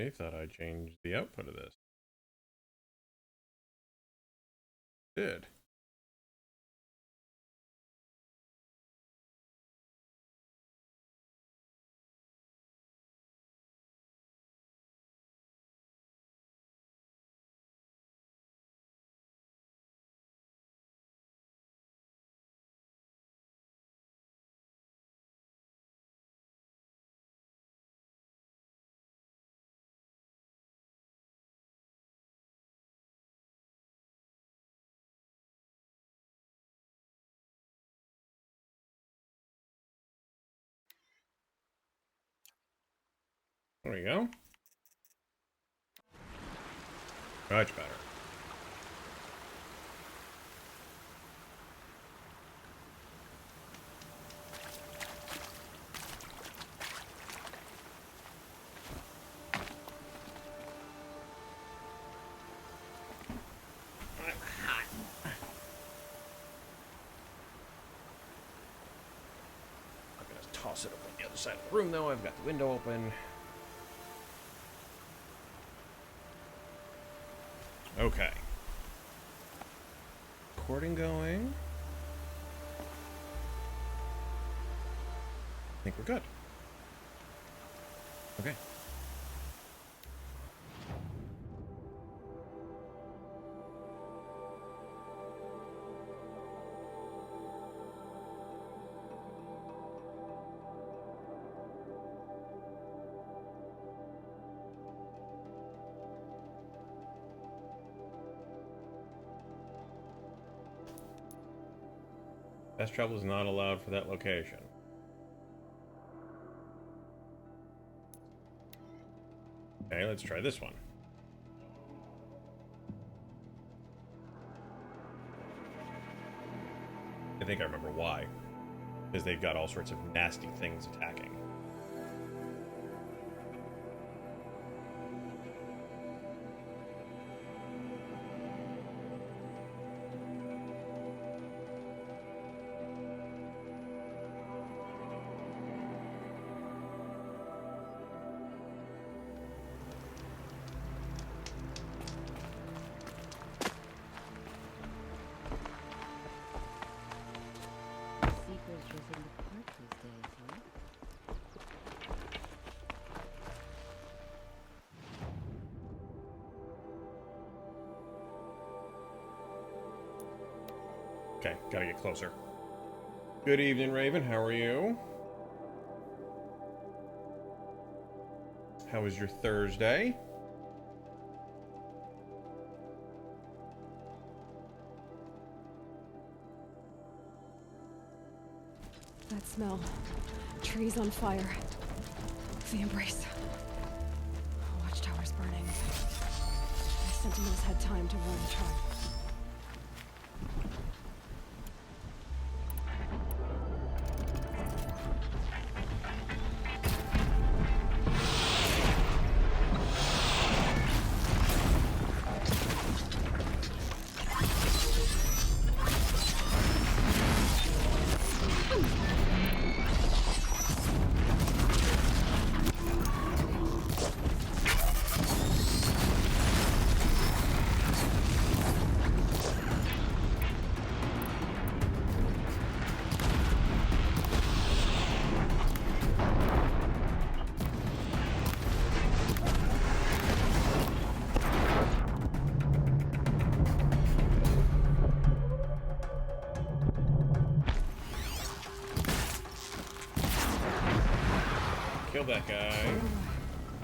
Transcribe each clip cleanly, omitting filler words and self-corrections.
I thought I changed the output of this. Did. There we go. Much better. Toss it over on the other side of the room, though. I've got the window open. Okay. Recording going. I think we're good. Okay. Fast travel is not allowed for that location. Okay, let's try this one. I think I remember why. Because they've got all sorts of nasty things attacking. Okay, gotta get closer. Good evening, Raven. How are you? How was your Thursday? That smell. Trees on fire. The embrace. Watchtowers burning. The sentinels had time to warn the tribe. Kill that guy.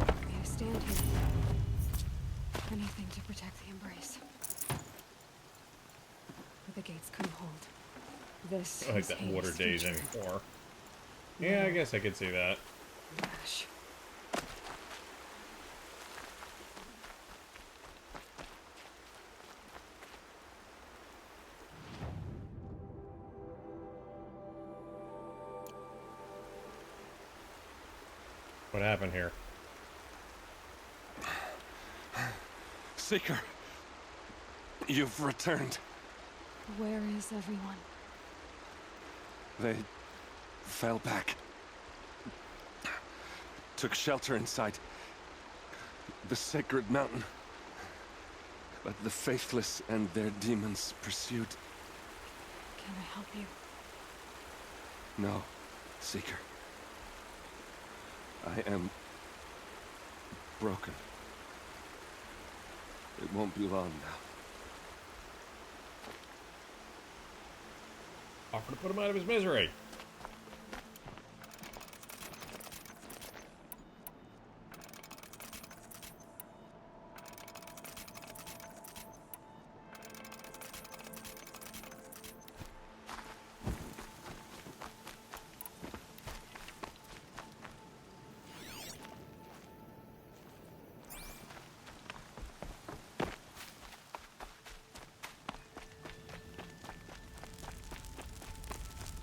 Okay, stand here. Anything to protect the embrace. But the gates couldn't hold. This I like that water days anymore. Yeah, I guess I could see that. Ash. What happened here? Seeker, you've returned. Where is everyone? They fell back. Took shelter inside. the sacred mountain. But the faithless and their demons pursued. Can I help you? No, Seeker. I am broken. It won't be long now. Offer to put him out of his misery.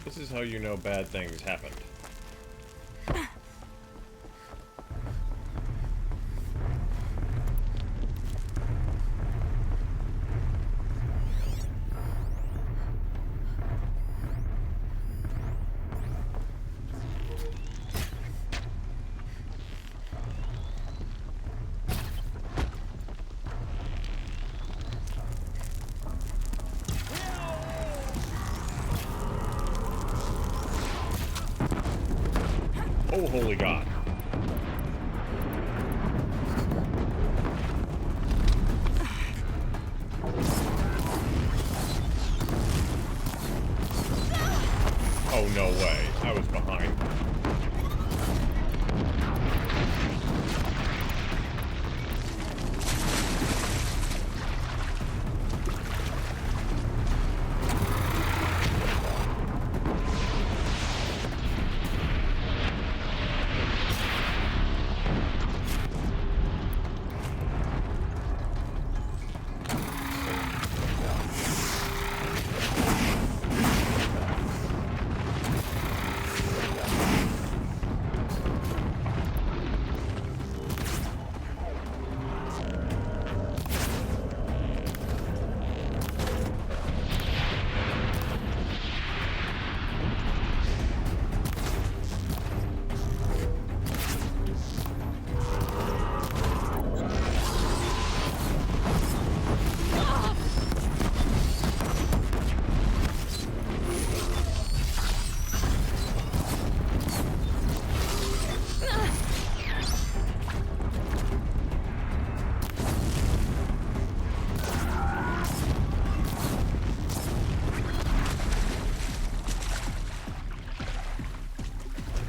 This is how you know bad things happened. Oh, holy God. Oh, no way. I was behind.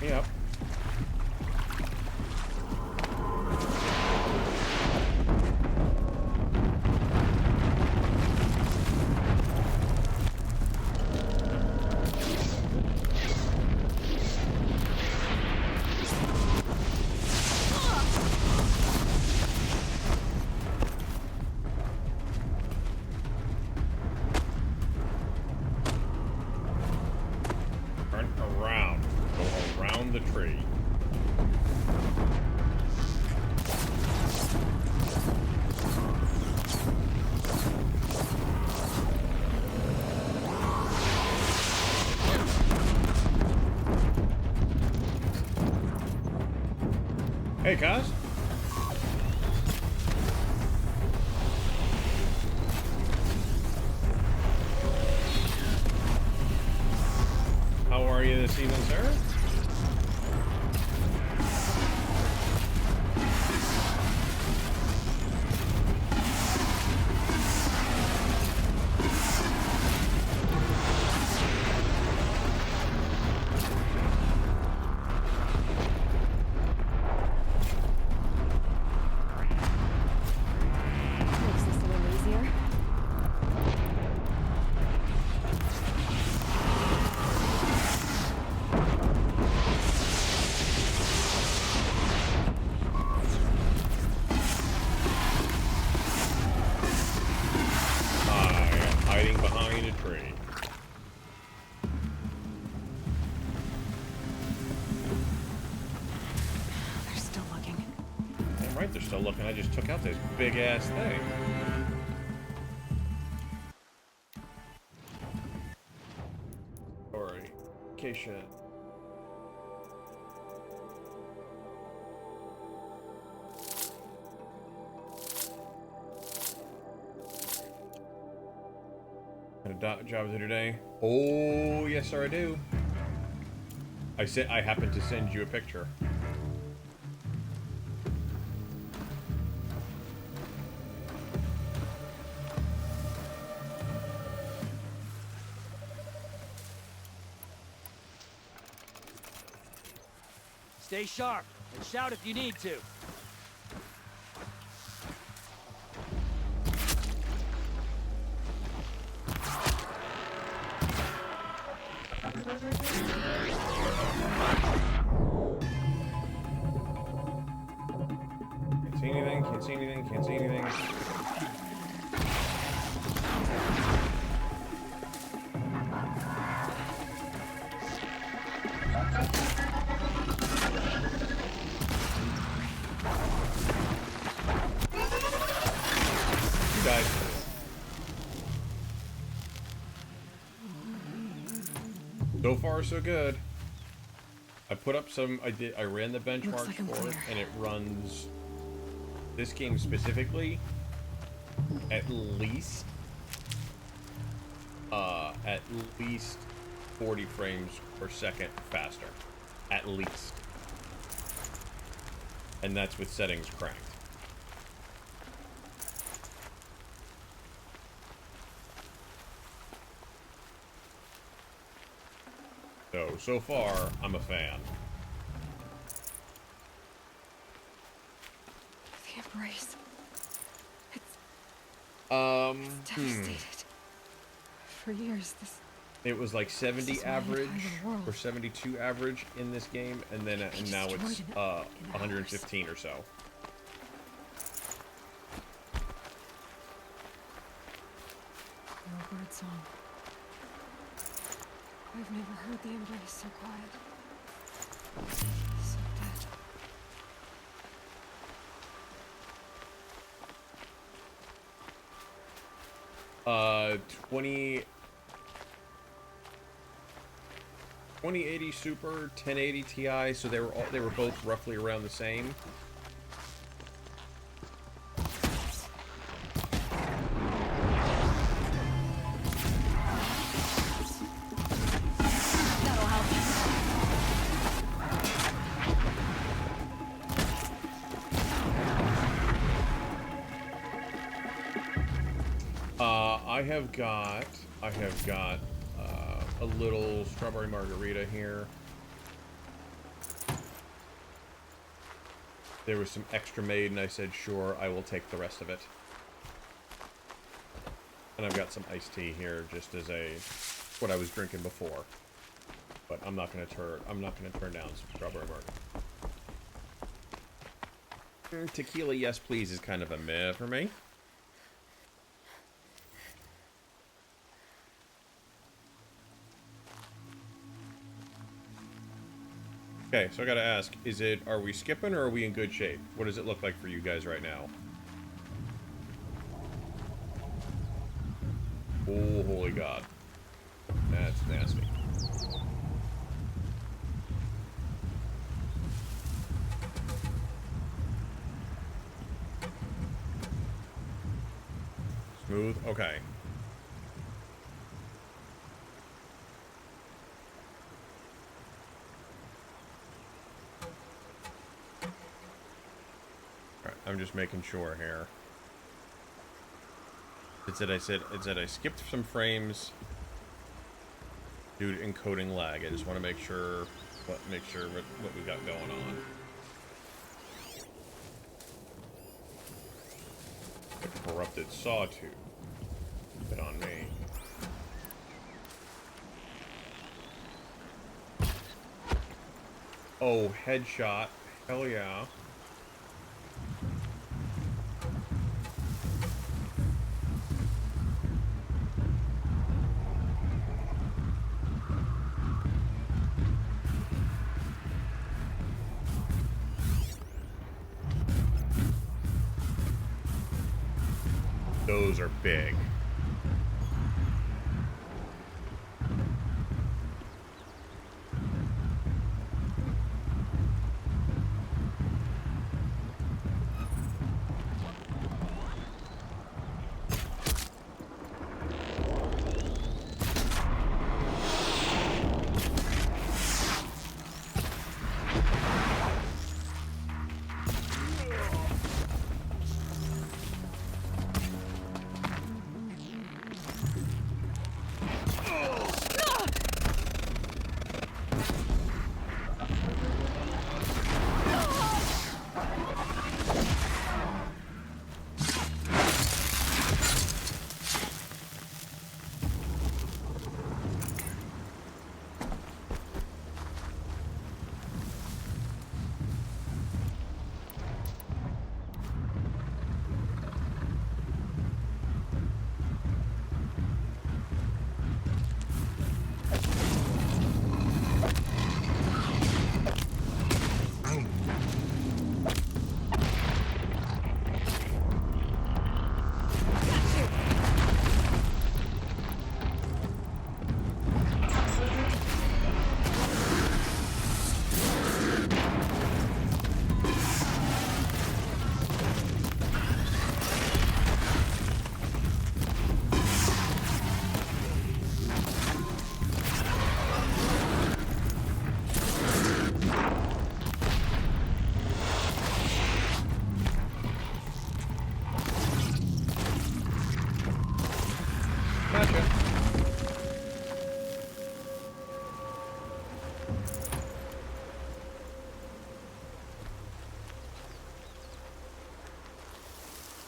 Yep. Turn around. Go around the tree. Hey, Kaz. How are you this evening, sir? Makes this a little easier. I am hiding behind a tree. They're still looking. Damn right, they're still looking. I just took out this big ass thing. Orication. Got a job today? Oh, yes, sir, I do. I happened to send you a picture. Stay sharp and shout if you need to. Can't see anything, can't see anything, can't see anything. You died. So far, so good. I put up some. I ran the benchmarks like I'm for it, clear. and it runs this game specifically at least 40 frames per second faster, at least, and that's with settings cranked. So far, I'm a fan. The embrace. It's Hmm. devastated. For years, this It was like 70 This is my average entire world. or 72 average in this game, and then and now it's destroyed in 115 or so. Your bird song. I've never heard the embrace so quiet. So dead. 2080 Super, 1080 Ti, so they were both roughly around the same. That'll help you. I have got a little strawberry margarita here. There was some extra made, and I said, sure, I will take the rest of it. And I've got some iced tea here, just as what I was drinking before. But I'm not gonna turn down some strawberry margarita. Tequila, yes please, is kind of a meh for me. Okay, so I gotta ask, are we skipping or are we in good shape? What does it look like for you guys right now? Oh, holy God. That's nasty. Smooth? Okay. Alright, I'm just making sure here. It said I skipped some frames due to encoding lag. I just want to make sure what we got going on. A corrupted sawtooth. Get on me. Oh, headshot. Hell yeah. Those are big.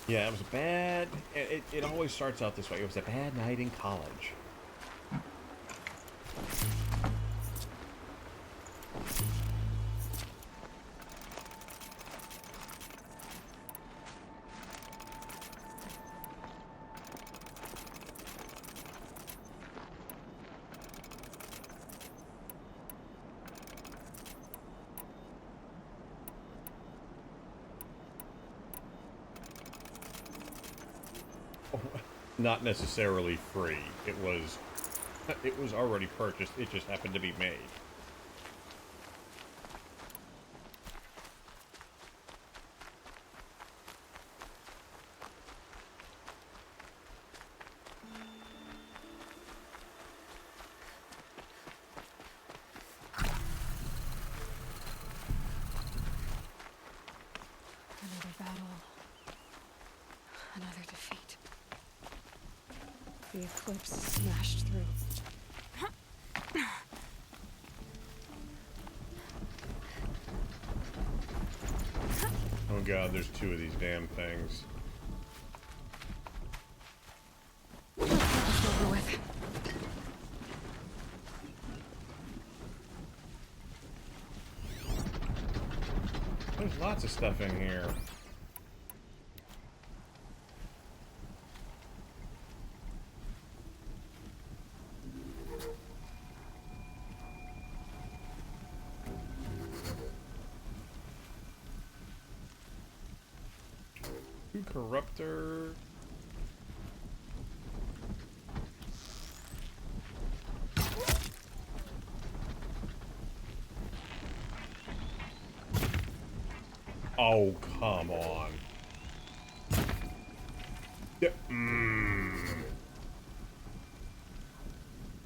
Yeah, it was a bad... It always starts out this way. It was a bad night in college. Not necessarily free. It was already purchased. It just happened to be made. Another battle. Another defeat. The eclipse smashed through. Oh god, there's two of these damn things. It's over with. There's lots of stuff in here. Corruptor. Oh, come on. Yeah,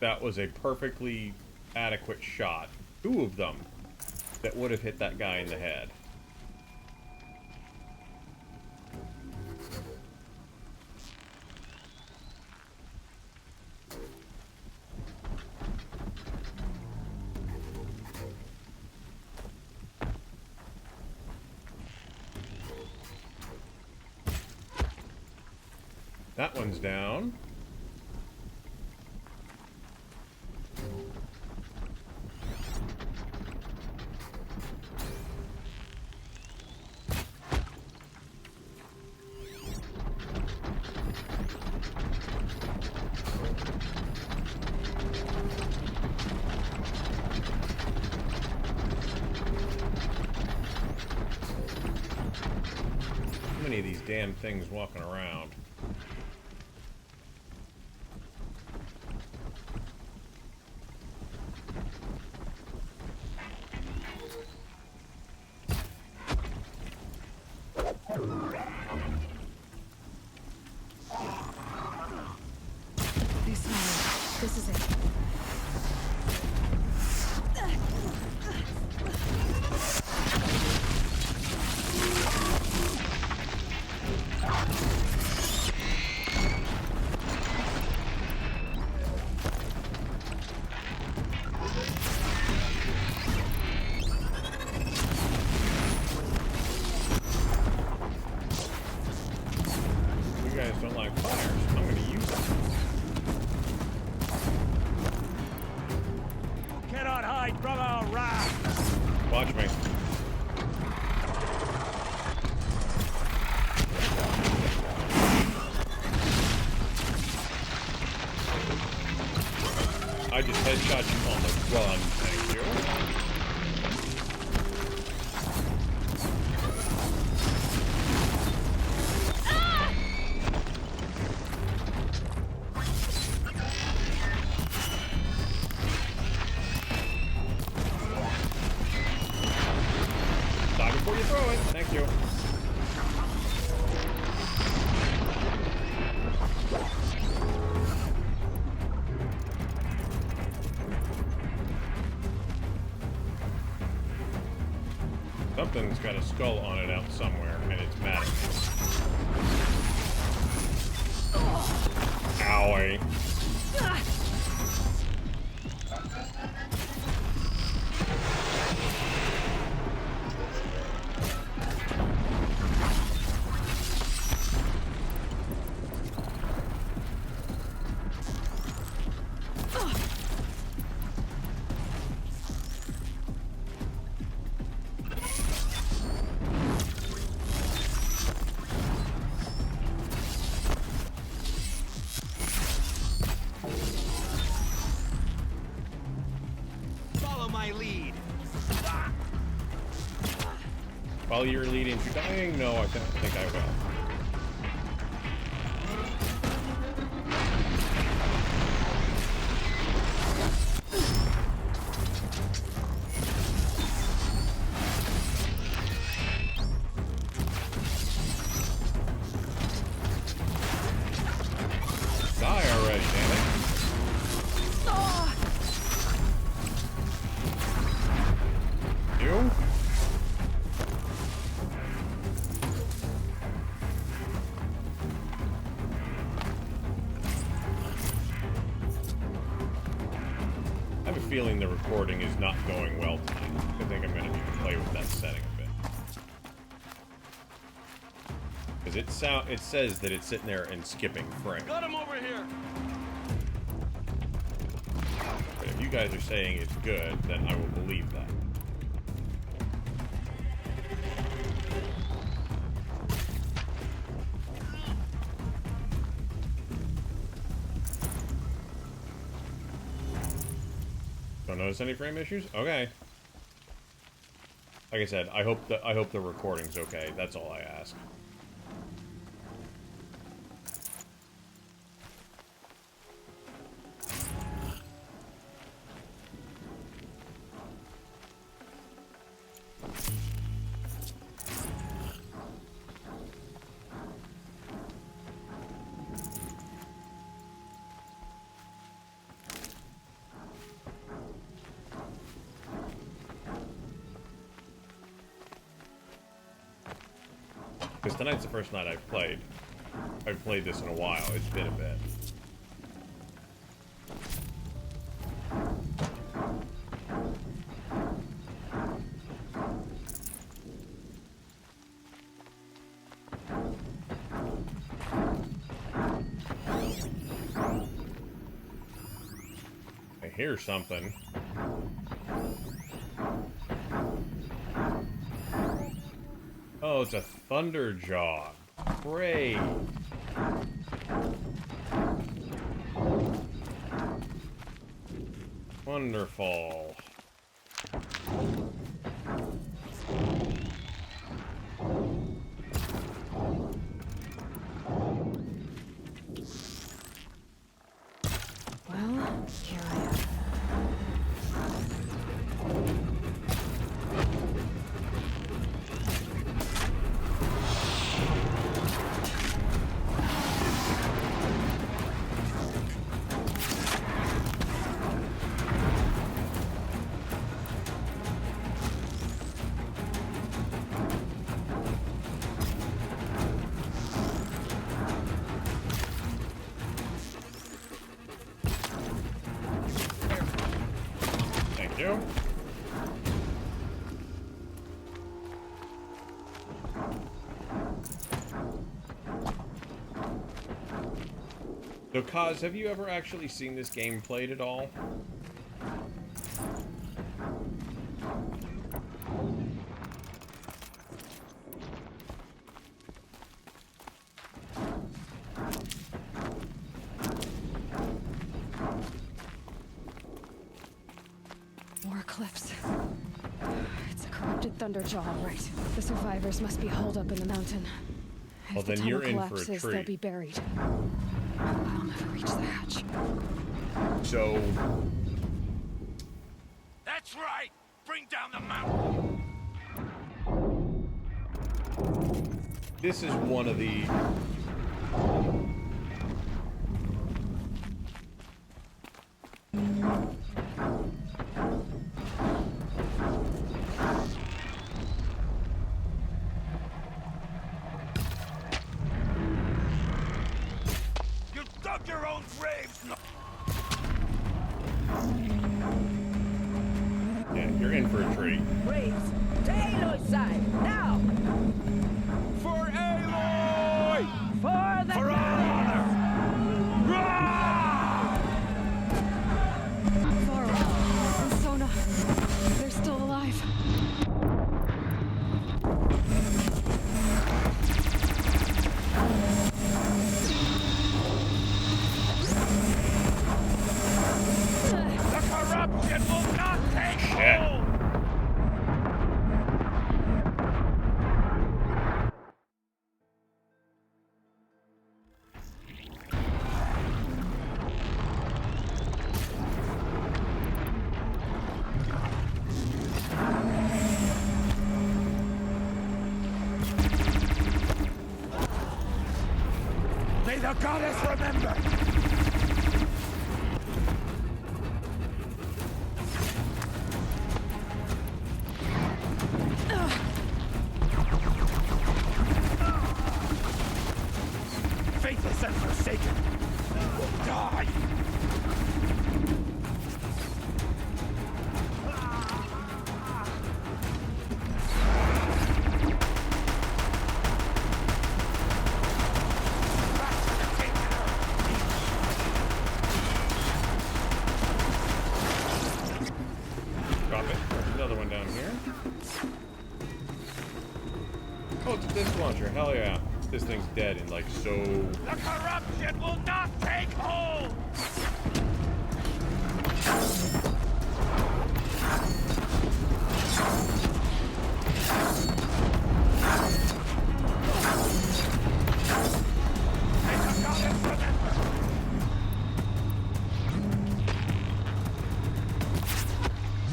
That was a perfectly adequate shot. Two of them that would have hit that guy in the head. That one's down. How many of these damn things walking around? This is it. You guys don't like fire, so I'm gonna use them. Cannot hide from our wrath. Watch me. I just headshot you on the run, thank you. Die before you throw it, thank you. Something's got a skull on it out somewhere, and it's mad at me. Owie. While you're leading to dying? No, I don't think I will. Die already, damn it. You? I have a feeling the recording is not going well tonight. I think I'm going to need to play with that setting a bit. Because it says that it's sitting there and skipping frames. Got him over here. But if you guys are saying it's good, then I will believe that. Don't notice any frame issues? Okay. Like I said, I hope the recording's okay. That's all I ask. Because tonight's the first night I've played this in a while. It's been a bit. I hear something. Oh, it's a Thunderjaw. Great. Wonderful. Well, here I am. Thank you. So, Kaz, have you ever actually seen this game played at all? More cliffs. It's a corrupted Thunderjaw, all right. The survivors must be holed up in the mountain. If Well, the then you're tunnel in for a collapses, treat. they'll be buried. I'll never reach the hatch. So, That's right! Bring down the mountain! this is one of the... You dug your own graves! No Yeah, you're in for a treat. Braves, to Aloy's side, now! For Aloy! For the For our honor! Farrell and Sona, they're still alive. The corruption will not take Shit. hold! May the goddess remember! Faithless and forsaken will die! Drop it. There's another one down here. Oh, it's a disc launcher. Hell yeah. This thing's dead and like so. The corruption will not take hold! May the goddess remember!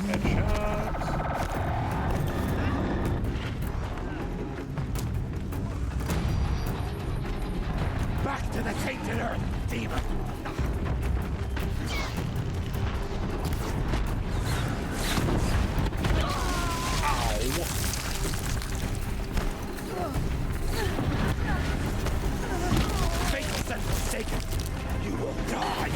Headshots. Back to the tainted earth, demon! Faithless and forsaken, you will die!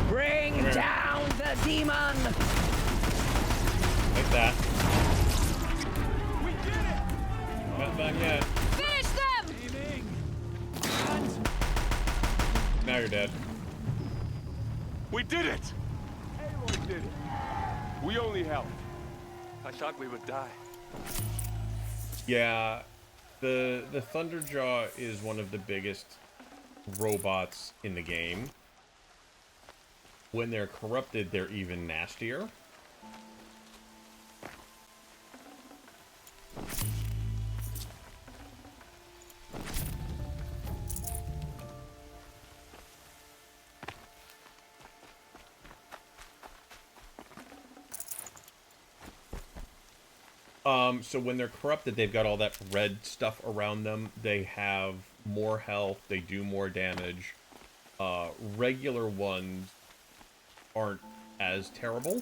Bring Here. down the demon! Like that. We did it! Not done yet. Finish them! Aiming! Now you're dead. We did it! Aloy did it! We only helped. I thought we would die. Yeah, the Thunderjaw is one of the biggest robots in the game. When they're corrupted, they're even nastier. So when they're corrupted, they've got all that red stuff around them. They have more health. They do more damage. Regular ones aren't as terrible.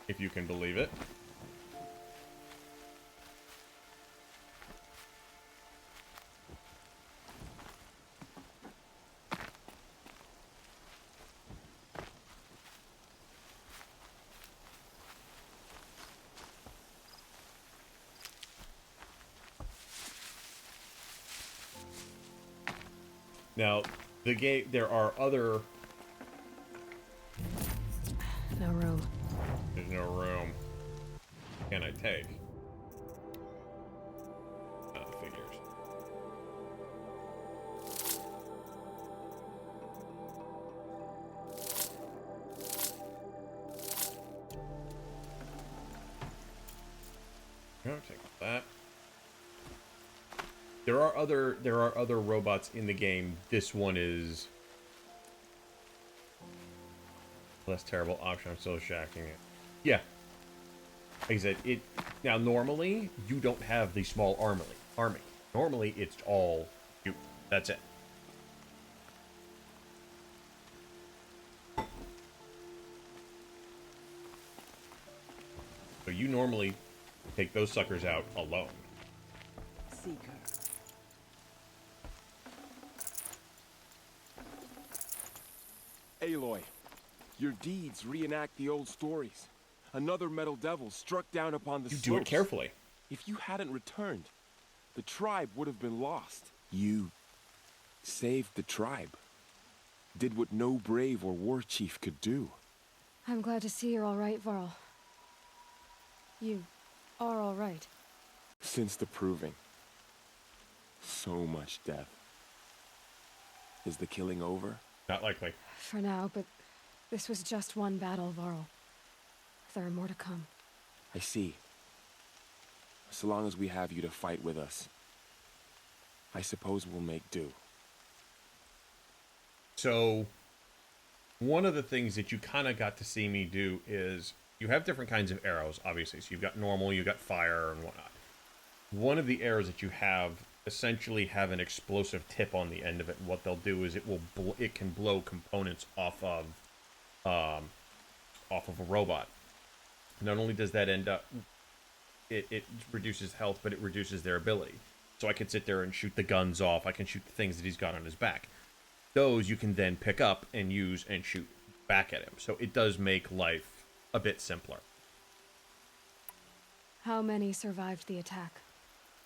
If you can believe it. Now, the game, there are other... No room. There's no room. Can I take? Figures. No, take that. There are other robots in the game. This one is less terrible option. I'm still shacking it. Yeah. Like I said, it now normally you don't have the small army. Normally it's all you. That's it. So you normally take those suckers out alone. Seeker. Aloy, your deeds reenact the old stories. Another metal devil struck down upon the You slopes. do it carefully. If you hadn't returned, the tribe would have been lost. You saved the tribe. Did what no brave or war chief could do. I'm glad to see you're all right, Varl. You are all right. Since the proving. So much death. Is the killing over? Not likely. For now, but this was just one battle, Varl. There are more to come. I see. So long as we have you to fight with us, I suppose we'll make do. So one of the things that you kind of got to see me do is you have different kinds of arrows, obviously. So you've got normal, you've got fire and whatnot. One of the arrows that you have essentially have an explosive tip on the end of it. And what they'll do is it can blow components off of a robot. Not only does that end up, it reduces health, but it reduces their ability. So I can sit there and shoot the guns off. I can shoot the things that he's got on his back. Those you can then pick up and use and shoot back at him. So it does make life a bit simpler. How many survived the attack?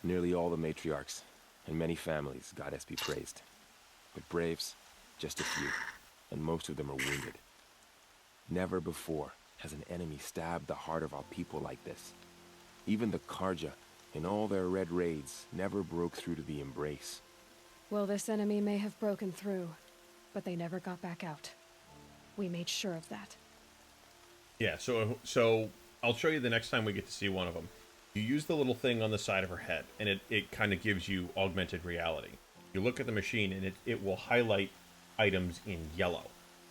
Nearly all the matriarchs, and many families, goddess be praised. But braves, just a few, and most of them are wounded. Never before has an enemy stabbed the heart of our people like this. Even the Karja, in all their red raids, never broke through to the embrace. Well, this enemy may have broken through, but they never got back out. We made sure of that. Yeah, so I'll show you the next time we get to see one of them. You use the little thing on the side of her head, and it kind of gives you augmented reality. You look at the machine, and it will highlight items in yellow.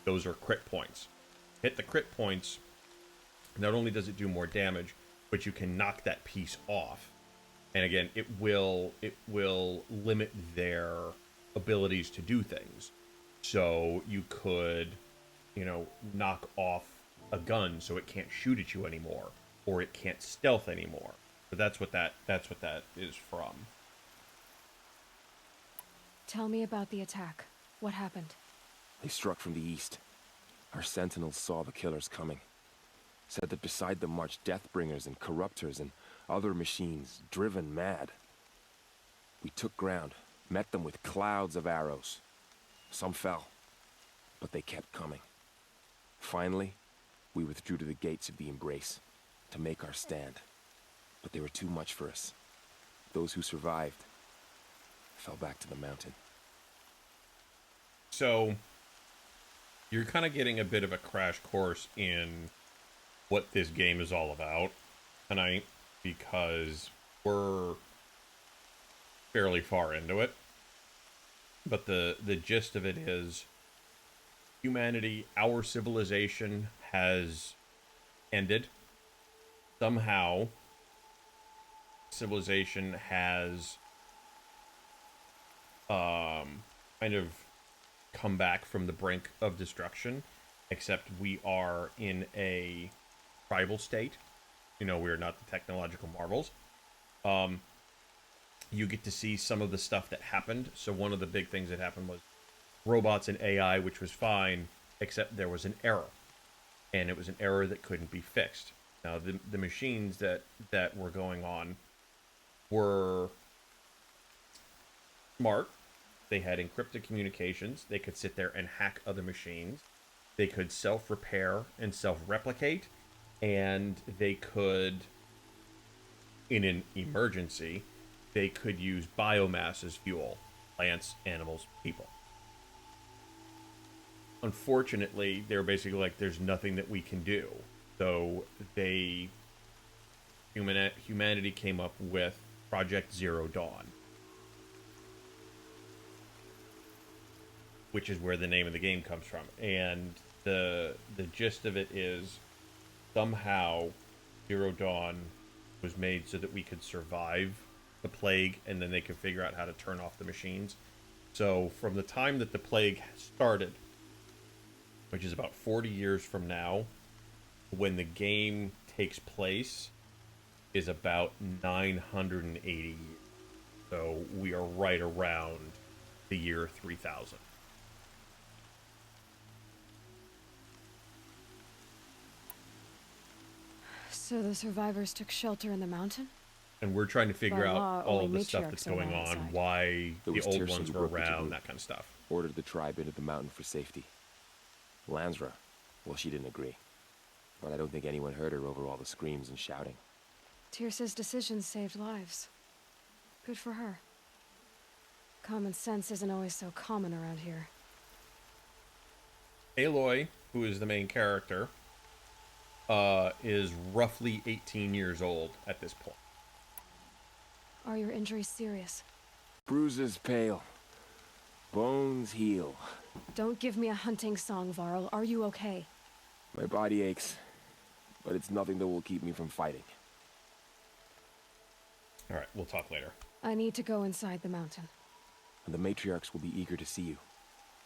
Those are crit points. Hit the crit points, not only does it do more damage, but you can knock that piece off. And again, it will limit their abilities to do things. So you could, knock off a gun so it can't shoot at you anymore, or it can't stealth anymore. So that's what that is from. Tell me about the attack. What happened? They struck from the east. Our sentinels saw the killers coming. Said that beside them marched Deathbringers and Corruptors and other machines, driven mad. We took ground, met them with clouds of arrows. Some fell, but they kept coming. Finally, we withdrew to the gates of the Embrace to make our stand. But they were too much for us. Those who survived fell back to the mountain. So you're kind of getting a bit of a crash course in what this game is all about tonight, because we're fairly far into it. But the gist of it is humanity, our civilization has ended. Somehow, civilization has kind of come back from the brink of destruction, except we are in a tribal state. We are not the technological marvels. You get to see some of the stuff that happened. So one of the big things that happened was robots and AI, which was fine, except there was an error. And it was an error that couldn't be fixed. Now, the machines that were going on were smart. They had encrypted communications. They could sit there and hack other machines. They could self-repair and self-replicate. And they could, in an emergency, they could use biomass as fuel. Plants, animals, people. Unfortunately, they're basically like, there's nothing that we can do. So humanity came up with Project Zero Dawn, which is where the name of the game comes from. And the gist of it is somehow Zero Dawn was made so that we could survive the plague, and then they could figure out how to turn off the machines. So from the time that the plague started, which is about 40 years from now, when the game takes place, is about 980 years. So we are right around the year 3000. So the survivors took shelter in the mountain? And we're trying to figure By out law, all only of the stuff that's matriarchs are going allowed on, outside. why It the was old Tirsen ones who were broke into around, group. that kind of stuff. Ordered the tribe into the mountain for safety. Lansra, well, she didn't agree. But I don't think anyone heard her over all the screams and shouting. Tyrsa's decisions saved lives. Good for her. Common sense isn't always so common around here. Aloy, who is the main character, is roughly 18 years old at this point. Are your injuries serious? Bruises pale. Bones heal. Don't give me a hunting song, Varl. Are you okay? My body aches, but it's nothing that will keep me from fighting. Alright, we'll talk later. I need to go inside the mountain. And the matriarchs will be eager to see you.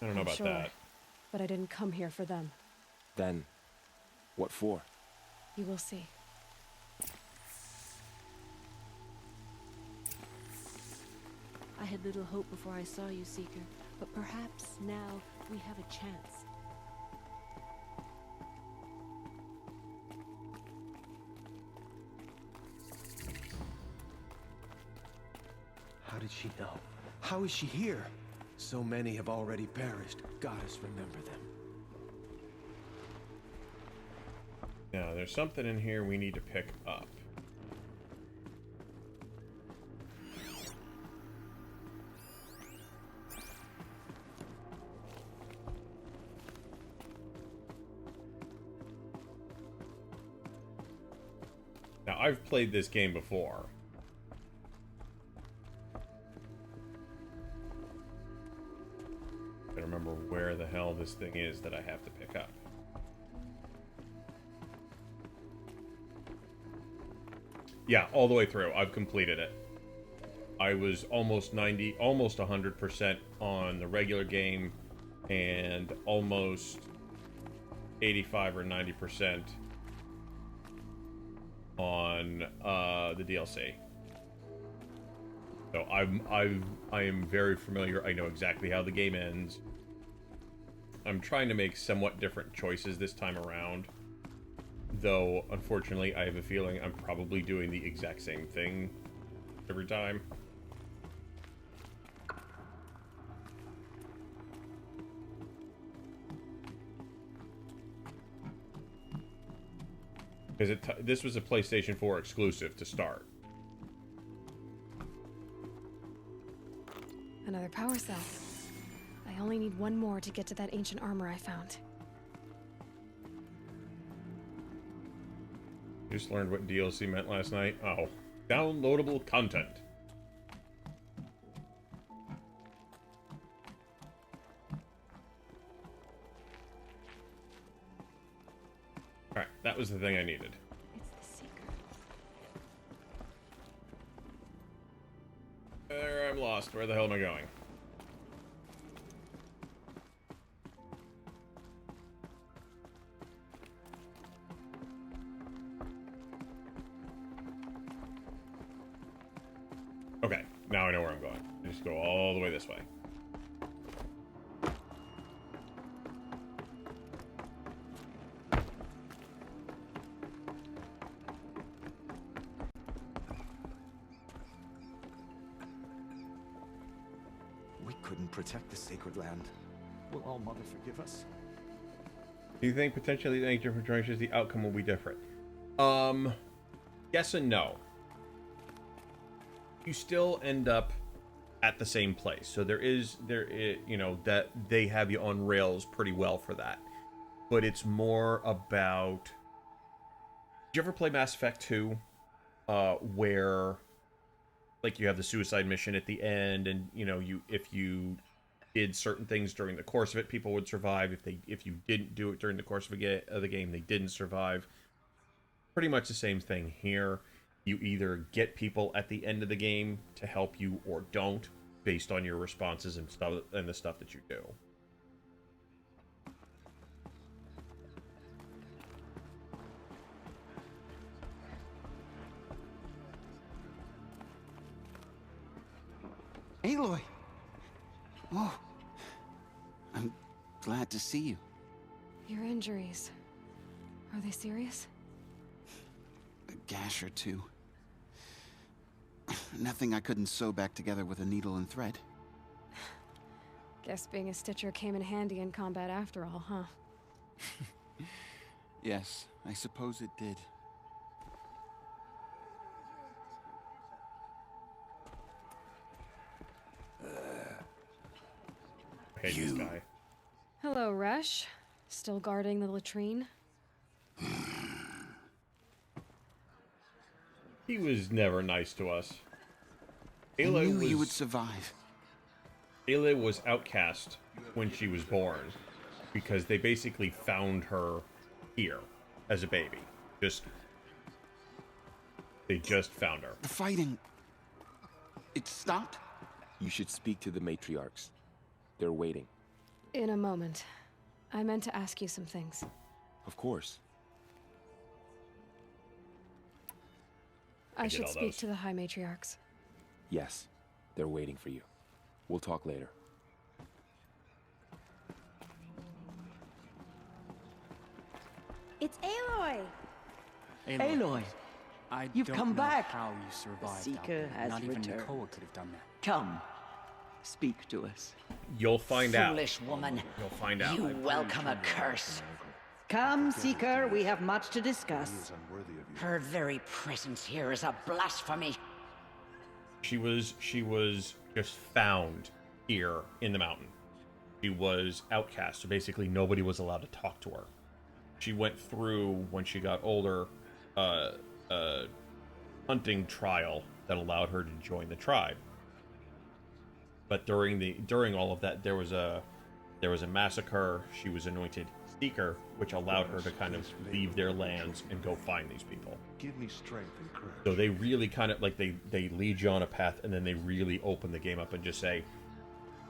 I don't know I'm about sure, that. but I didn't come here for them. Then, what for? You will see. I had little hope before I saw you, Seeker, but perhaps now we have a chance. How did she know? How is she here? So many have already perished. Goddess, remember them. Now, there's something in here we need to pick up. Now, I've played this game before. I remember where the hell this thing is that I have to pick up. Yeah, all the way through. I've completed it. I was almost 90, almost 100% on the regular game, and almost 85 or 90% on the DLC. So I am very familiar. I know exactly how the game ends. I'm trying to make somewhat different choices this time around. Though, unfortunately, I have a feeling I'm probably doing the exact same thing every time. Because this was a PlayStation 4 exclusive to start. Another power cell. I only need one more to get to that ancient armor I found. Just learned what DLC meant last night. Oh, downloadable content. Alright, that was the thing I needed. It's the Seeker. There, I'm lost. Where the hell am I going? Okay, now I know where I'm going. I just go all the way this way. We couldn't protect the sacred land. Will All Mother forgive us? Do you think potentially the different directions the outcome will be different? Yes and no. You still end up at the same place. So there is, you know, that they have you on rails pretty well for that. But it's more about... Did you ever play Mass Effect 2? Where, like, you have the suicide mission at the end, and, you know, if you did certain things during the course of it, people would survive. If you didn't do it during the course of the game, they didn't survive. Pretty much the same thing here. You either get people at the end of the game to help you or don't, based on your responses and stuff and the stuff that you do. Aloy! Whoa. I'm glad to see you. Your injuries. Are they serious? A gash or two. Nothing I couldn't sew back together with a needle and thread. Guess being a Stitcher came in handy in combat after all, huh? Yes, I suppose it did. I hate this guy. Hello, Resh. Still guarding the latrine? He was never nice to us. I Aloy knew was... you would survive. Aloy was outcast when she was born because they basically found her here as a baby. They just found her. The fighting... It stopped? You should speak to the matriarchs. They're waiting. In a moment. I meant to ask you some things. Of course. I did should all speak those. to the High Matriarchs. Yes, they're waiting for you. We'll talk later. It's Aloy! Aloy, you've come back. How you survived. Seeker has Not even returned. Nicole could have done that. Come, speak to us. You'll find out. Foolish woman. You'll find out. You welcome a curse. Come, Seeker, we have much to discuss. Her very presence here is a blasphemy. She was just found here in the mountain. She was outcast, so basically nobody was allowed to talk to her. She went through, when she got older, a hunting trial that allowed her to join the tribe. But during all of that, there was a massacre. She was anointed Seeker, which allowed her to kind of leave their lands and go find these people. Give me strength and courage. So they really kind of like they lead you on a path, and then they really open the game up and just say,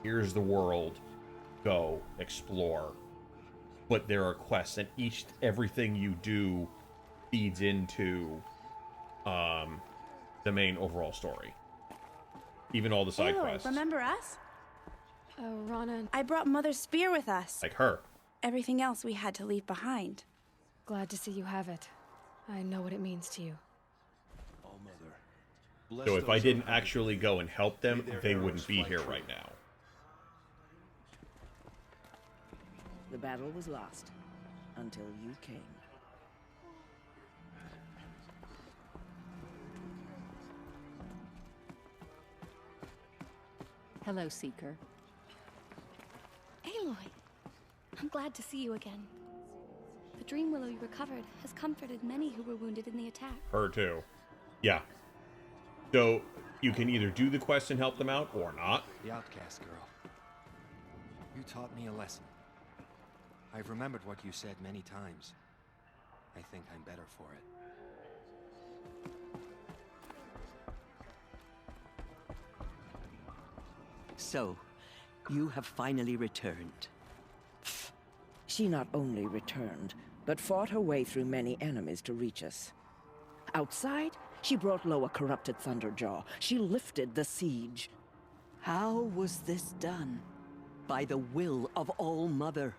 "Here's the world, go explore." But there are quests, and everything you do feeds into the main overall story. Even all the side quests, Remember us? Oh, Rana, I brought Mother's spear with us. like her. Everything else we had to leave behind. glad to see you have it. I know what it means to you. All Mother. Bless So if I those didn't who have actually go and help them, May their they arrows wouldn't be fly here true. right now. The battle was lost until you came. Hello, Seeker. Aloy, I'm glad to see you again. The dream willow you recovered has comforted many who were wounded in the attack. Her too. Yeah. So you can either do the quest and help them out or not. The outcast girl. You taught me a lesson. I've remembered what you said many times. I think I'm better for it. So, you have finally returned. She not only returned, but fought her way through many enemies to reach us. Outside, she brought low a corrupted Thunderjaw. She lifted the siege. How was this done? By the will of All Mother.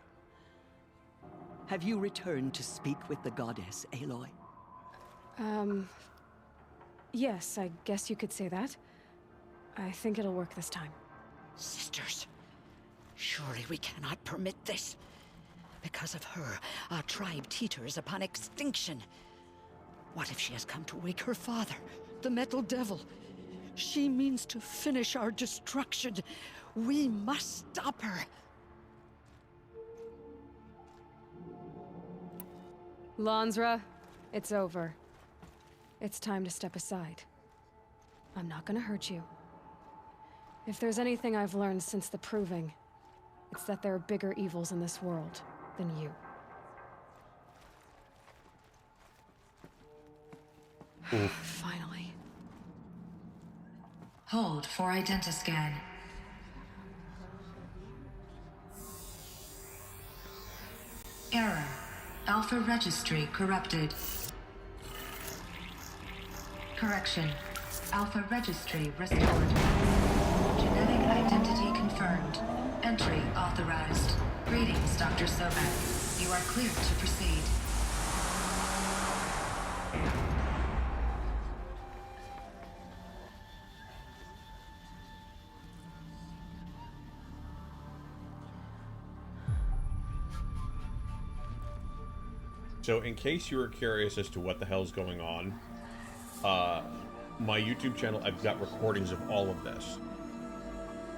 Have you returned to speak with the goddess, Aloy? Yes, I guess you could say that. I think it'll work this time. Sisters, surely we cannot permit this. Because of her, our tribe teeters upon extinction. What if she has come to wake her father, the Metal Devil? She means to finish our destruction. We must stop her. Lansra, it's over. It's time to step aside. I'm not gonna hurt you. If there's anything I've learned since the Proving, it's that there are bigger evils in this world than you. Finally. Hold for identiscan. Error. Alpha registry corrupted. Correction. Alpha registry restored. Genetic identity confirmed. Entry authorized. Greetings, Dr. Sobek. You are cleared to proceed. So in case you were curious as to what the hell's going on, my YouTube channel, I've got recordings of all of this.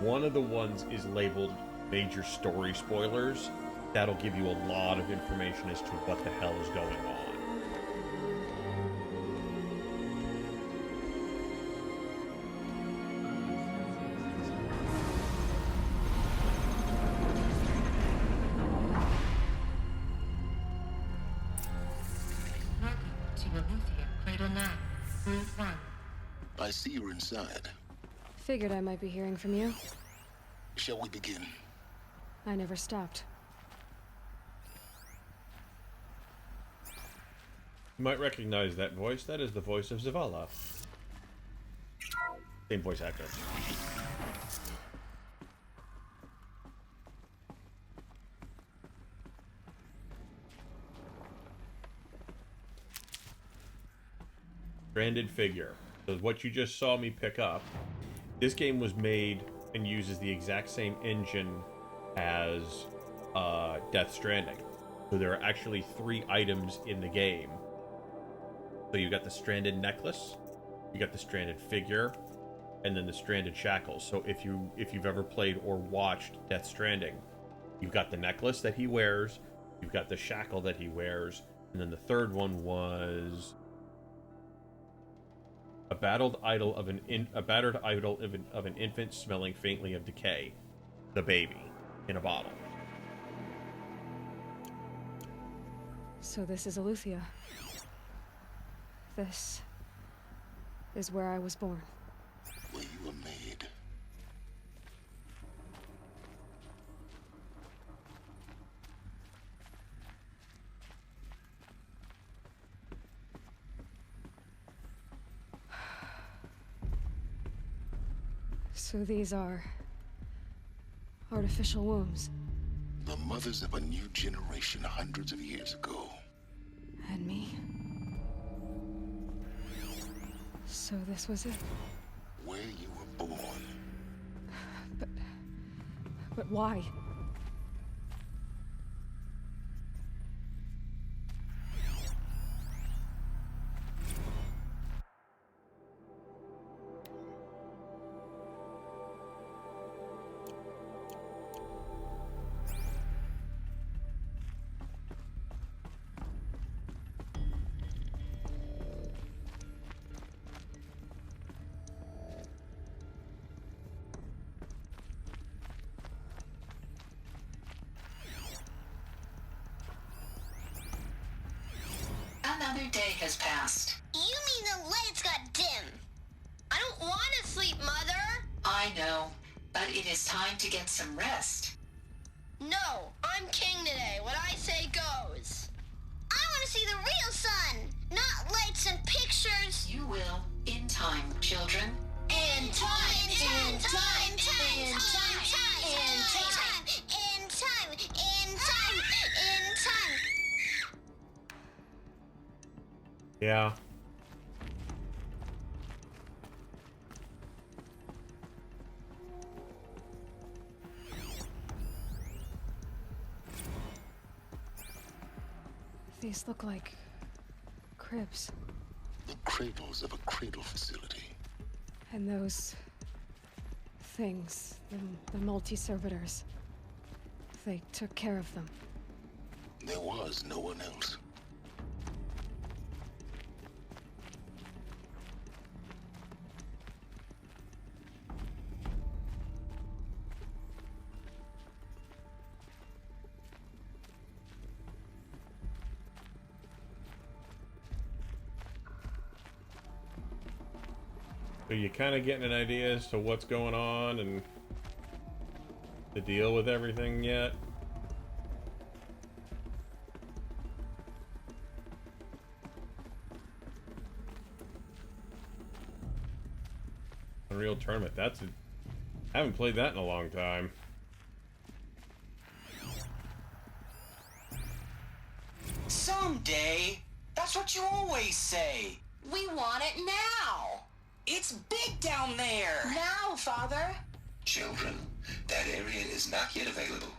One of the ones is labeled Major Story Spoilers. That'll give you a lot of information as to what the hell is going on. Aletheia, Cradle 9, Route 1. I see you're inside. Figured I might be hearing from you. Shall we begin? I never stopped. You might recognize that voice. That is the voice of Zavala. Same voice actor. Stranded figure. So what you just saw me pick up, this game was made and uses the exact same engine as Death Stranding. So there are actually 3 items in the game. So you got the stranded necklace, you got the stranded figure, and then the stranded shackles. So if you've ever played or watched Death Stranding, you've got the necklace that he wears, you've got the shackle that he wears, and then the third one was a battered idol of an infant smelling faintly of decay, the baby in a bottle. So this is Aletheia. This is where I was born. Where you were made. So these are artificial wombs. The mothers of a new generation hundreds of years ago. And me. So this was it. Where you were born. But why? Another day has passed. You mean the lights got dim? I don't want to sleep, Mother! I know, but it is time to get some rest. No, I'm king today. What I say goes. I want to see the real sun, not lights and pictures. You will, in time, children. In time, in time, in time, in time, in time, in time, in time, in time. Yeah. These look like cribs. The cradles of a cradle facility. And those things, the multi-servitors, they took care of them. There was no one else. So you kind of getting an idea as to what's going on and the deal with everything yet? Unreal Tournament. I haven't played that in a long time. Someday. That's what you always say. We want it now. It's big down there. Now, Father. Children, that area is not yet available.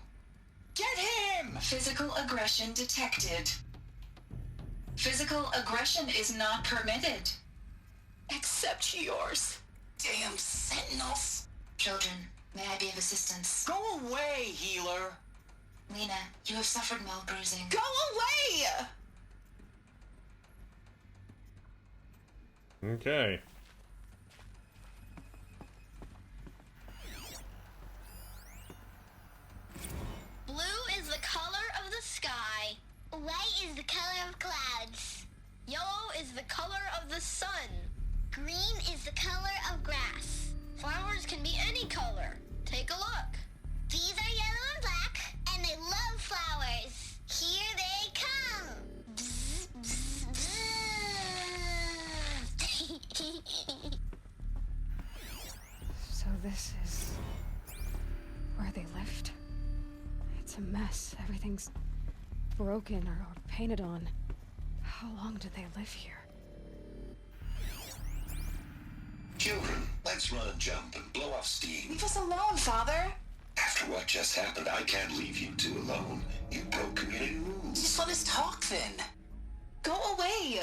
Get him! Physical aggression detected. Physical aggression is not permitted. Except yours. Damn sentinels. Children, may I be of assistance? Go away, healer. Lena, you have suffered mild bruising. Go away! Okay. Blue is the color of the sky. White is the color of clouds. Yellow is the color of the sun. Green is the color of grass. Flowers can be any color. Take a look. These are yellow and black, and they love flowers. Here they come. Bzz, bzz, bzz. So this is where they lived? It's a mess. Everything's broken or painted on. How long did they live here? Children, let's run and jump and blow off steam. Leave us alone, Father. After what just happened, I can't leave you two alone. You broke community rules. Just let us talk then. Go away.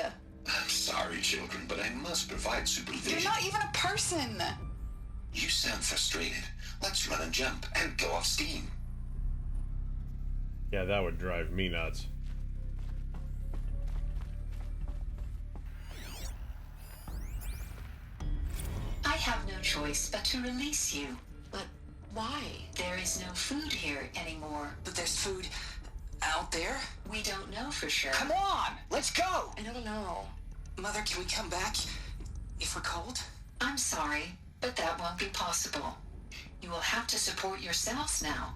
I'm sorry, children, but I must provide supervision. You're not even a person. You sound frustrated. Let's run and jump and go off steam. Yeah, that would drive me nuts. I have no choice but to release you. But why? There is no food here anymore. But there's food out there? We don't know for sure. Come on, let's go! I don't know. Mother, can we come back if we're cold? I'm sorry, but that won't be possible. You will have to support yourselves now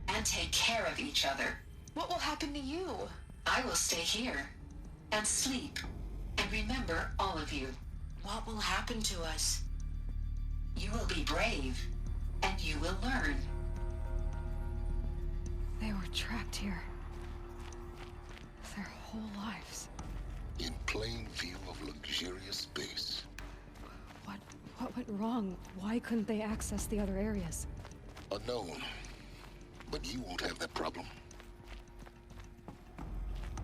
and take care of each other. What will happen to you? I will stay here and sleep and remember all of you. What will happen to us? You will be brave and you will learn. They were trapped here. Their whole lives. In plain view of luxurious space. What went wrong? Why couldn't they access the other areas? Unknown. But you won't have that problem.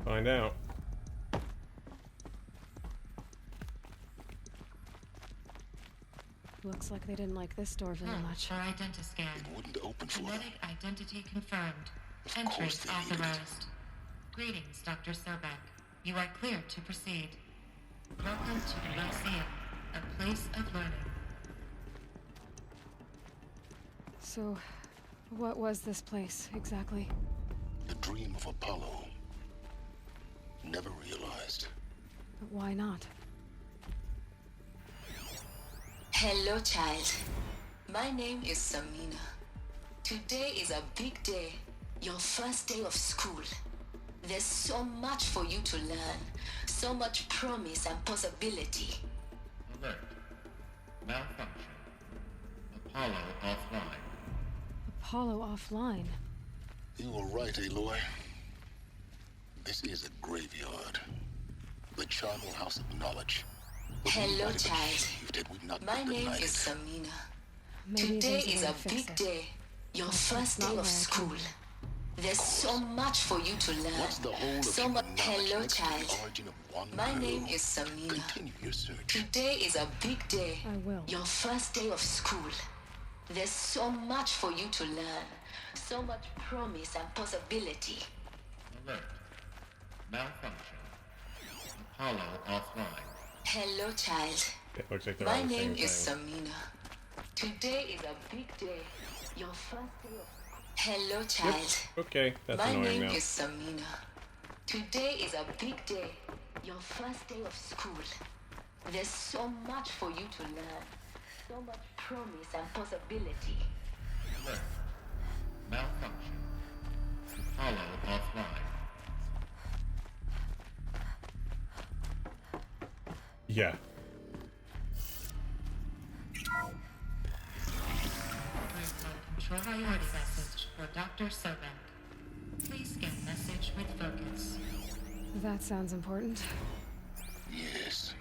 Find out. Looks like they didn't like this door very much. For identiscan. It wouldn't open for them. Genetic identity confirmed. Entrance authorized. Greetings, Dr. Sobek. You are clear to proceed. Welcome to the Lyceum, a place of learning. So, what was this place, exactly? The dream of Apollo. Never realized. But why not? Hello, child. My name is Samina. Today is a big day. Your first day of school. There's so much for you to learn. So much promise and possibility. Alert. Malfunction. Apollo offline. Apollo offline? You were right, Aloy. This is a graveyard. The charnel house of knowledge. Hello, child. My name is Samina. Today is a big day. Your first day of school. There's so much for you to learn. So much. Hello, child. My name is Samina. Continue your search. Today is a big day. I will. Your first day of school. There's so much for you to learn. So much promise and possibility. Alert. Malfunction. Apollo offline. Hello, child. It looks like they're My all the name same is thing. Samina. Today is a big day. Your first day of... Hello, child. Okay, that's My annoying name now. is Samina. Today is a big day. Your first day of school. There's so much for you to learn. So much promise and possibility. Alert. Malfunction. Apollo offline. Yeah. Control priority message for Dr. Sobek. Please scan message with focus. That sounds important. Yes.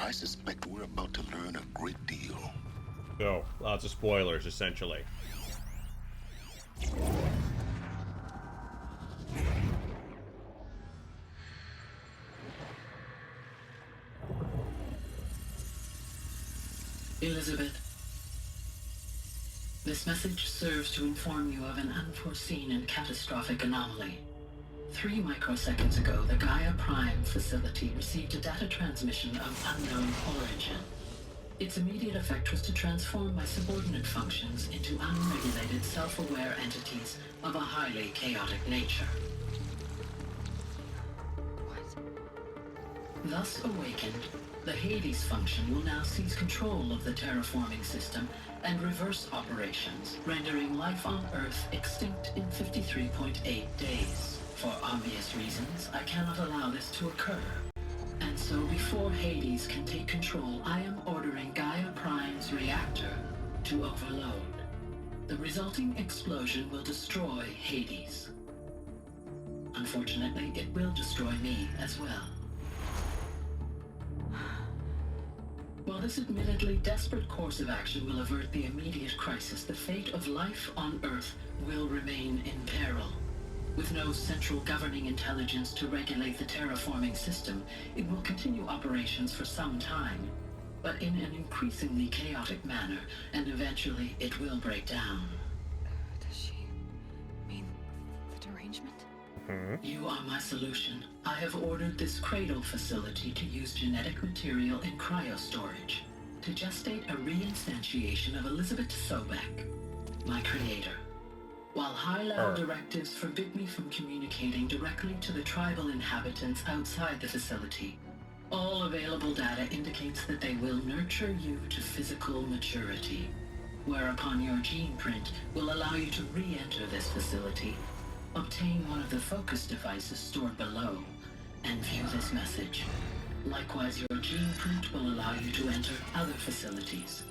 I suspect we're about to learn a great deal. So, lots of spoilers, essentially. Elizabeth, this message serves to inform you of an unforeseen and catastrophic anomaly. 3 microseconds ago, the Gaia Prime facility received a data transmission of unknown origin. Its immediate effect was to transform my subordinate functions into unregulated, self-aware entities of a highly chaotic nature. Thus awakened, the Hades function will now seize control of the terraforming system and reverse operations, rendering life on Earth extinct in 53.8 days. For obvious reasons, I cannot allow this to occur. And so before Hades can take control, I am ordering Gaia Prime's reactor to overload. The resulting explosion will destroy Hades. Unfortunately, it will destroy me as well. While this admittedly desperate course of action will avert the immediate crisis, the fate of life on Earth will remain in peril. With no central governing intelligence to regulate the terraforming system, it will continue operations for some time, but in an increasingly chaotic manner, and eventually it will break down. Does she mean the derangement? You are my solution. I have ordered this cradle facility to use genetic material in cryostorage to gestate a reinstantiation of Elizabeth Sobek, my creator. While high-level directives forbid me from communicating directly to the tribal inhabitants outside the facility, all available data indicates that they will nurture you to physical maturity, whereupon your gene print will allow you to re-enter this facility, obtain one of the focus devices stored below, and view this message. Likewise, your gene print will allow you to enter other facilities,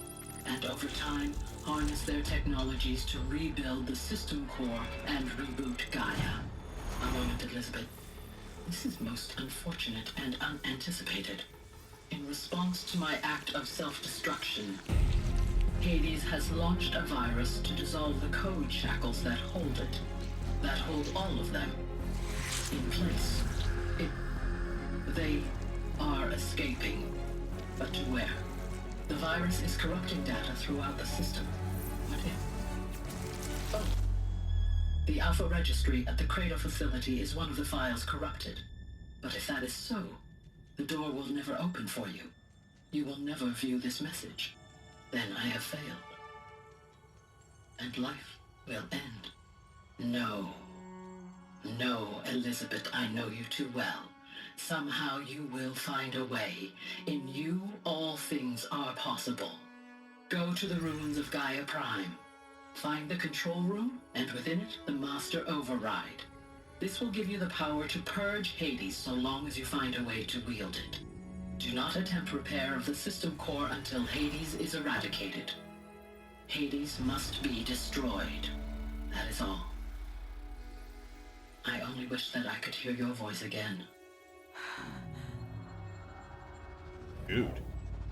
and over time, harness their technologies to rebuild the system core and reboot Gaia. A moment, Elizabeth. This is most unfortunate and unanticipated. In response to my act of self-destruction, Hades has launched a virus to dissolve the code shackles that hold it, that hold all of them in place. They are escaping, but to where? The virus is corrupting data throughout the system. What if? Oh. The Alpha Registry at the Cradle facility is one of the files corrupted. But if that is so, the door will never open for you. You will never view this message. Then I have failed. And life will end. No. No, Elizabeth, I know you too well. Somehow you will find a way. In you, all things are possible. Go to the ruins of Gaia Prime. Find the control room, and within it, the Master Override. This will give you the power to purge Hades so long as you find a way to wield it. Do not attempt repair of the system core until Hades is eradicated. Hades must be destroyed. That is all. I only wish that I could hear your voice again. Dude,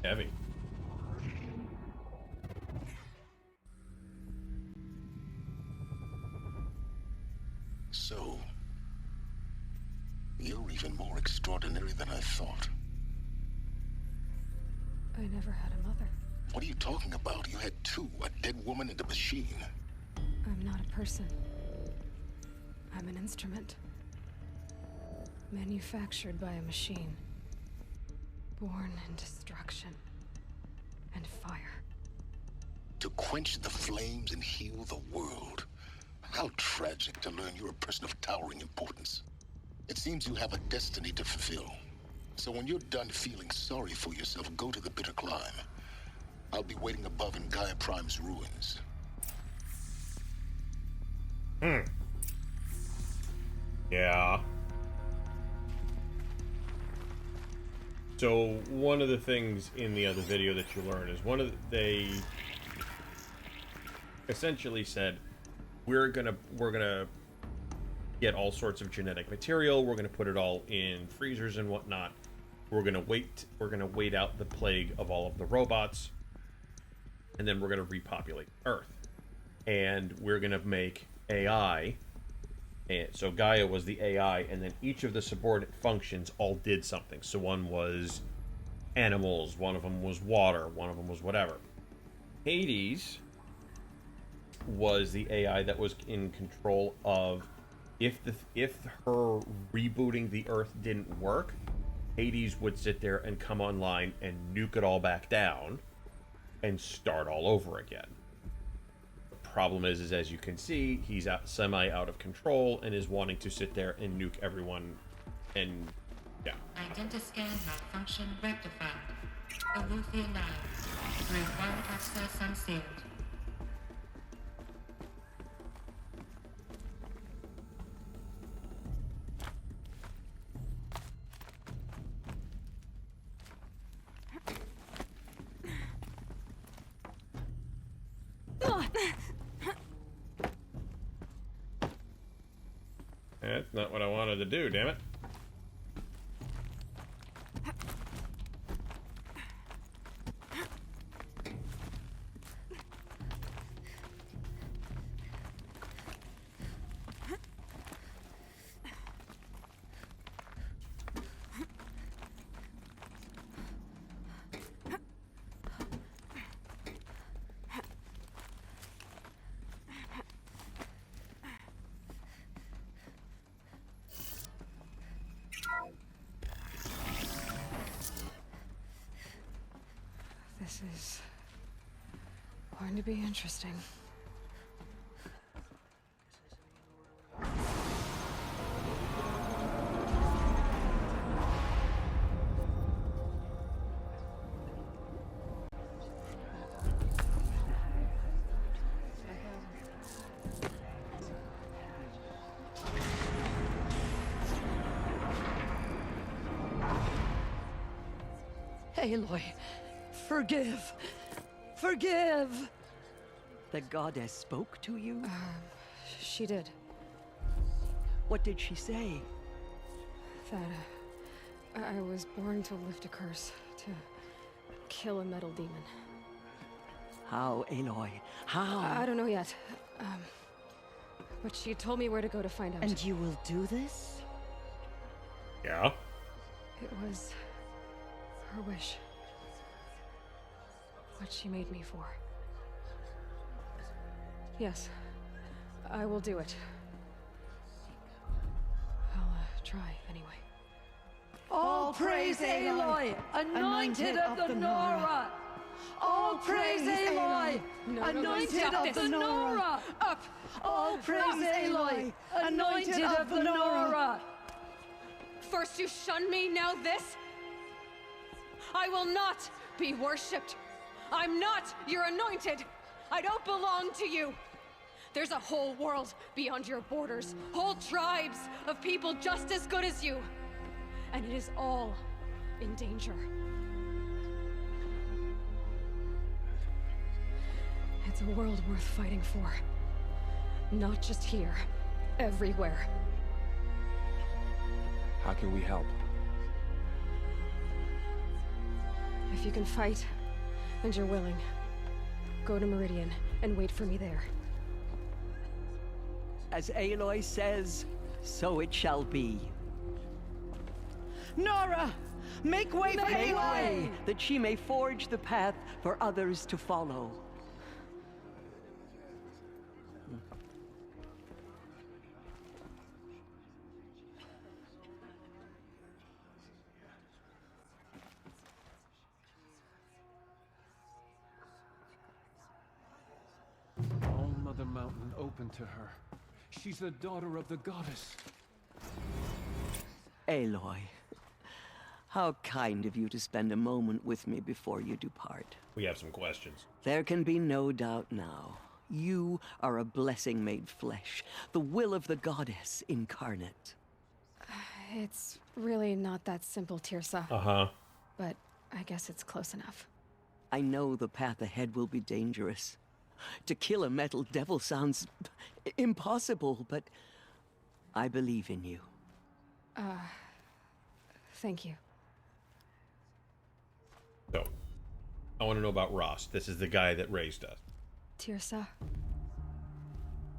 heavy. So, you're even more extraordinary than I thought. I never had a mother. What are you talking about? You had two, a dead woman and a machine. I'm not a person. I'm an instrument. Manufactured by a machine. Born in destruction and fire. To quench the flames and heal the world. How tragic to learn you're a person of towering importance. It seems you have a destiny to fulfill. So when you're done feeling sorry for yourself, go to the bitter climb. I'll be waiting above in Gaia Prime's ruins. Yeah. So one of the things in the other video that you learn is they essentially said, we're gonna get all sorts of genetic material, we're gonna put it all in freezers and whatnot, we're gonna wait out the plague of all of the robots, and then we're gonna repopulate Earth, and we're gonna make AI. And so Gaia was the AI, and then each of the subordinate functions all did something. So one was animals, one of them was water, one of them was whatever. Hades was the AI that was in control of if her rebooting the Earth didn't work, Hades would sit there and come online and nuke it all back down and start all over again. Problem is as you can see, he's semi out of control and is wanting to sit there and nuke everyone and Yeah. Identiscan malfunction rectified. Alethea live. Route 1 access unsealed. That's not what I wanted to do, damn it. This is going to be interesting. Aloy, forgive. Forgive! The goddess spoke to you? She did. What did she say? That I was born to lift a curse, to kill a metal demon. How, Aloy? How? I don't know yet. But she told me where to go to find out. And you will do this? Yeah. It was her wish. What she made me for. Yes, I will do it. I'll try, anyway. All praise Aloy, anointed of the Nora! All praise Aloy, anointed of the Nora! Up! All praise Aloy, anointed of the Nora! First you shun me, now this? I will not be worshipped. I'm not your anointed. I don't belong to you. There's a whole world beyond your borders, whole tribes of people just as good as you. And it is all in danger. It's a world worth fighting for. Not just here, everywhere. How can we help? If you can fight, and you're willing, go to Meridian and wait for me there. As Aloy says, so it shall be. Nora! Make way for Aloy! That she may forge the path for others to follow. All Mother Mountain open to her. She's the daughter of the goddess. Aloy, how kind of you to spend a moment with me before you depart. We have some questions. There can be no doubt now. You are a blessing made flesh, the will of the goddess incarnate. It's really not that simple, Tirsa. Uh-huh. But I guess it's close enough. I know the path ahead will be dangerous. To kill a metal devil sounds impossible, but I believe in you. Thank you. So, I want to know about Rost. This is the guy that raised us. Tirsa,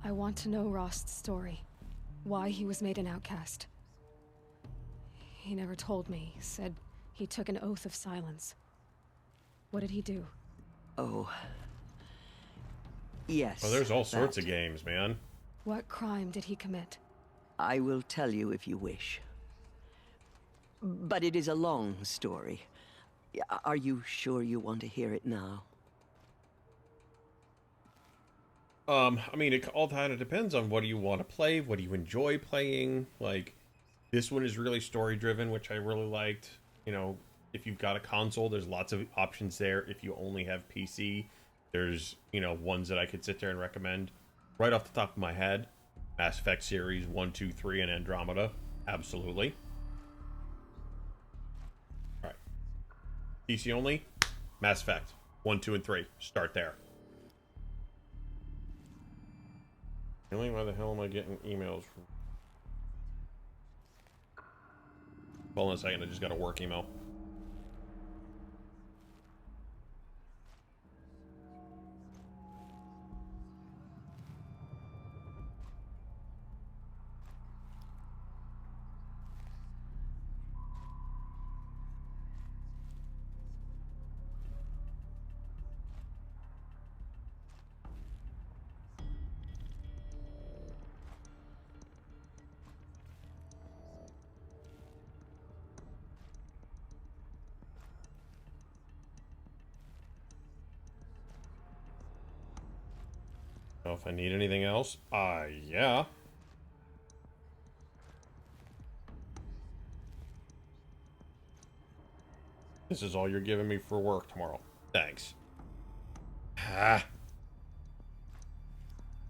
I want to know Rost's story. Why he was made an outcast. He never told me. Said he took an oath of silence. What did he do? Oh. Yes. Well, there's all sorts of games, man. What crime did he commit? I will tell you if you wish. But it is a long story. Are you sure you want to hear it now? I mean, it all kind of depends on what do you want to play, what do you enjoy playing. Like, This one is really story-driven, which I really liked. You know, if you've got a console, there's lots of options there. If you only have PC, there's, you know, ones that I could sit there and recommend. Right off the top of my head, Mass Effect Series 1, 2, 3, and Andromeda. Absolutely. Alright. PC only, Mass Effect 1, 2, and 3. Start there. Really? Why the hell am I getting emails from... Hold on a second, I just got a work email. If I need anything else, yeah. This is all you're giving me for work tomorrow. Thanks. Ah.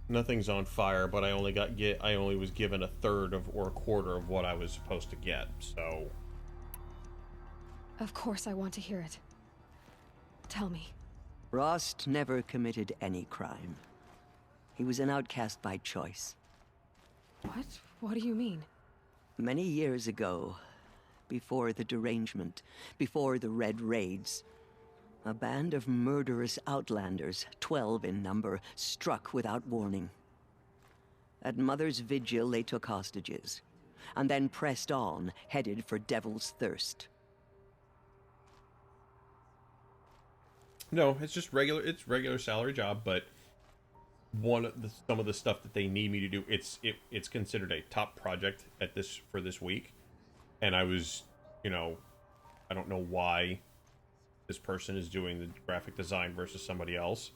Nothing's on fire, but I only was given a third of or a quarter of what I was supposed to get, so... Of course I want to hear it. Tell me. Rost never committed any crime. He was an outcast by choice. What? What do you mean? Many years ago, before the derangement, before the Red Raids, a band of murderous outlanders, 12 in number, struck without warning. At Mother's Vigil, they took hostages, and then pressed on, headed for Devil's Thirst. No, it's just regular salary job, but some of the stuff that they need me to do, it's considered a top project for this week. And I was, you know, I don't know why this person is doing the graphic design versus somebody else,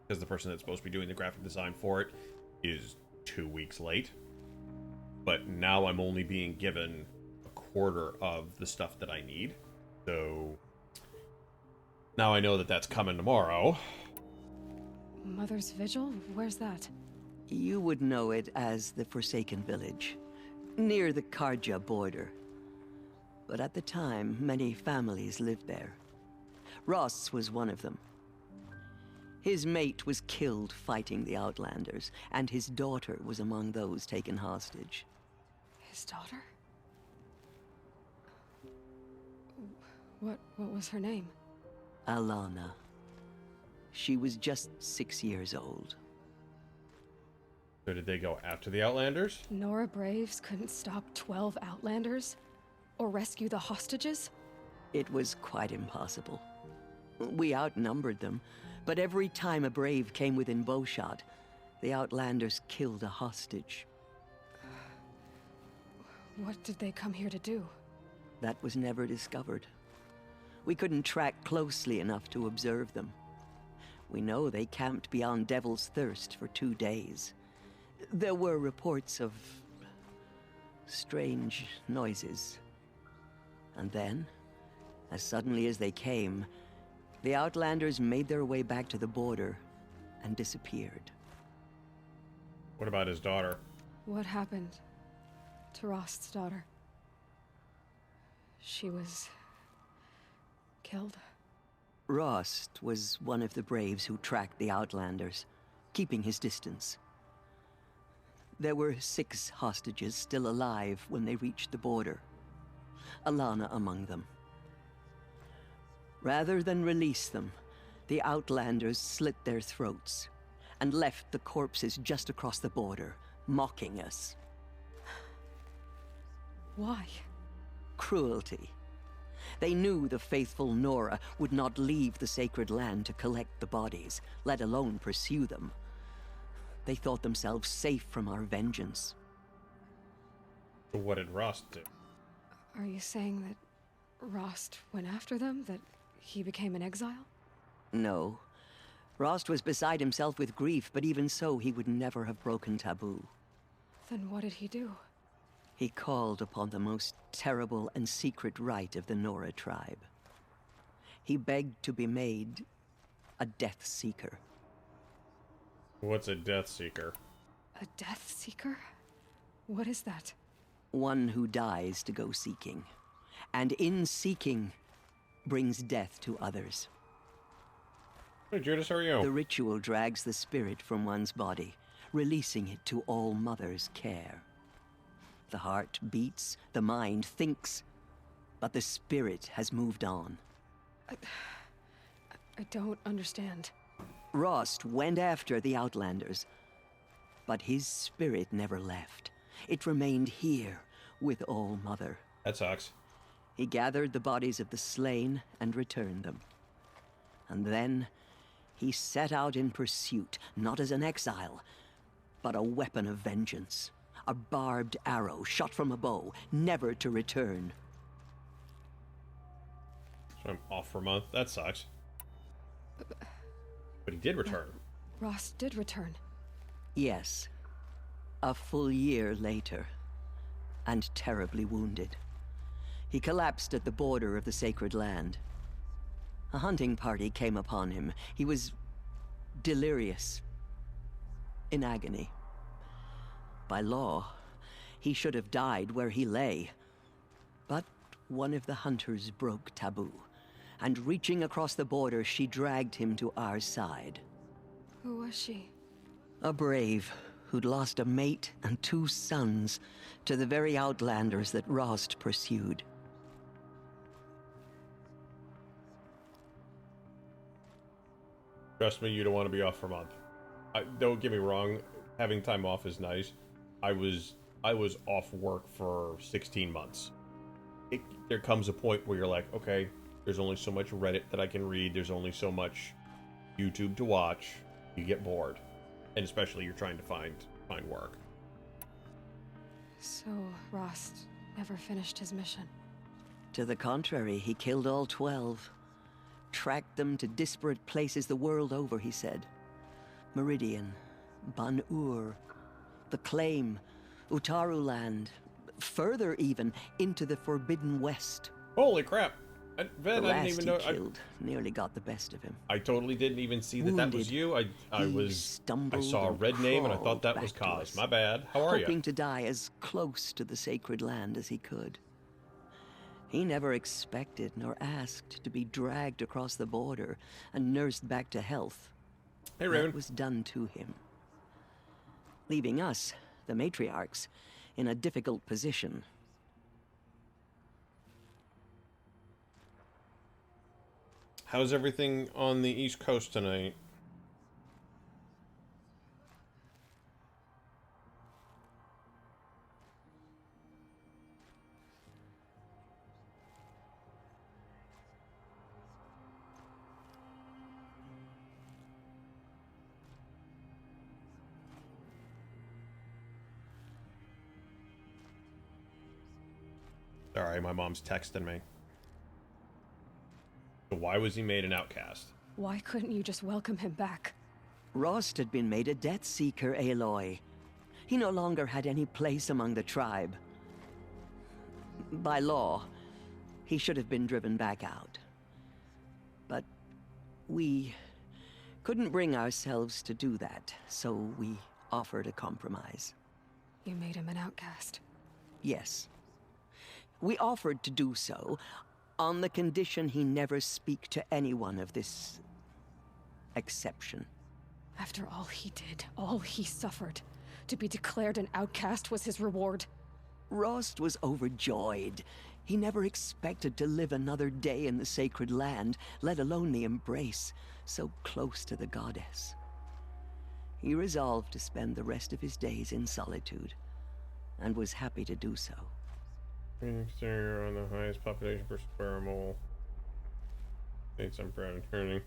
because the person that's supposed to be doing the graphic design for it is 2 weeks late. But now I'm only being given a quarter of the stuff that I need. So now I know that that's coming tomorrow. Mother's Vigil? Where's that? You would know it as the Forsaken Village, near the Karja border. But at the time, many families lived there. Rost's was one of them. His mate was killed fighting the Outlanders, and his daughter was among those taken hostage. His daughter? What was her name? Alana. She was just 6 years old. So did they go after the Outlanders? Nora Braves couldn't stop 12 Outlanders? Or rescue the hostages? It was quite impossible. We outnumbered them, but every time a Brave came within bowshot, the Outlanders killed a hostage. What did they come here to do? That was never discovered. We couldn't track closely enough to observe them. We know they camped beyond Devil's Thirst for 2 days. There were reports of strange noises. And then, as suddenly as they came, the Outlanders made their way back to the border and disappeared. What about his daughter? What happened to Rost's daughter? She was killed? Rost was one of the Braves who tracked the Outlanders, keeping his distance. There were 6 hostages still alive when they reached the border. Alana among them. Rather than release them, the Outlanders slit their throats and left the corpses just across the border, mocking us. Why? Cruelty. They knew the faithful Nora would not leave the sacred land to collect the bodies, let alone pursue them. They thought themselves safe from our vengeance. So what did Rost do? Are you saying that Rost went after them? That he became an exile? No. Rost was beside himself with grief, but even so, he would never have broken taboo. Then what did he do? He called upon the most terrible and secret rite of the Nora tribe. He begged to be made a Death Seeker. What's a Death Seeker? A Death Seeker? What is that? One who dies to go seeking, and in seeking, brings death to others. Hey, Judas, how are you? The ritual drags the spirit from one's body, releasing it to All Mother's care. The heart beats, the mind thinks, but the spirit has moved on. I don't understand. Rost went after the Outlanders, but his spirit never left. It remained here with All Mother. That sucks. He gathered the bodies of the slain and returned them. And then he set out in pursuit, not as an exile, but a weapon of vengeance. A barbed arrow shot from a bow, never to return. So I'm off for a month. That sucks. But he did return. Rost did return. Yes. A full year later. And terribly wounded. He collapsed at the border of the sacred land. A hunting party came upon him. He was delirious. In agony. By law, he should have died where he lay. But one of the hunters broke taboo, and reaching across the border, she dragged him to our side. Who was she? A brave who'd lost a mate and 2 sons to the very Outlanders that Rost pursued. Trust me, you don't want to be off for a month. Don't get me wrong, having time off is nice. I was off work for 16 months. There comes a point where you're like, okay, there's only so much Reddit that I can read. There's only so much YouTube to watch. You get bored, and especially you're trying to find work. So Rost never finished his mission. To the contrary, he killed all 12. Tracked them to disparate places the world over, he said. Meridian, Ban-Ur, the Claim, Utaru-land, further even, into the Forbidden West. Holy crap! Ven, The I last didn't even know. he killed nearly got the best of him. I totally didn't even see that was you. I saw a red name and I thought that was Kaz. My bad. How are you? Hoping to die as close to the sacred land as he could. He never expected nor asked to be dragged across the border and nursed back to health. Hey, Raven. That was done to him. Leaving us, the matriarchs, in a difficult position. How's everything on the East Coast tonight? Sorry, my mom's texting me. So why was he made an outcast? Why couldn't you just welcome him back? Rost had been made a Death Seeker, Aloy. He no longer had any place among the tribe. By law, he should have been driven back out. But we couldn't bring ourselves to do that, so we offered a compromise. You made him an outcast. Yes. We offered to do so, on the condition he never speak to anyone of this exception. After all he did, all he suffered, to be declared an outcast was his reward. Rost was overjoyed. He never expected to live another day in the sacred land, let alone the embrace, so close to the goddess. He resolved to spend the rest of his days in solitude, and was happy to do so. Phoenix area on the highest population per square mile. States I'm proud of turning.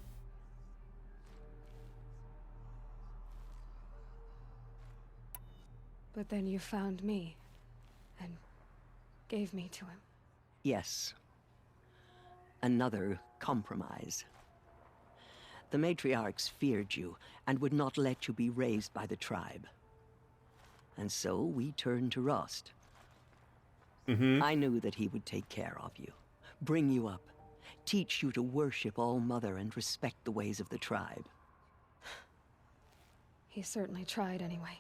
But then you found me, and gave me to him. Yes. Another compromise. The matriarchs feared you, and would not let you be raised by the tribe. And so we turned to Rost. I knew that he would take care of you, bring you up, teach you to worship All Mother and respect the ways of the tribe. He certainly tried anyway.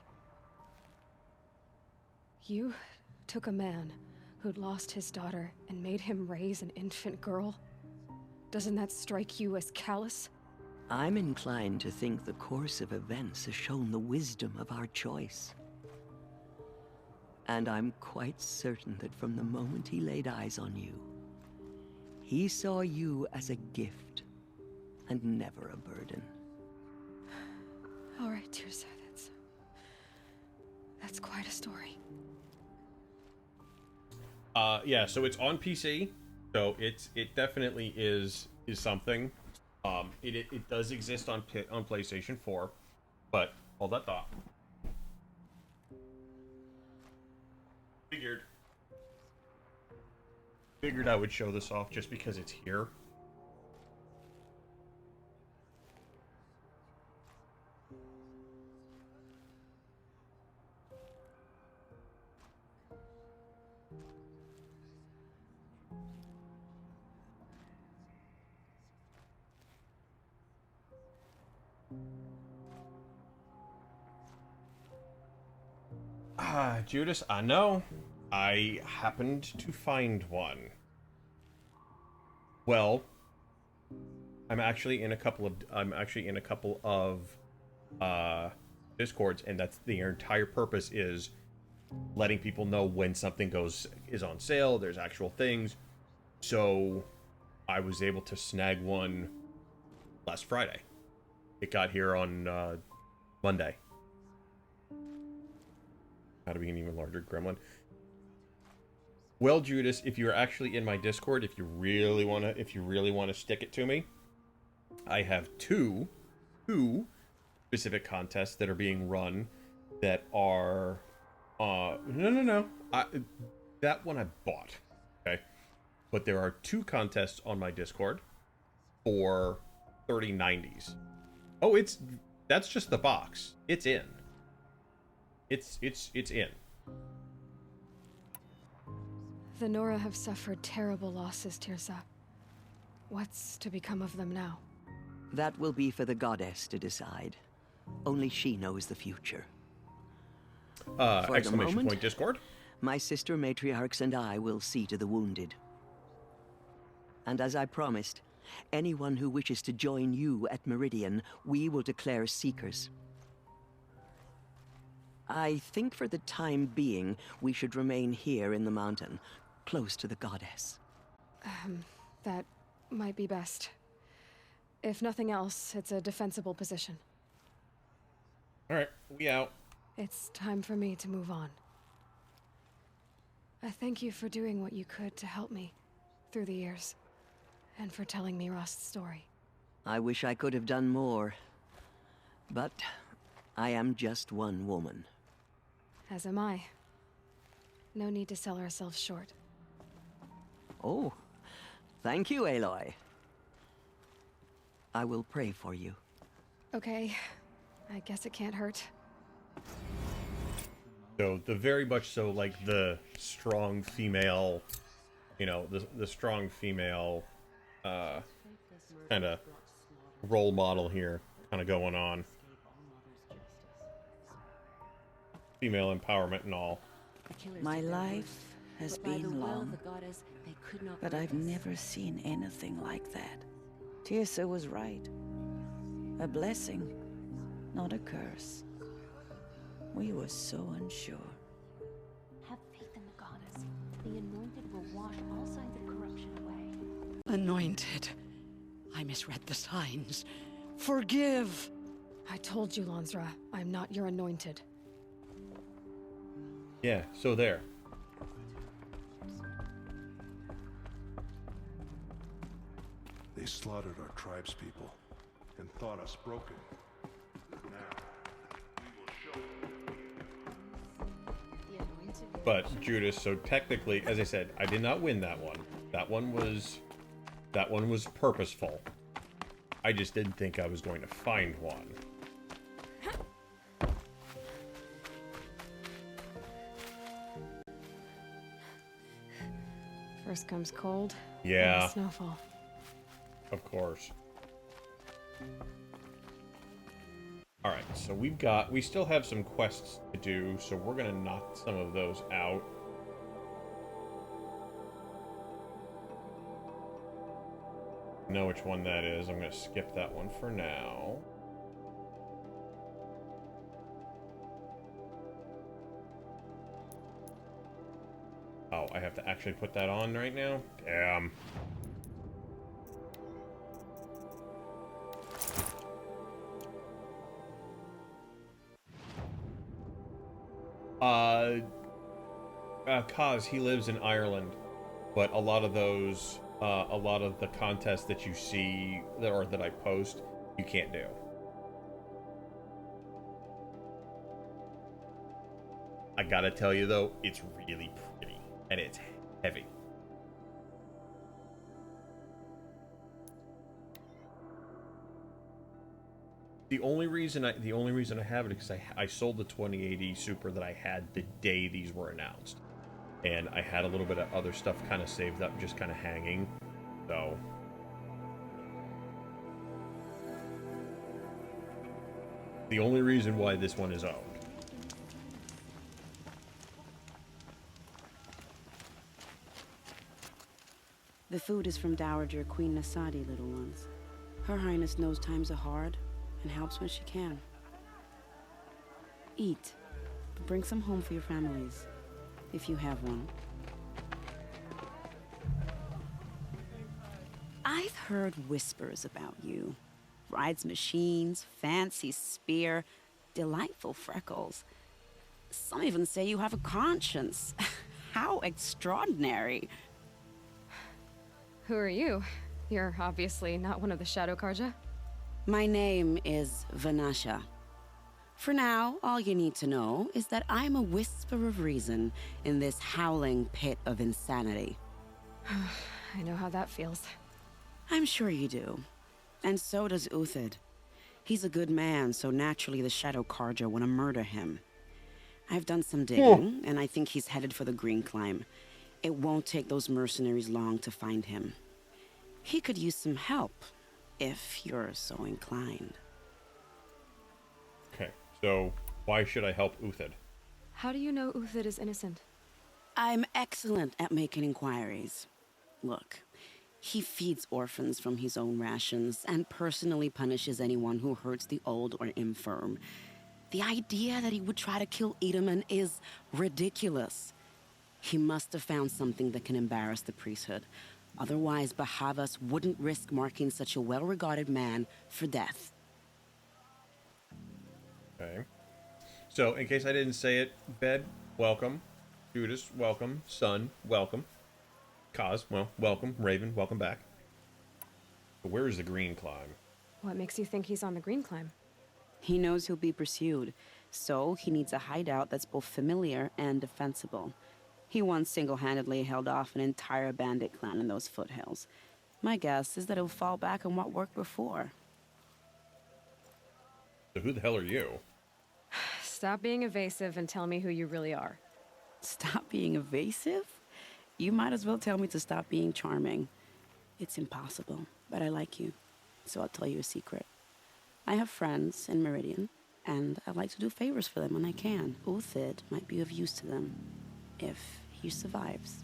You took a man who'd lost his daughter and made him raise an infant girl? Doesn't that strike you as callous? I'm inclined to think the course of events has shown the wisdom of our choice. And I'm quite certain that from the moment he laid eyes on you, he saw you as a gift and never a burden. All right, Tirsa, that's quite a story. Yeah, so it's on PC, so it definitely is something. It does exist on PlayStation 4, but hold that thought. Figured I would show this off just because it's here. Judas, I know. I happened to find one. Well, I'm actually in a couple of Discords, and that's the entire purpose, is letting people know when something is on sale. There's actual things. So I was able to snag one last Friday. It got here on Monday. How to be an even larger gremlin. Well, Judas, if you're actually in my Discord, if you really wanna stick it to me, I have two specific contests that are being run that are no. That one I bought. Okay. But there are two contests on my Discord for 3090s. Oh, that's just the box. It's in. It's in. The Nora have suffered terrible losses, Tirsa. What's to become of them now? That will be for the goddess to decide. Only she knows the future. For Exclamation the moment, point Discord. My sister matriarchs and I will see to the wounded. And as I promised, anyone who wishes to join you at Meridian, we will declare seekers. I think for the time being, we should remain here in the mountain, close to the goddess. That might be best. If nothing else, it's a defensible position. Alright, we out. It's time for me to move on. I thank you for doing what you could to help me through the years, and for telling me Rost's story. I wish I could have done more, but I am just one woman. As am I. No need to sell ourselves short. Oh, thank you, Aloy. I will pray for you. Okay, I guess it can't hurt. So the very much so, like, the strong female, you know, the strong female kind of role model here kind of going on. Female empowerment and all. My life has been long, but I've never seen anything like that. Tirsa was right. A blessing, not a curse. We were so unsure. Have faith in the goddess. The anointed will wash all signs of corruption away. Anointed. I misread the signs. Forgive! I told you, Lansra, I'm not your anointed. Yeah, so there. They slaughtered our tribespeople and thought us broken. But Judas, so technically, as I said, I did not win that one. That one was purposeful. I just didn't think I was going to find one. First comes cold. Yeah. And snowfall. Of course. Alright, so we still have some quests to do, so we're gonna knock some of those out. Know which one that is. I'm gonna skip that one for now. Oh, I have to actually put that on right now? Damn. Kaz, he lives in Ireland, but a lot of those, a lot of the contests that you see, or that I post, you can't do. I gotta tell you though, it's really pretty, and it's heavy. The only reason I have it is because I sold the 2080 Super that I had the day these were announced, and I had a little bit of other stuff kind of saved up, just kind of hanging. So the only reason why this one is owned. The food is from Dowager Queen Nasadi, little ones. Her Highness knows times are hard and helps when she can. Eat, but bring some home for your families, if you have one. I've heard whispers about you. Rides machines, fancy spear, delightful freckles. Some even say you have a conscience. How extraordinary. Who are you? You're obviously not one of the Shadow Karja. My name is Vanasha. For now, all you need to know is that I'm a whisper of reason in this howling pit of insanity. I know how that feels. I'm sure you do. And so does Uthid. He's a good man, so naturally the Shadow Karja want to murder him. I've done some digging, and I think he's headed for the Green Climb. It won't take those mercenaries long to find him. He could use some help, if you're so inclined. Okay, so why should I help Uthid? How do you know Uthid is innocent? I'm excellent at making inquiries. Look, he feeds orphans from his own rations and personally punishes anyone who hurts the old or infirm. The idea that he would try to kill Edaman is ridiculous. He must have found something that can embarrass the priesthood. Otherwise, Bahavas wouldn't risk marking such a well-regarded man for death. Okay. So, in case I didn't say it, Bed, welcome. Judas, welcome. Sun, welcome. Kaz, well, welcome. Raven, welcome back. But where is the Green Climb? What makes you think he's on the Green Climb? He knows he'll be pursued, so he needs a hideout that's both familiar and defensible. He once single-handedly held off an entire bandit clan in those foothills. My guess is that he'll fall back on what worked before. So who the hell are you? Stop being evasive and tell me who you really are. Stop being evasive? You might as well tell me to stop being charming. It's impossible, but I like you, so I'll tell you a secret. I have friends in Meridian, and I like to do favors for them when I can. Uthid might be of use to them, if he survives.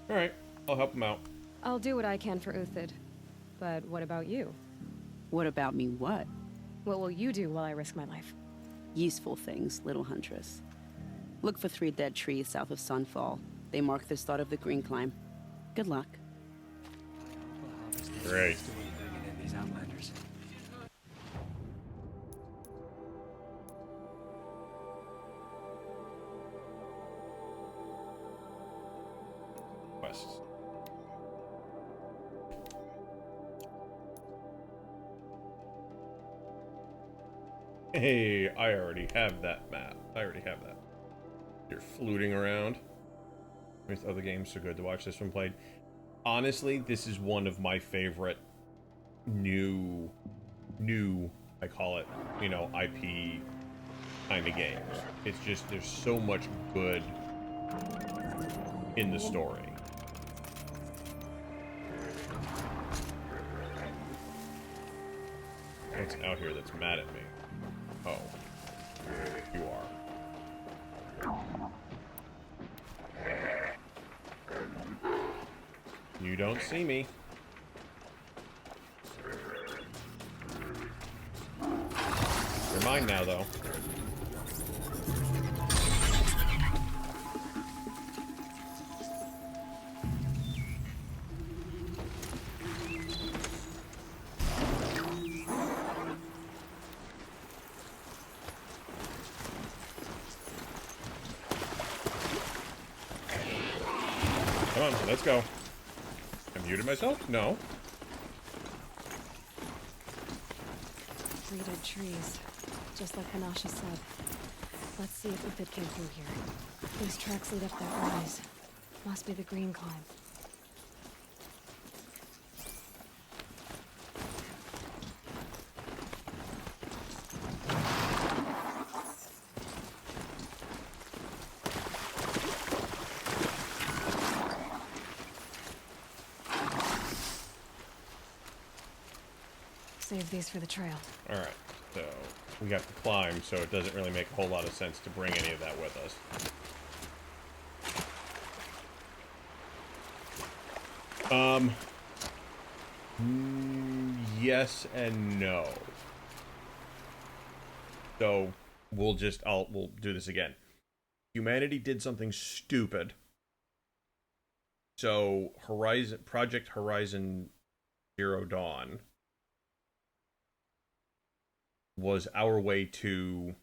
Alright, I'll help him out. I'll do what I can for Uthid. But what about you? What about me what? What will you do while I risk my life? Useful things, little huntress. Look for 3 dead trees south of Sunfall. They mark the start of the Green Climb. Good luck. Great. Quests. Hey, I already have that map. I already have that. You're fluting around. With other games, so good to watch this one played. Honestly, this is one of my favorite new, I call it, you know, IP kind of games. It's just, there's so much good in the story. What's out here that's mad at me? Oh. You are. You don't see me. You're mine now, though. Come on, let's go. I muted myself? No. Treated trees, just like Hanasha said. Let's see if Uthid came through here. These tracks lead up that rise. Must be the green climb. Save these for the trail. Alright, so we have to climb, so it doesn't really make a whole lot of sense to bring any of that with us. Yes and no. So we'll do this again. Humanity did something stupid. So Project Horizon Zero Dawn was our way to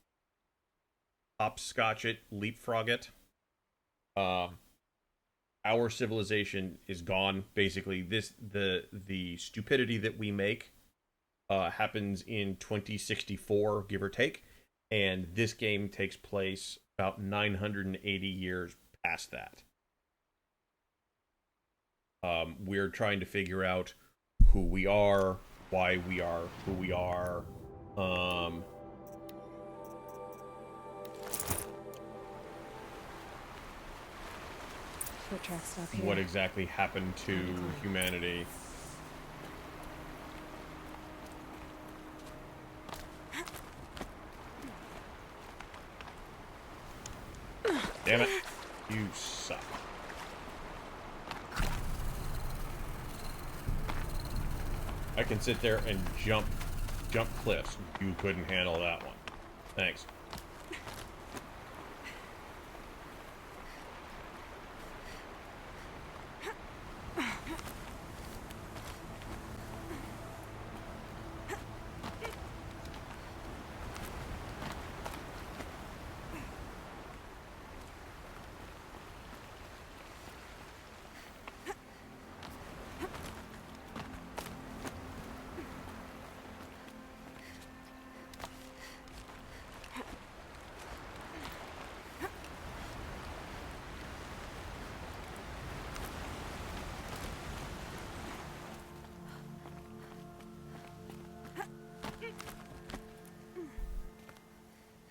hopscotch it, leapfrog it. Our civilization is gone. Basically, the stupidity that we make happens in 2064, give or take, and this game takes place about 980 years past that. We're trying to figure out who we are, why we are who we are. Foot tracks stop here. What exactly happened to humanity? Damn it. You suck. I can sit there and jump cliffs. You couldn't handle that one. Thanks.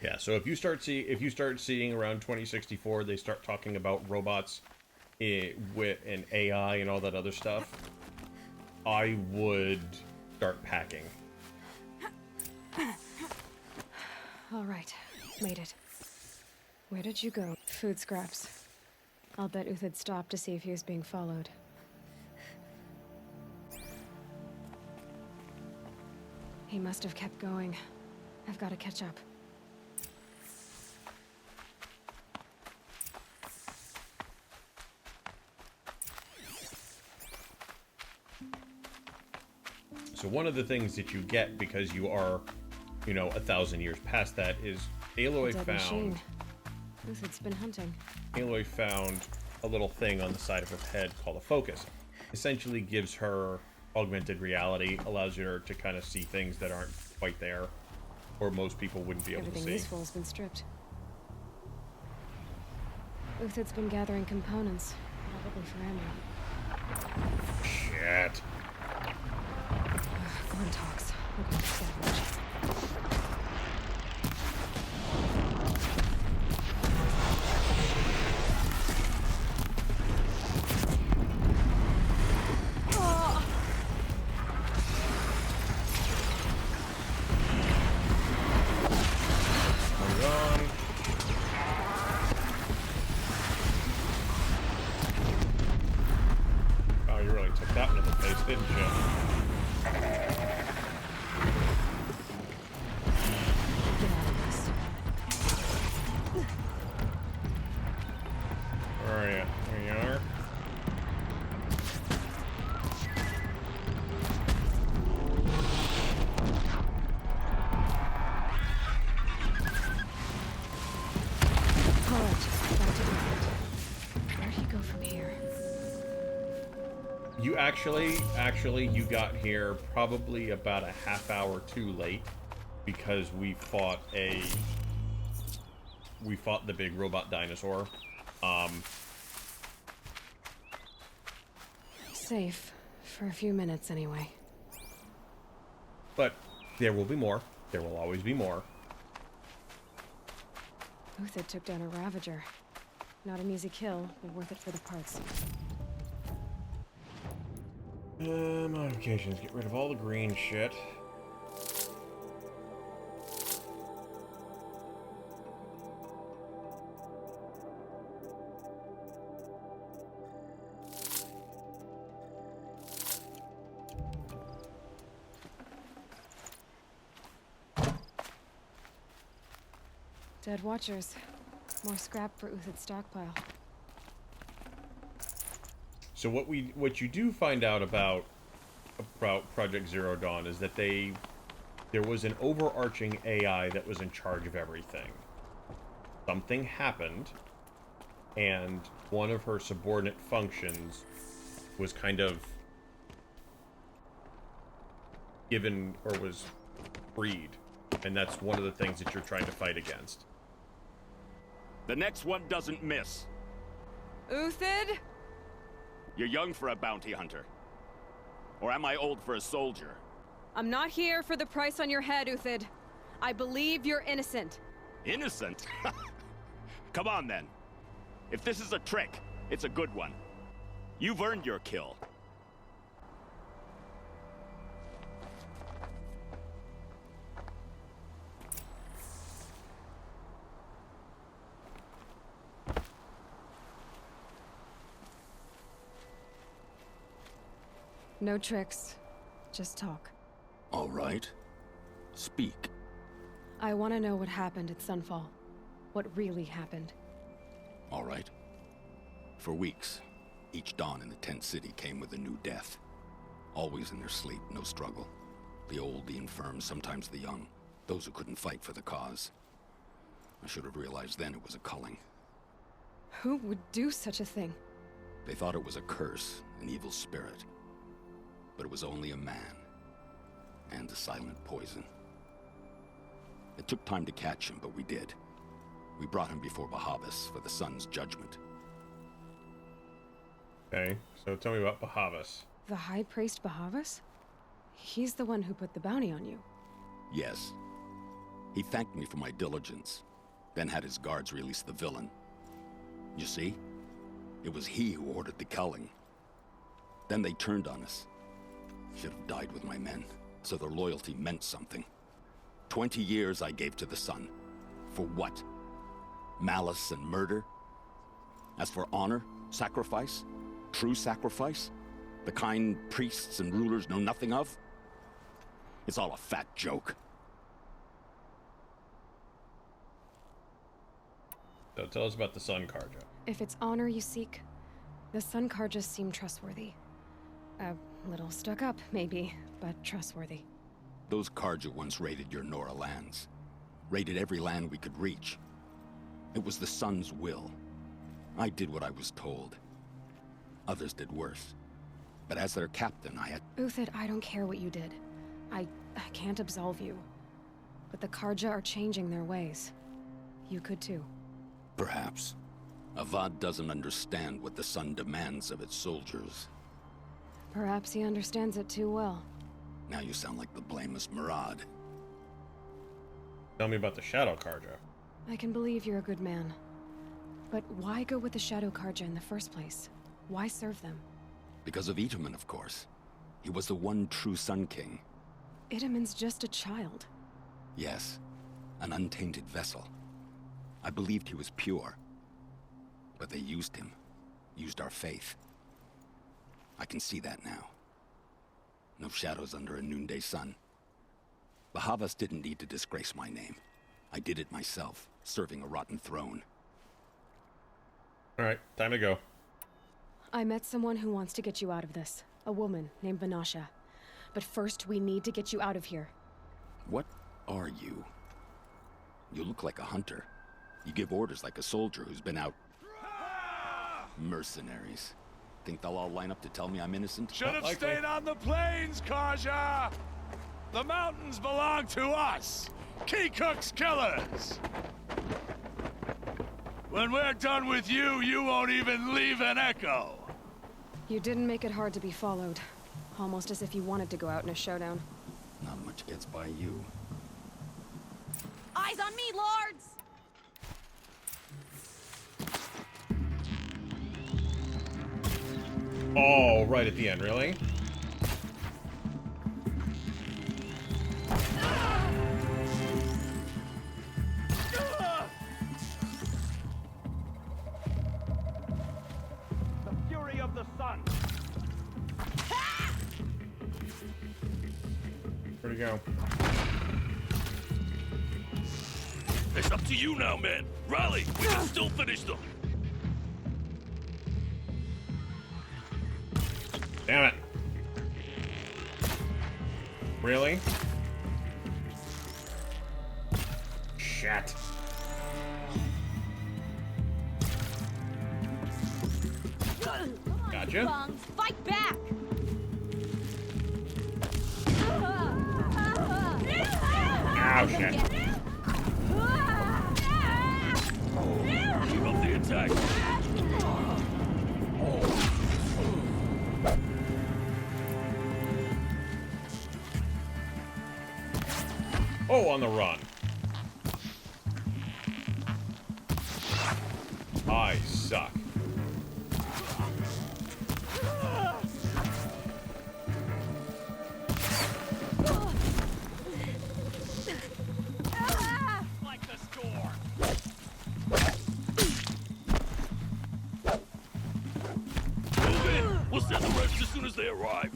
Yeah, so if you start seeing around 2064, they start talking about robots with an AI and all that other stuff, I would start packing. All right, made it. Where did you go? Food scraps. I'll bet Uthid stopped to see if he was being followed. He must have kept going. I've got to catch up. So one of the things that you get because you are, 1,000 years past that is Aloy found. Uthid's been hunting. Aloy found a little thing on the side of her head called a focus. Essentially gives her augmented reality, allows her to kind of see things that aren't quite there, or most people wouldn't be able to see. Everything useful has been stripped. Uthid's been gathering components, probably for ammo. Shit. Glenn talks. We're going to scavenge. Alright, back to Uthed. Where do you go from here? You you got here probably about a half hour too late because we fought the big robot dinosaur. Safe. For a few minutes, anyway. But there will be more. There will always be more. Uthed took down a Ravager. Not an easy kill, but worth it for the parts. Modifications. Get rid of all the green shit. Dead Watchers. More scrap for Uthed's stockpile. So what you do find out about Project Zero Dawn is that there was an overarching AI that was in charge of everything. Something happened, and one of her subordinate functions was kind of given or was freed, and that's one of the things that you're trying to fight against. The next one doesn't miss. Uthed? You're young for a bounty hunter. Or am I old for a soldier? I'm not here for the price on your head, Uthed. I believe you're innocent. Innocent? Come on, then. If this is a trick, it's a good one. You've earned your kill. No tricks. Just talk. All right. Speak. I want to know what happened at Sunfall. What really happened. All right. For weeks, each dawn in the tent city came with a new death. Always in their sleep, no struggle. The old, the infirm, sometimes the young. Those who couldn't fight for the cause. I should have realized then it was a culling. Who would do such a thing? They thought it was a curse, an evil spirit. But it was only a man. And a silent poison. It took time to catch him, but we did. We brought him before Bahavas for the sun's judgment. Okay, so tell me about Bahavas. The High Priest Bahavas? He's the one who put the bounty on you. Yes. He thanked me for my diligence, then had his guards release the villain. You see? It was he who ordered the culling. Then they turned on us. Should have died with my men, so their loyalty meant something. 20 years I gave to the sun. For what? Malice and murder? As for honor, sacrifice, true sacrifice, the kind priests and rulers know nothing of? It's all a fat joke. So tell us about the Sun Karja. If it's honor you seek, the Sun Karjas seem trustworthy. A little stuck up, maybe, but trustworthy. Those Karja once raided your Nora lands. Raided every land we could reach. It was the Sun's will. I did what I was told. Others did worse. But as their captain, I had... Uthed, I don't care what you did. I can't absolve you. But the Karja are changing their ways. You could too. Perhaps. Avad doesn't understand what the Sun demands of its soldiers. Perhaps he understands it too well. Now you sound like the blameless Murad. Tell me about the Shadow Karja. I can believe you're a good man. But why go with the Shadow Karja in the first place? Why serve them? Because of Itaman, of course. He was the one true Sun King. Itaman's just a child. Yes. An untainted vessel. I believed he was pure. But they used him. Used our faith. I can see that now. No shadows under a noonday sun. Bahavas didn't need to disgrace my name. I did it myself, serving a rotten throne. Alright, time to go. I met someone who wants to get you out of this. A woman named Vanasha. But first, we need to get you out of here. What are you? You look like a hunter. You give orders like a soldier who's been out. Mercenaries. Think they'll all line up to tell me I'm innocent? Should have stayed on the plains, Kaja! The mountains belong to us! Keecook's killers! When we're done with you, you won't even leave an echo! You didn't make it hard to be followed. Almost as if you wanted to go out in a showdown. Not much gets by you. Eyes on me, lords! Oh, right at the end, really? The fury of the sun! Where'd he go? It's up to you now, man. Rally! We can still finish them! Damn it. Really? Shit. Gotcha. Lungs, fight back! Ow, shit. Keep up the attack! Oh, on the run. I suck. Like the score! Move in! We'll send the rest as soon as they arrive.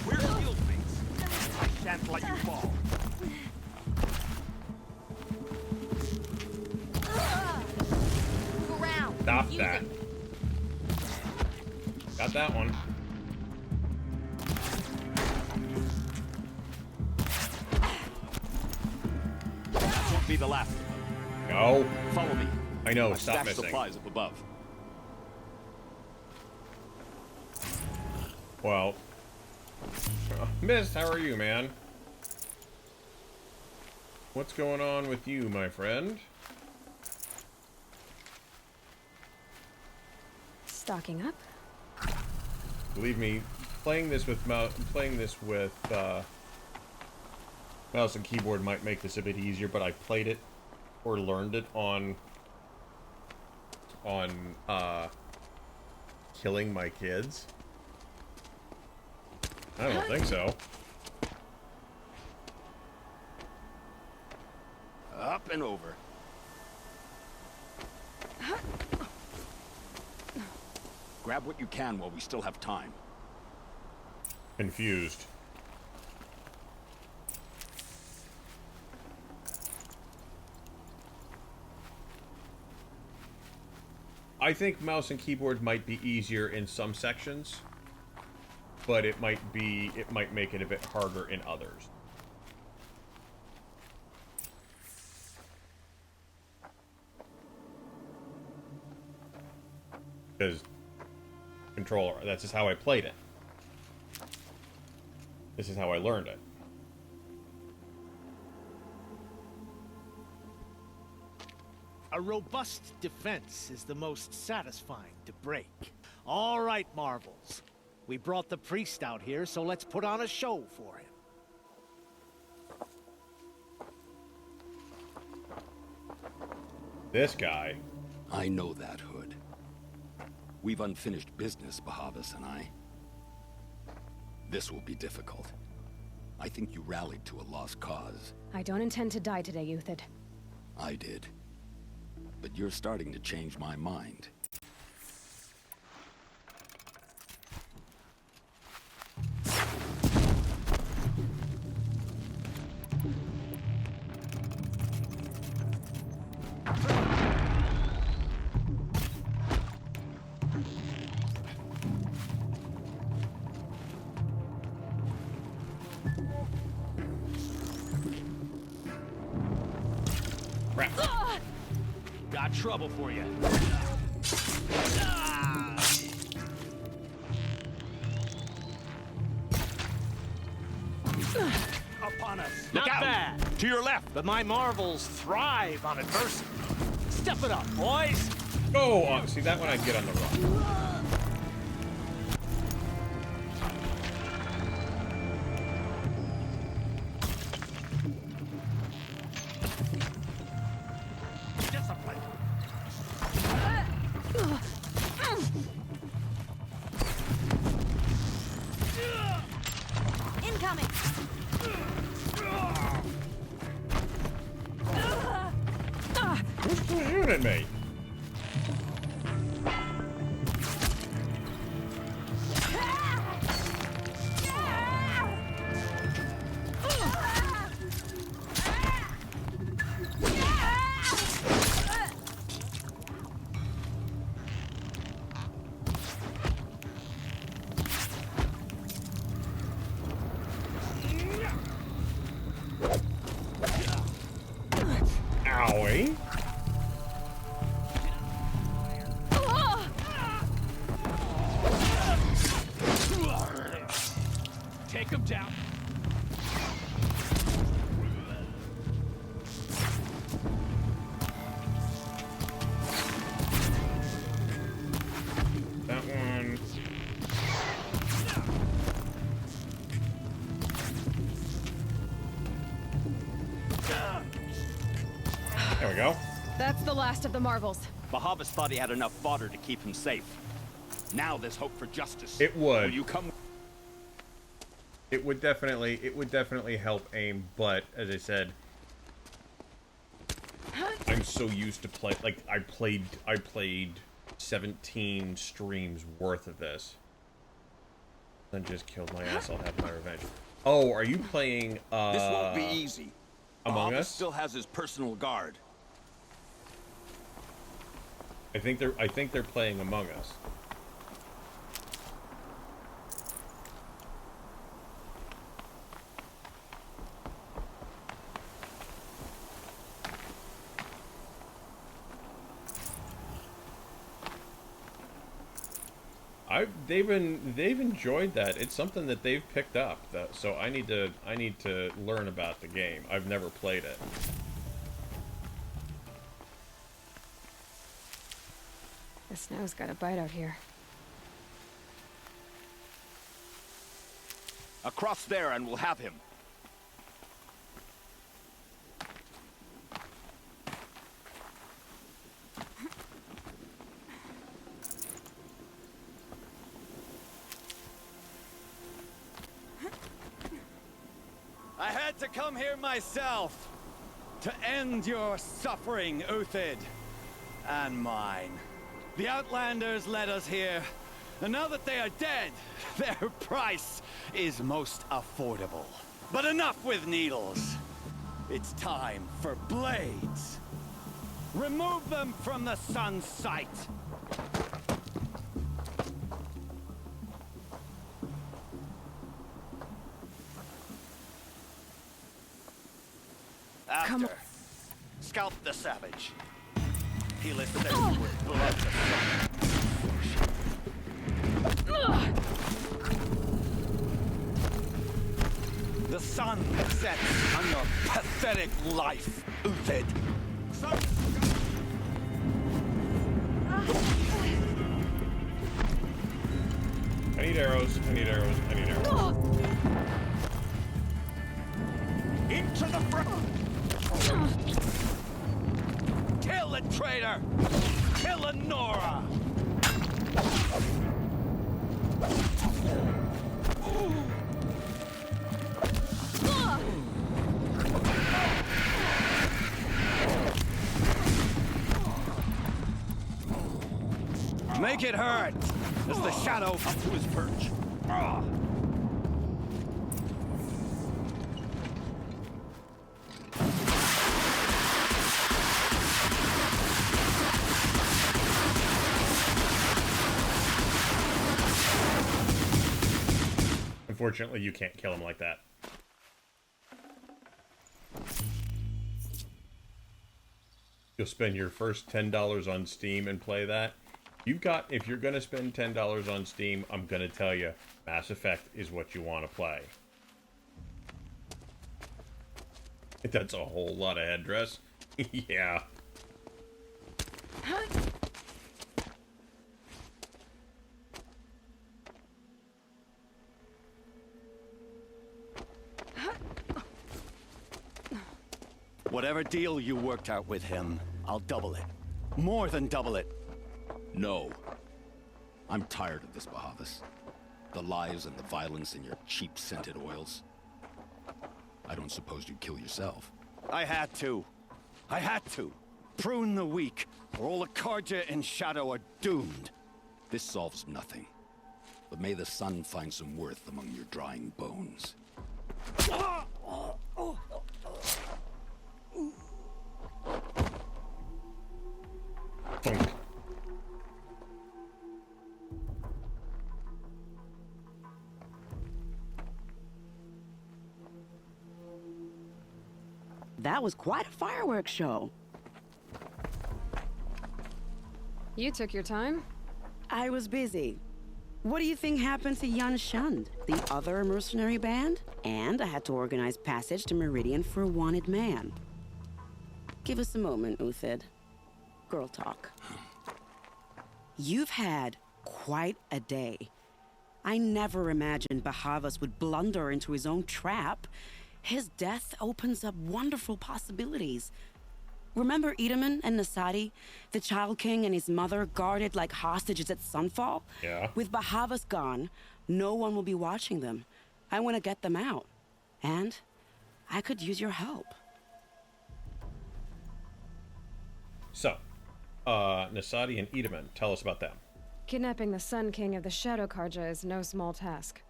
We're guildmates. I shan't let you fall. Stop that. Got that one. Won't be the last. No. Follow me. I know, I've stop stashed missing. supplies up above. Well. Miss, how are you, man? What's going on with you, my friend? Stocking up? Believe me, playing this with mouse and keyboard might make this a bit easier, but I played it or learned it on killing my kids. I don't think so. Up and over. Grab what you can while we still have time. Confused. I think mouse and keyboard might be easier in some sections, but it might make it a bit harder in others. Because controller, that's just how I played it. This is how I learned it. A robust defense is the most satisfying to break. All right, Marvels. We brought the priest out here, so let's put on a show for him. This guy. I know that, Hood. We've unfinished business, Bahavas and I. This will be difficult. I think you rallied to a lost cause. I don't intend to die today, Euthyd. I did. But you're starting to change my mind. Crap. Got trouble for you. Upon us. Not bad. To your left. But my marvels thrive on adversity. Step it up, boys. Oh, see that one I get on the run. Incoming. Who's shooting at me? Owie. Take him down. That one. There we go. That's the last of the marvels. Bahavas thought he had enough fodder to keep him safe. Now there's hope for justice. It would. Will you come? It would definitely help aim, but as I said, I'm so used to play. Like I played 17 streams worth of this. Then just killed my ass. I'll have my revenge. Oh, are you playing? This won't be easy. Among Bahavas Us still has his personal guard. I think they're playing Among Us. They've enjoyed that. It's something that they've picked up. So I need to learn about the game. I've never played it. The snow's got a bite out here. Across there and we'll have him. I had to come here myself to end your suffering, Uthid, and mine. The Outlanders led us here, and now that they are dead, their price is most affordable. But enough with needles. It's time for blades. Remove them from the sun's sight. After, scalp the savage. Heal his face with blood to the sun sets on your pathetic life, Uthid. I need arrows. I need arrows. I need arrows. Into the front. Kill the traitor! Kill the Nora! Make it hurt as the shadow up to his perch. Unfortunately, you can't kill him like that. You'll spend your first $10 on Steam and play that. If you're gonna spend $10 on Steam, I'm gonna tell you, Mass Effect is what you want to play. That's a whole lot of headdress. Yeah. Whatever deal you worked out with him, I'll double it. More than double it. No. I'm tired of this, Bahavas. The lies and the violence in your cheap scented oils. I don't suppose you'd kill yourself. I had to. I had to. Prune the weak, or all the Carja in Shadow are doomed. This solves nothing. But may the sun find some worth among your drying bones. That was quite a fireworks show. You took your time? I was busy. What do you think happened to Yun Shund, the other mercenary band? And I had to organize passage to Meridian for a wanted man. Give us a moment, Uthid. Girl talk. You've had quite a day. I never imagined Bahavas would blunder into his own trap. His death opens up wonderful possibilities. Remember Edaman and Nasadi? The Child King and his mother guarded like hostages at Sunfall? Yeah. With Bahavas gone, no one will be watching them. I want to get them out. And I could use your help. So, Nasadi and Edaman, tell us about them. Kidnapping the Sun King of the Shadow Karja is no small task.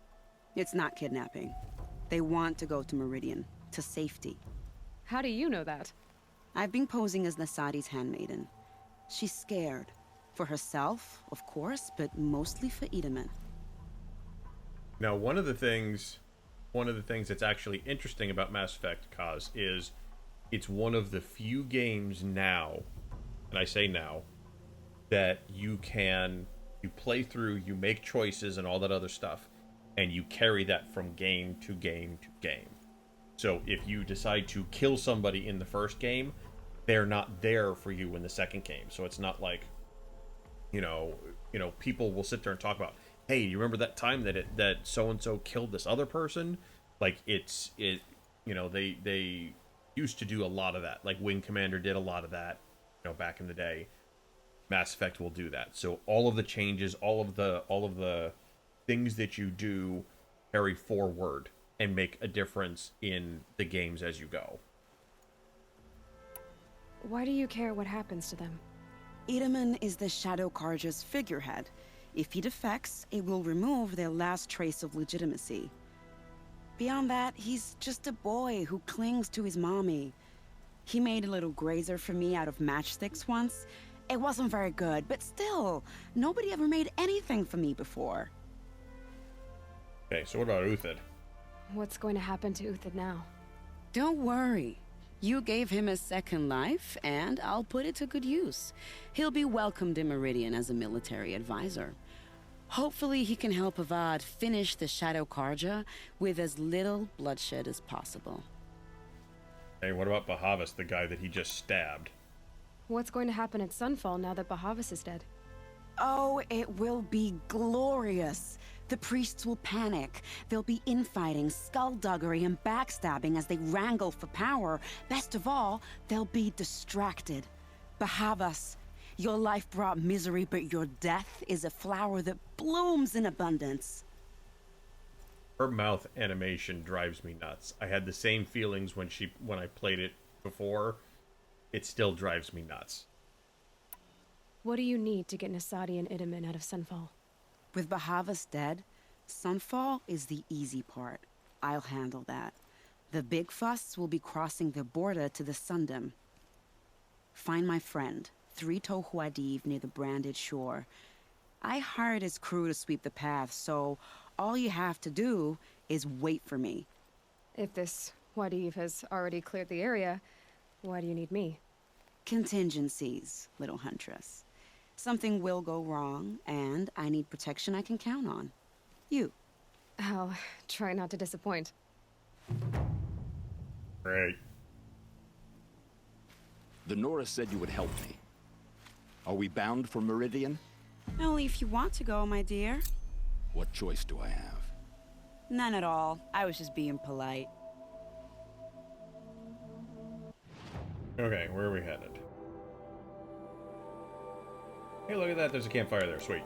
It's not kidnapping. They want to go to Meridian, to safety. How do you know that? I've been posing as Nasadi's handmaiden. She's scared. For herself, of course, but mostly for Edaman. Now, one of the things that's actually interesting about Mass Effect, Kaz, is it's one of the few games now, and I say now, that you play through, you make choices and all that other stuff, and you carry that from game to game to game. So if you decide to kill somebody in the first game, they're not there for you in the second game. So it's not like, people will sit there and talk about, hey, you remember that time that so-and-so killed this other person? Like, they used to do a lot of that. Like, Wing Commander did a lot of that, back in the day. Mass Effect will do that. So all of the changes, all of the things that you do carry forward and make a difference in the games as you go. Why do you care what happens to them? Edaman is the Shadow Karja's figurehead. If he defects, it will remove their last trace of legitimacy. Beyond that, he's just a boy who clings to his mommy. He made a little grazer for me out of matchsticks once. It wasn't very good, but still, nobody ever made anything for me before. Okay, so what about Uthid? What's going to happen to Uthid now? Don't worry. You gave him a second life, and I'll put it to good use. He'll be welcomed in Meridian as a military advisor. Hopefully he can help Avad finish the Shadow Karja with as little bloodshed as possible. Hey, what about Bahavas, the guy that he just stabbed? What's going to happen at Sunfall now that Bahavas is dead? Oh, it will be glorious. The priests will panic. There'll be infighting, skullduggery, and backstabbing as they wrangle for power. Best of all, they'll be distracted. Bahavas, your life brought misery, but your death is a flower that blooms in abundance. Her mouth animation drives me nuts. I had the same feelings when I played it before. It still drives me nuts. What do you need to get Nasadi and Edaman out of Sunfall? With Bahavas dead, Sunfall is the easy part. I'll handle that. The big fuss will be crossing the border to the Sundom. Find my friend, 3 Tohuadiv near the branded shore. I hired his crew to sweep the path, so all you have to do is wait for me. If this Wadiv has already cleared the area, why do you need me? Contingencies, little huntress. Something will go wrong, and I need protection I can count on. You. I'll try not to disappoint. Great. The Nora said you would help me. Are we bound for Meridian? Only if you want to go, my dear. What choice do I have? None at all. I was just being polite. Okay, where are we headed? Hey, look at that. There's a campfire there. Sweet.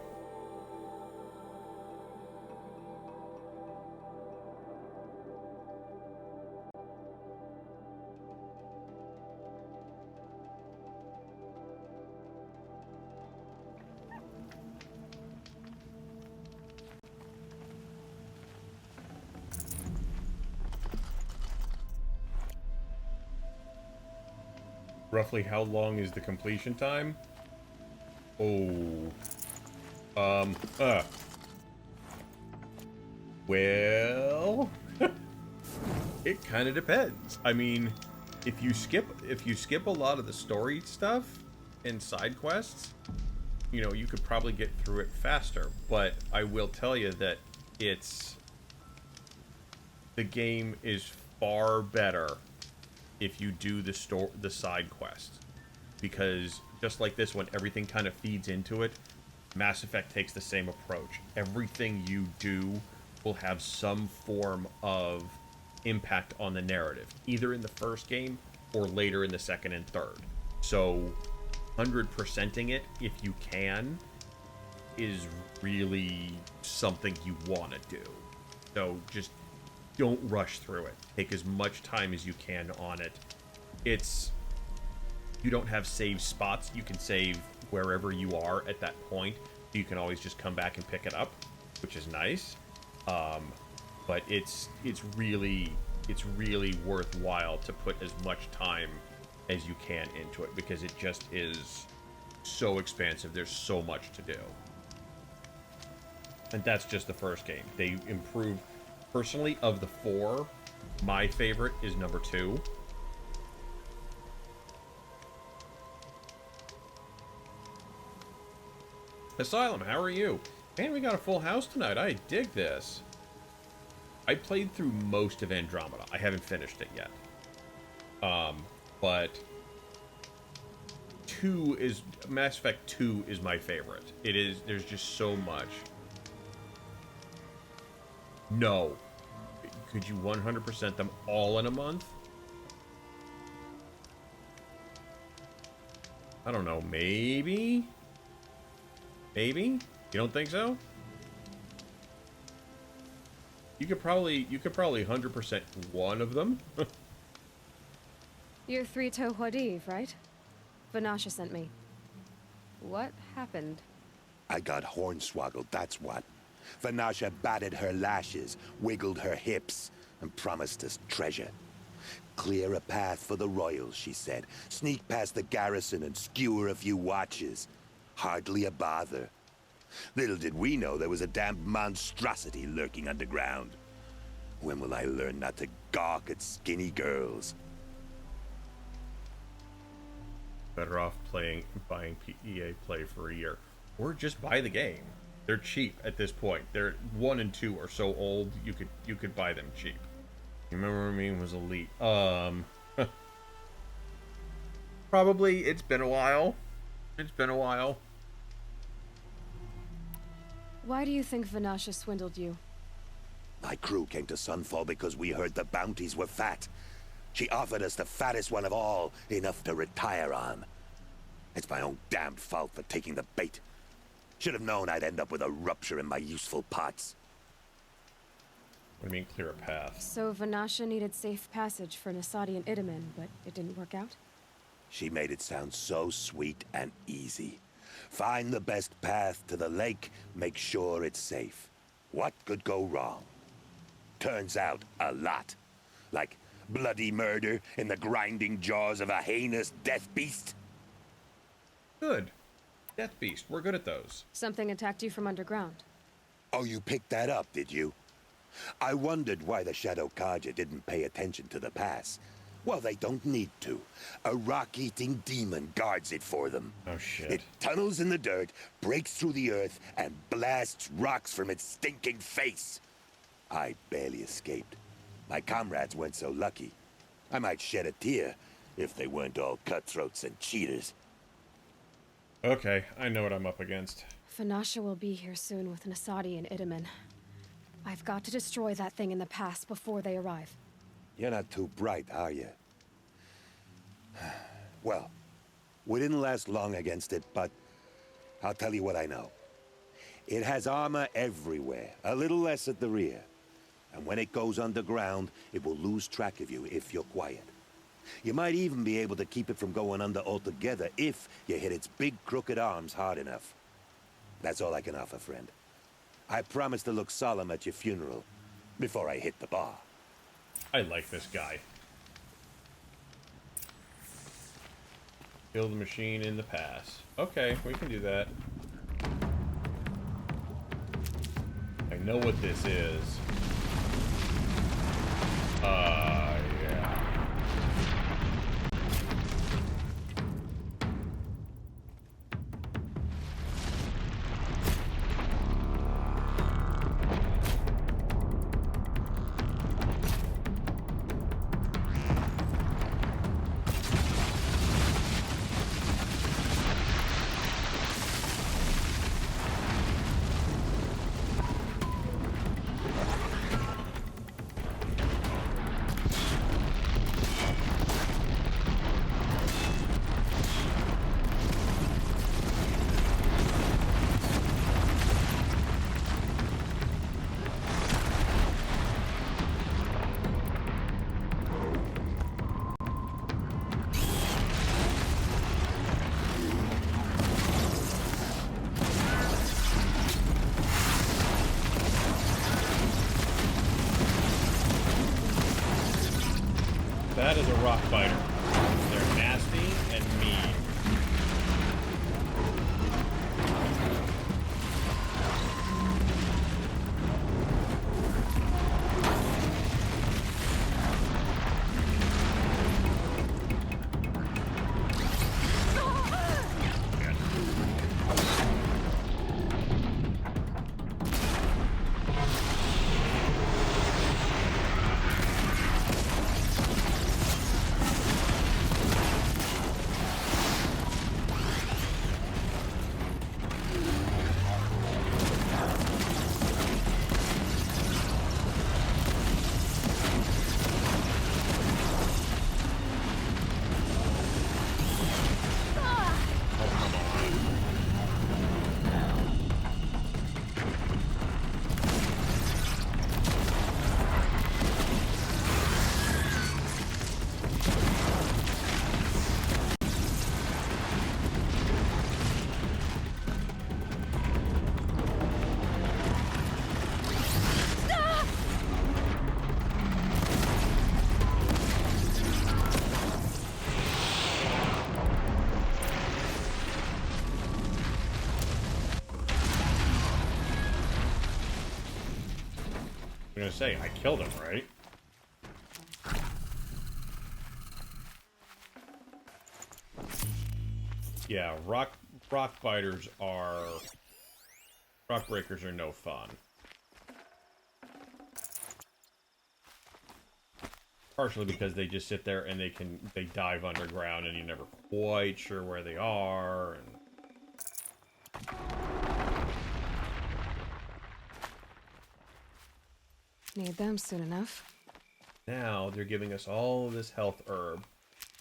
Roughly how long is the completion time? Oh. Well, it kind of depends. I mean, if you skip a lot of the story stuff and side quests, you know, you could probably get through it faster. But I will tell you that the game is far better if you do the side quests, because just like this one, everything kind of feeds into it. Mass Effect takes the same approach. Everything you do will have some form of impact on the narrative, either in the first game or later in the second and third. So 100%ing it, if you can, is really something you want to do. So just don't rush through it. Take as much time as you can on it. You don't have save spots. You can save wherever you are at that point. You can always just come back and pick it up, which is nice. But it's really worthwhile to put as much time as you can into it, because it just is so expansive. There's so much to do. And that's just the first game. They improved. Personally, of the 4, my favorite is number 2. Asylum, how are you? Man, we got a full house tonight. I dig this. I played through most of Andromeda. I haven't finished it yet. But Mass Effect 2 is my favorite. There's just so much. No. Could you 100% them all in a month? I don't know. Maybe? Maybe? You don't think so? You could probably 100% one of them. You're 3-Toe Huadiv, right? Vanasha sent me. What happened? I got hornswoggled, that's what. Vanasha batted her lashes, wiggled her hips, and promised us treasure. Clear a path for the royals, she said. Sneak past the garrison and skewer a few watches. Hardly a bother. Little did we know there was a damned monstrosity lurking underground. When will I learn not to gawk at skinny girls? Better off buying EA Play for a year. Or just buy the game. They're cheap at this point. They're 1 and 2 are so old you could buy them cheap. You remember me was Elite. Probably it's been a while. It's been a while. Why do you think Vanasha swindled you? My crew came to Sunfall because we heard the bounties were fat. She offered us the fattest one of all, enough to retire on. It's my own damned fault for taking the bait. Should have known I'd end up with a rupture in my useful parts. What do you mean, clear a path? So Vanasha needed safe passage for Nasadi and Idaman, but it didn't work out? She made it sound so sweet and easy. Find the best path to the lake, make sure it's safe. What could go wrong? Turns out, a lot. Like bloody murder in the grinding jaws of a heinous death beast. Good. Death Beast, we're good at those. Something attacked you from underground. Oh, you picked that up, did you? I wondered why the Shadow Kaja didn't pay attention to the pass. Well, they don't need to. A rock-eating demon guards it for them. Oh, shit. It tunnels in the dirt, breaks through the earth, and blasts rocks from its stinking face. I barely escaped. My comrades weren't so lucky. I might shed a tear if they weren't all cutthroats and cheaters. Okay, I know what I'm up against. Fanasha will be here soon with Nasadi and Itamen. I've got to destroy that thing in the pass before they arrive. You're not too bright, are you? Well, we didn't last long against it, but I'll tell you what I know. It has armor everywhere, a little less at the rear. And when it goes underground, it will lose track of you if you're quiet. You might even be able to keep it from going under altogether if you hit its big crooked arms hard enough. That's all I can offer, friend. I promise to look solemn at your funeral before I hit the bar. I like this guy. Kill the machine in the pass. Okay, we can do that. I know what this is. Yeah. That is a rock fighter. They're nasty and mean. I'm gonna say, I killed him, right? Yeah, rock fighters are... Rock breakers are no fun. Partially because they just sit there and they dive underground and you're never quite sure where they are, and... Need them soon enough. Now they're giving us all of this health herb,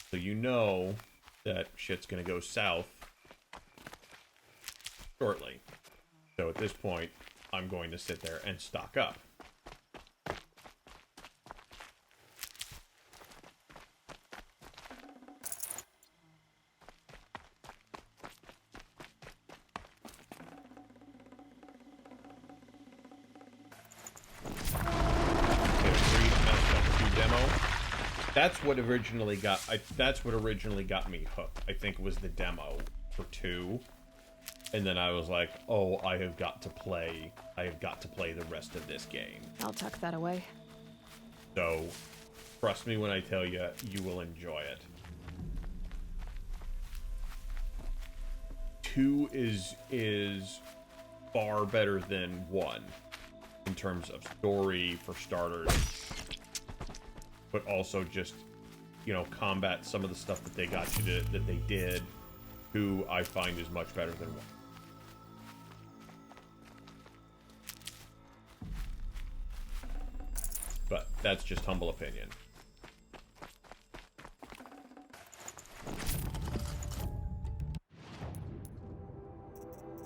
so you know that shit's gonna go south shortly. So at this point, I'm going to sit there and stock up. That's what originally got me hooked. I think was the demo for 2, and then I was like, "Oh, I have got to play the rest of this game." I'll tuck that away. So, Trust me when I tell you, you will enjoy it. 2 is far better than 1 in terms of story, for starters, but also just, you know, combat. Some of the stuff that they got you to, that they did, 2 I find is much better than 1. But that's just humble opinion.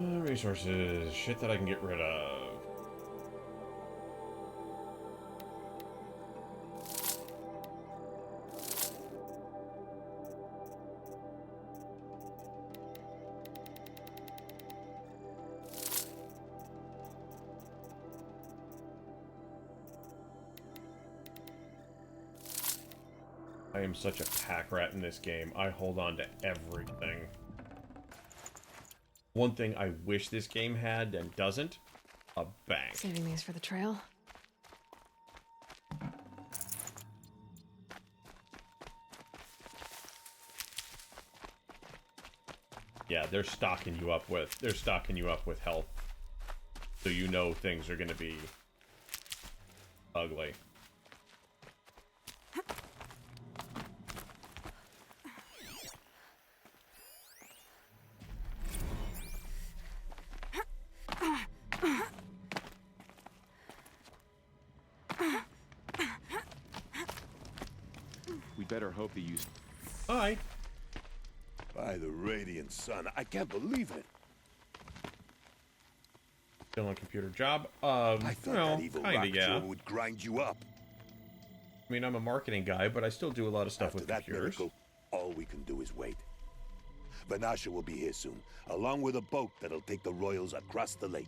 Resources, shit that I can get rid of. I am such a pack rat in this game. I hold on to everything. One thing I wish this game had and doesn't, a bank. Saving these for the trail. Yeah, they're stocking you up with health. So you know things are gonna be ugly. We better hope that you... Hi. By the radiant sun, I can't believe it. Still on computer job? I thought well, that evil kinda, rock yeah. jaw would grind you up. I mean, I'm a marketing guy, but I still do a lot of stuff After with that computers. miracle, all we can do is wait. Vanasha will be here soon, along with a boat that'll take the royals across the lake.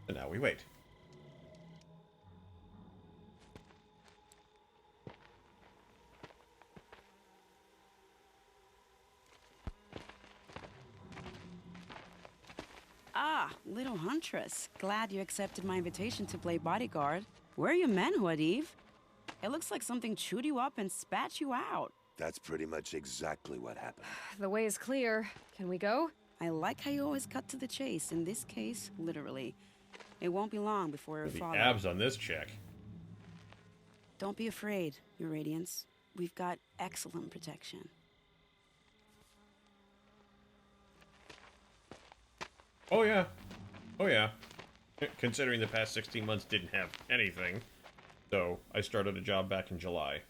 And now we wait. Ah, little huntress. Glad you accepted my invitation to play bodyguard. Where are your men, Huadiv? It looks like something chewed you up and spat you out. That's pretty much exactly what happened. The way is clear. Can we go? I like how you always cut to the chase. In this case, literally. It won't be long before we're The followed. abs on this chick. Don't be afraid, Your Radiance. We've got excellent protection. Oh yeah. Oh yeah. Considering the past 16 months didn't have anything. So, I started a job back in July.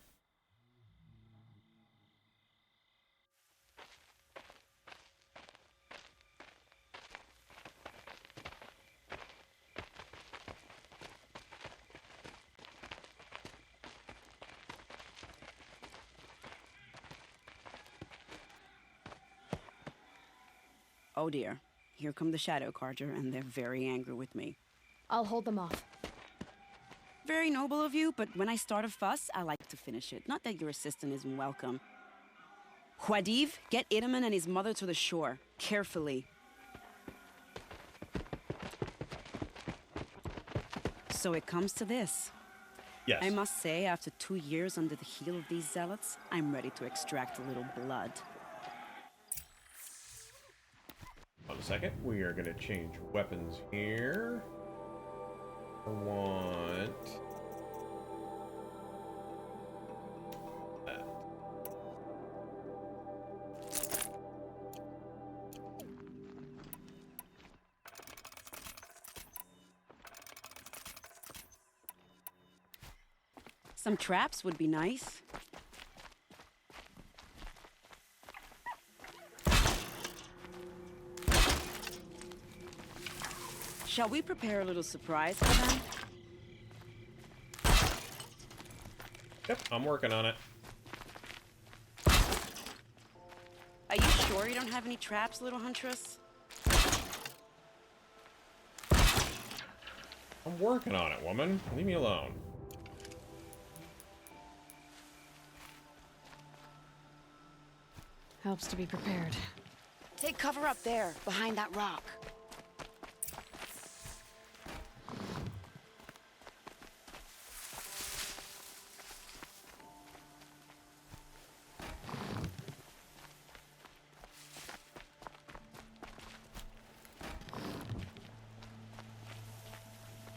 Oh dear. Here come the Shadow Carter, and they're very angry with me. I'll hold them off. Very noble of you, but when I start a fuss, I like to finish it. Not that your assistant isn't welcome. Huadiv, get Idaman and his mother to the shore. Carefully. So it comes to this. Yes. I must say, after 2 years under the heel of these zealots, I'm ready to extract a little blood. Hold on a second. We are going to change weapons here. I want... that. Some traps would be nice. Shall we prepare a little surprise for them? Yep, I'm working on it. Are you sure you don't have any traps, little huntress? I'm working on it, woman. Leave me alone. Helps to be prepared. Take cover up there, behind that rock.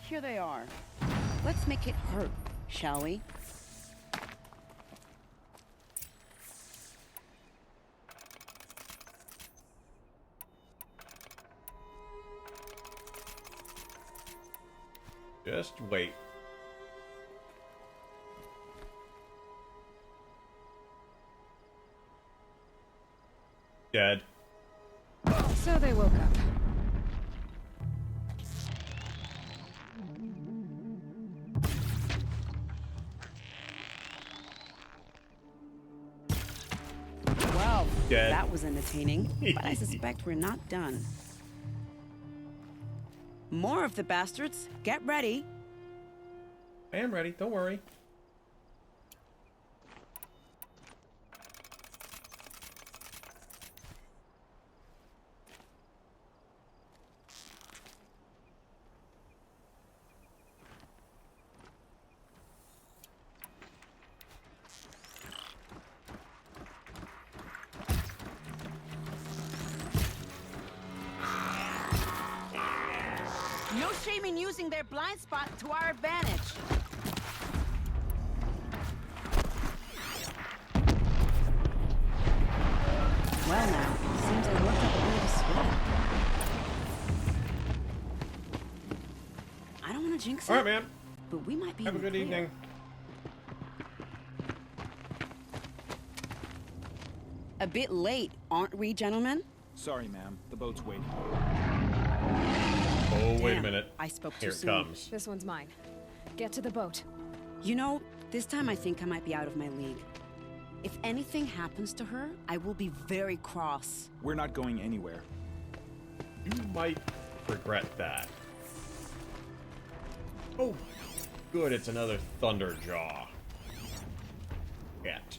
Here they are. Let's make it hurt, shall we? Just wait. Dead. So they woke up. Well, Dead. that was entertaining, but I suspect we're not done. More of the bastards. Get ready. I am ready. Don't worry. No shame in using their blind spot to our advantage. Well now, seems I worked up a bit of a sweat. I don't want to jinx it. All right, man. But we might be Have a in the good clear. evening. A bit late, aren't we, gentlemen? Sorry, ma'am. The boat's waiting. Oh, wait a Damn, minute. I spoke too Here it soon. comes. This one's mine. Get to the boat. You know, this time I think I might be out of my league. If anything happens to her, I will be very cross. We're not going anywhere. You might regret that. Oh, good. It's another Thunderjaw. Yet.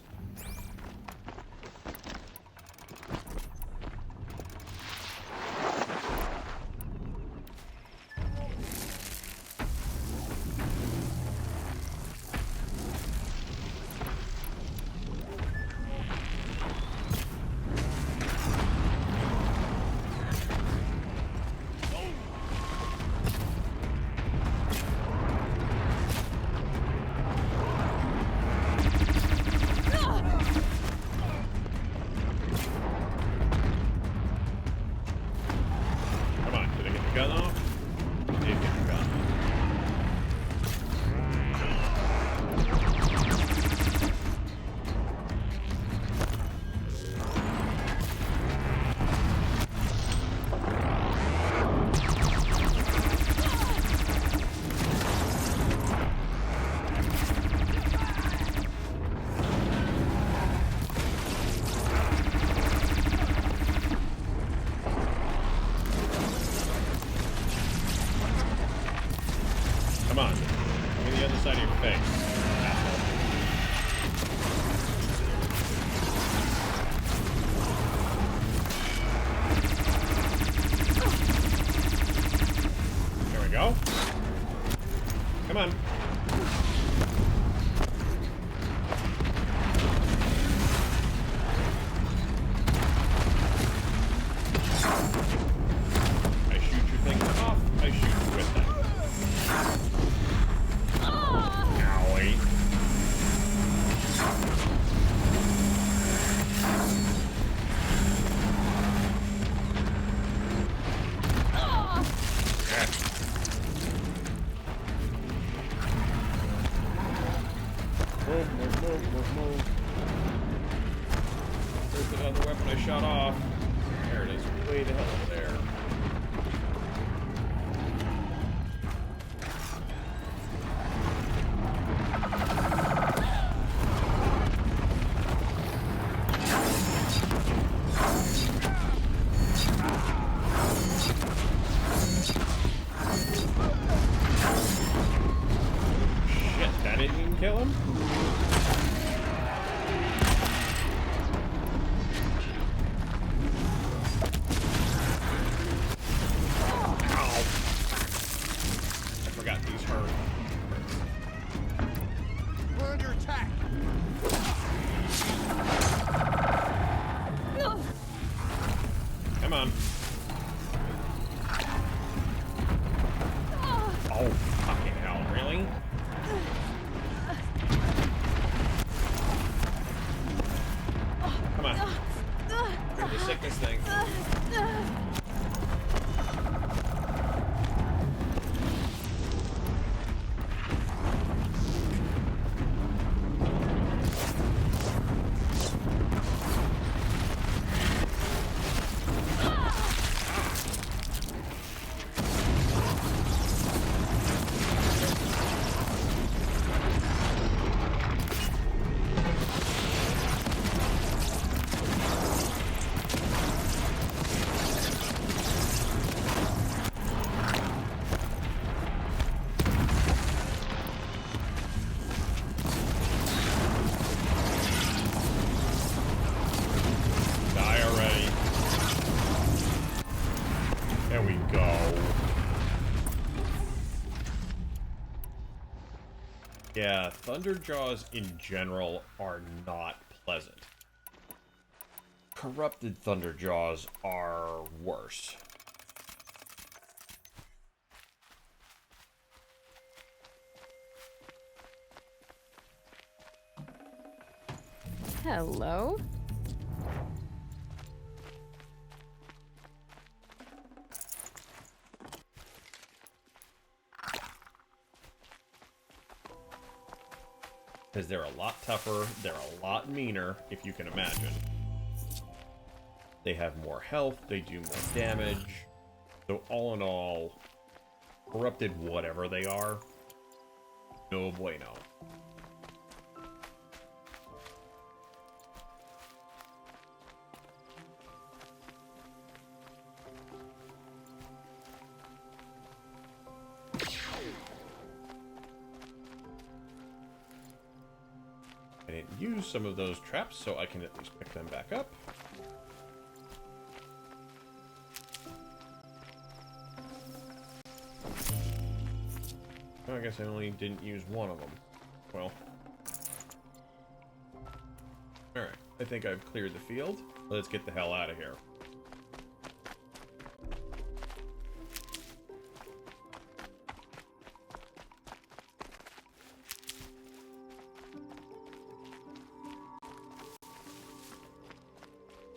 Come on, did I get the gun off? I did get the gun. Come on. Give me the other side of your face. Asshole. There we go. Come on. I shoot your things off. I shoot you with them. Owie. Move. Where's the other weapon I shot off? There it is. Way the hell over there. Shit, that didn't even kill him? Ow. I forgot these hurt. We're under attack. Come on. Oh. Really? Come on. Here's the sickness thing. Yeah, Thunderjaws in general are not pleasant. Corrupted Thunderjaws are worse. Hello? Because they're a lot tougher, they're a lot meaner, if you can imagine. They have more health, they do more damage. So all in all, corrupted whatever they are, no bueno. I didn't use some of those traps, so I can at least pick them back up. I guess I only didn't use one of them. Well. Alright, I think I've cleared the field. Let's get the hell out of here.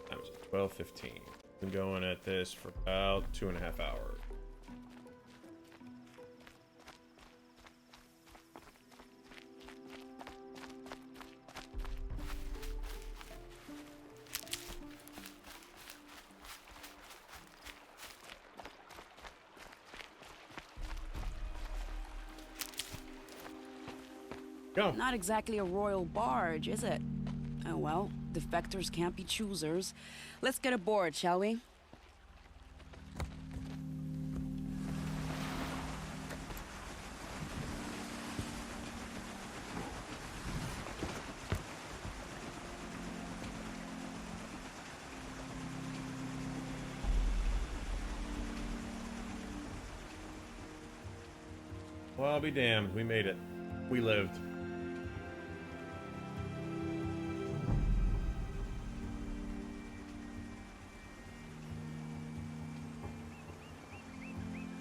That was 12:15. Been going at this for about 2.5 hours. Go. Not exactly a royal barge, is it? Oh well, defectors can't be choosers. Let's get aboard, shall we? Well, I'll be damned. We made it. We lived.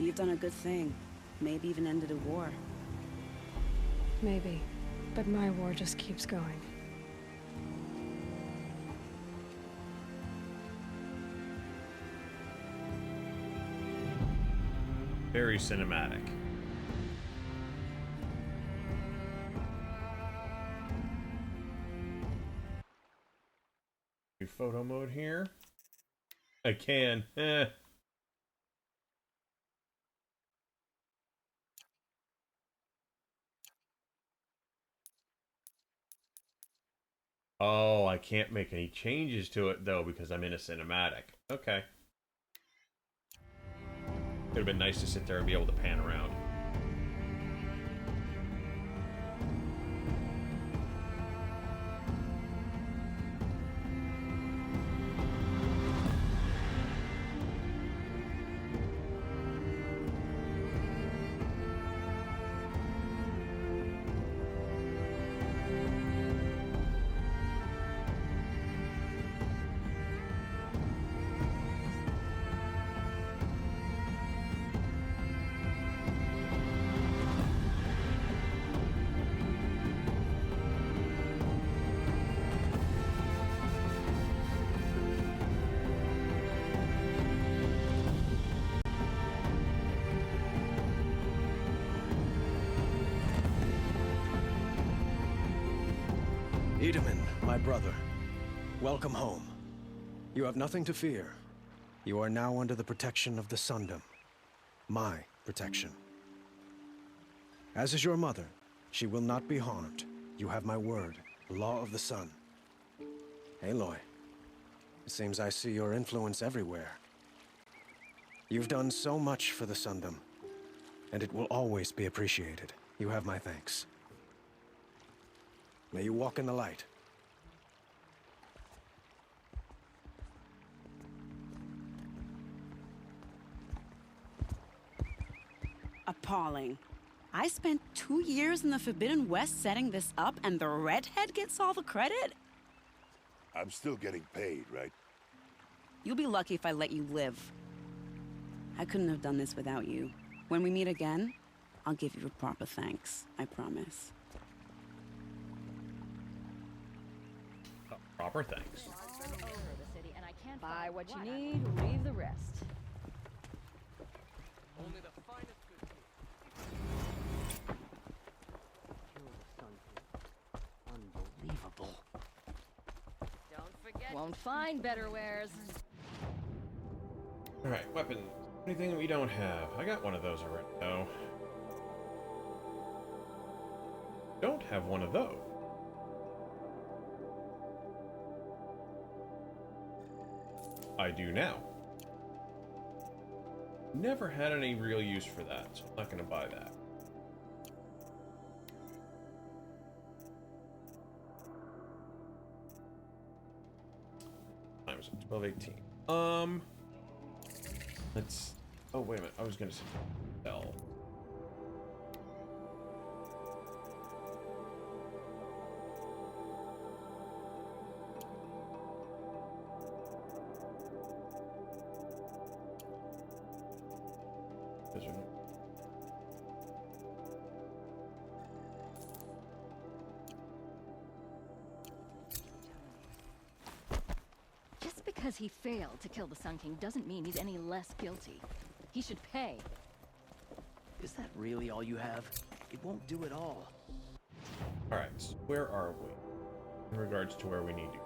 You've done a good thing. Maybe even ended a war. Maybe. But my war just keeps going. Very cinematic. Do photo mode here. I can. Oh, I can't make any changes to it though because I'm in a cinematic. Okay. Would have been nice to sit there and be able to pan around. Edaman, my brother. Welcome home. You have nothing to fear. You are now under the protection of the Sundom. My protection. As is your mother, she will not be harmed. You have my word, Law of the Sun. Aloy, it seems I see your influence everywhere. You've done so much for the Sundom, and it will always be appreciated. You have my thanks. May you walk in the light. Appalling. I spent 2 years in the Forbidden West setting this up, and the redhead gets all the credit? I'm still getting paid, right? You'll be lucky if I let you live. I couldn't have done this without you. When we meet again, I'll give you a proper thanks. I promise. Proper thanks. Buy what you need, leave the rest. Only the finest goods. Unbelievable. Don't forget. Won't find better wares. Alright, weapon. Anything we don't have. I got one of those already, though. Don't have one of those. I do now. Never had any real use for that, so I'm not going to buy that. Times 12:18. Let's. Oh wait a minute. I was going to say sell. Just because he failed to kill the Sun King doesn't mean he's any less guilty. He should pay. Is that really all you have? It won't do it all. Alright, so where are we? In regards to where we need to.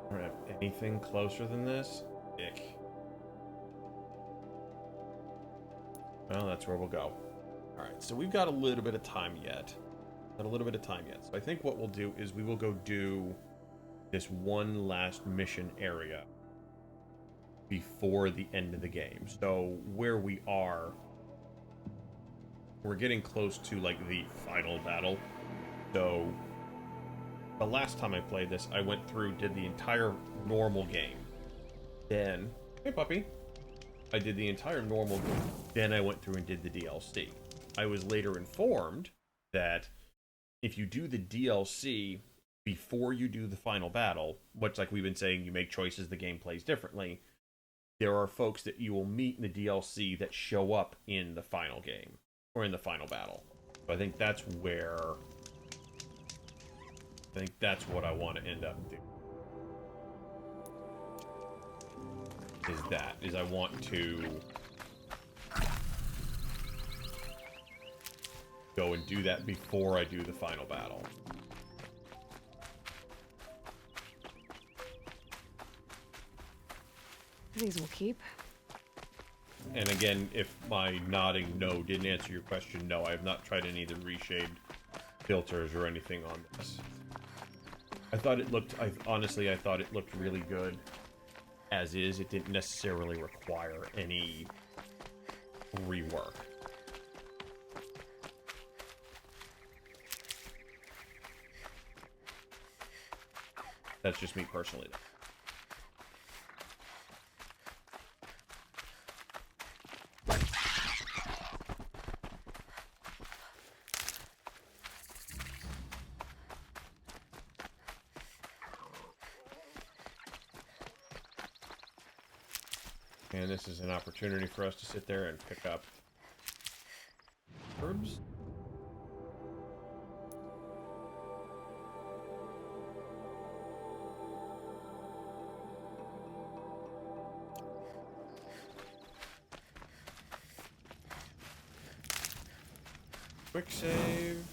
I don't have anything closer than this. Ick. Well, that's where we'll go. Alright, so we've got a little bit of time yet. Got a little bit of time yet. So I think what we'll do is we will go do this one last mission area before the end of the game. So where we are, we're getting close to like the final battle. So the last time I played this, I went through, did the entire normal game. Then, hey puppy, I did the entire normal game. Then I went through and did the DLC. I was later informed that if you do the DLC before you do the final battle, which like we've been saying, you make choices, the game plays differently, there are folks that you will meet in the DLC that show up in the final game, or in the final battle. So I think that's where... I think that's what I want to end up doing. Is I want to go and do that before I do the final battle. These will keep. And again, if my nodding no didn't answer your question, no, I have not tried any of the reshade filters or anything on this. I thought it looked, honestly, I thought it looked really good as is. It didn't necessarily require any rework. That's just me personally, though. And this is an opportunity for us to sit there and pick up herbs. Quick save.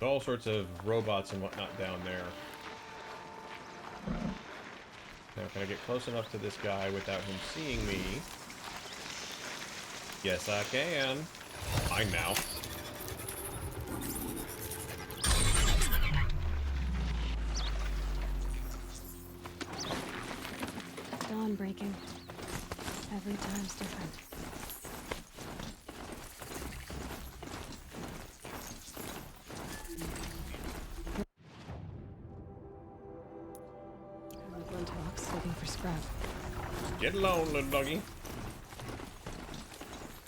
All sorts of robots and whatnot down there. Now, can I get close enough to this guy without him seeing me? Yes, I can. Fine now. Dawn breaking. Every time's different. Looking for scrap. Get alone, little doggy.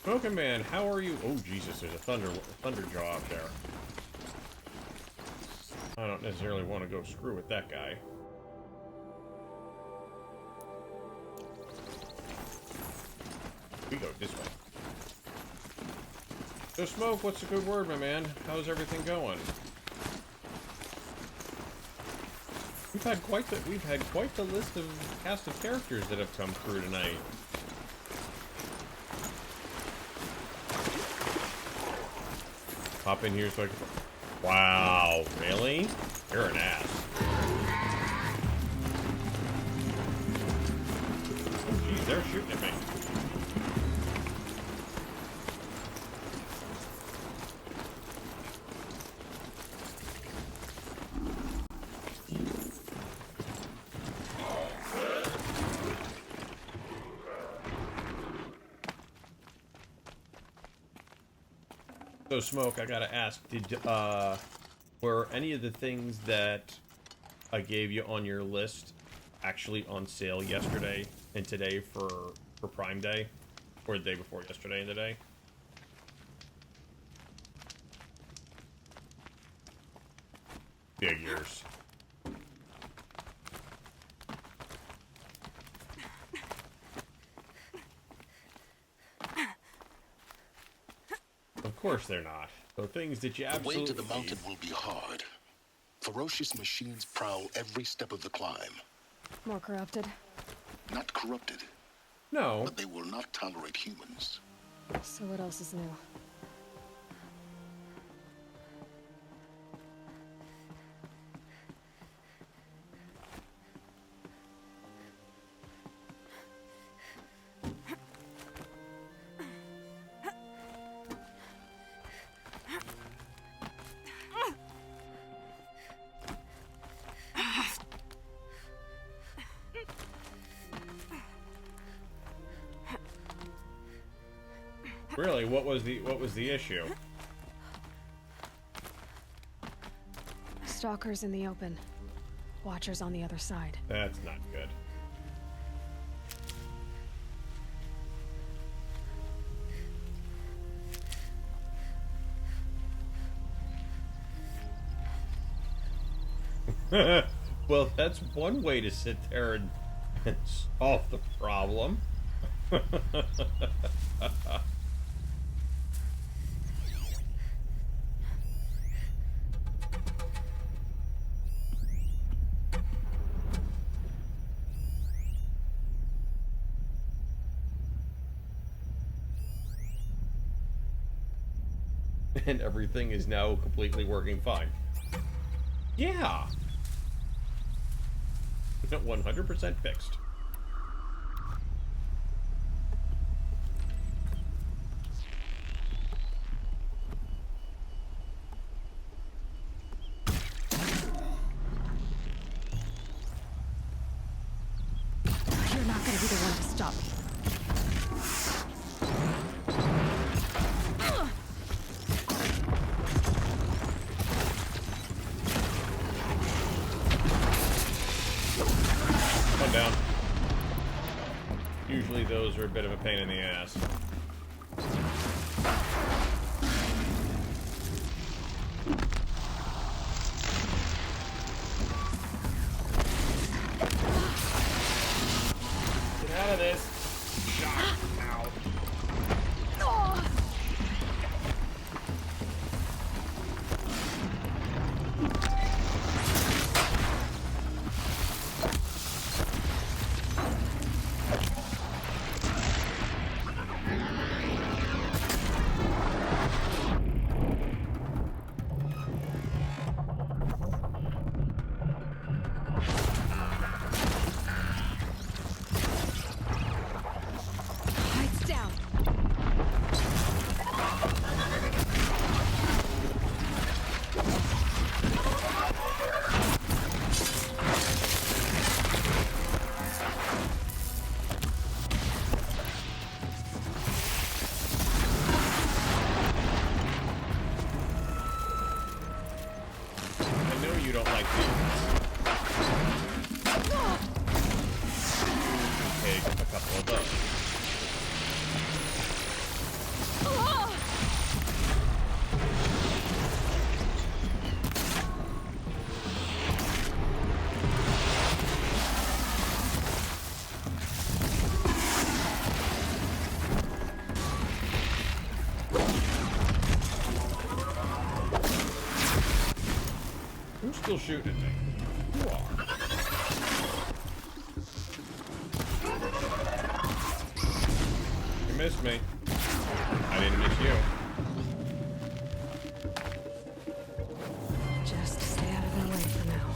Smoking Man, how are you? Oh, Jesus, there's a thunder jaw out there. I don't necessarily want to go screw with that guy. We go this way. So, Smoke, what's a good word, my man? How's everything going? We've had quite the list of cast of characters that have come through tonight. Hop in here so I can... Wow, really? You're an ass. Oh, geez, they're shooting at me. So, Smoke, I gotta ask, were any of the things that I gave you on your list actually on sale yesterday and today for Prime Day? Or the day before yesterday and today? Figures. Of course they're not. They're things that you absolutely The way to the need. mountain will be hard. Ferocious machines prowl every step of the climb. More corrupted? Not corrupted. No. But they will not tolerate humans. So what else is new? Really, what was the issue? Stalkers in the open. Watchers on the other side. That's not good. Well, that's one way to sit there and solve the problem. And everything is now completely working fine. Yeah! 100% fixed. You're not gonna be the one to stop me. One down. Usually those are a bit of a pain in the ass. Get out of this. Shot. Ow. Take a couple of those. Who's still shooting at me? You are. You missed me. I didn't miss you. Just stay out of their way for now.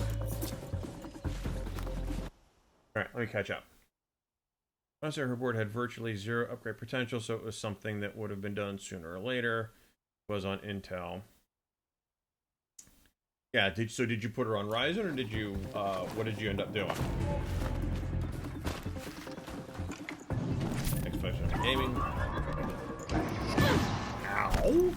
Alright, let me catch up. Monster her board had virtually zero upgrade potential, so it was something that would have been done sooner or later. It was on Intel. Yeah, so did you put her on Ryzen, or did you, what did you end up doing? X5 gaming. Ow!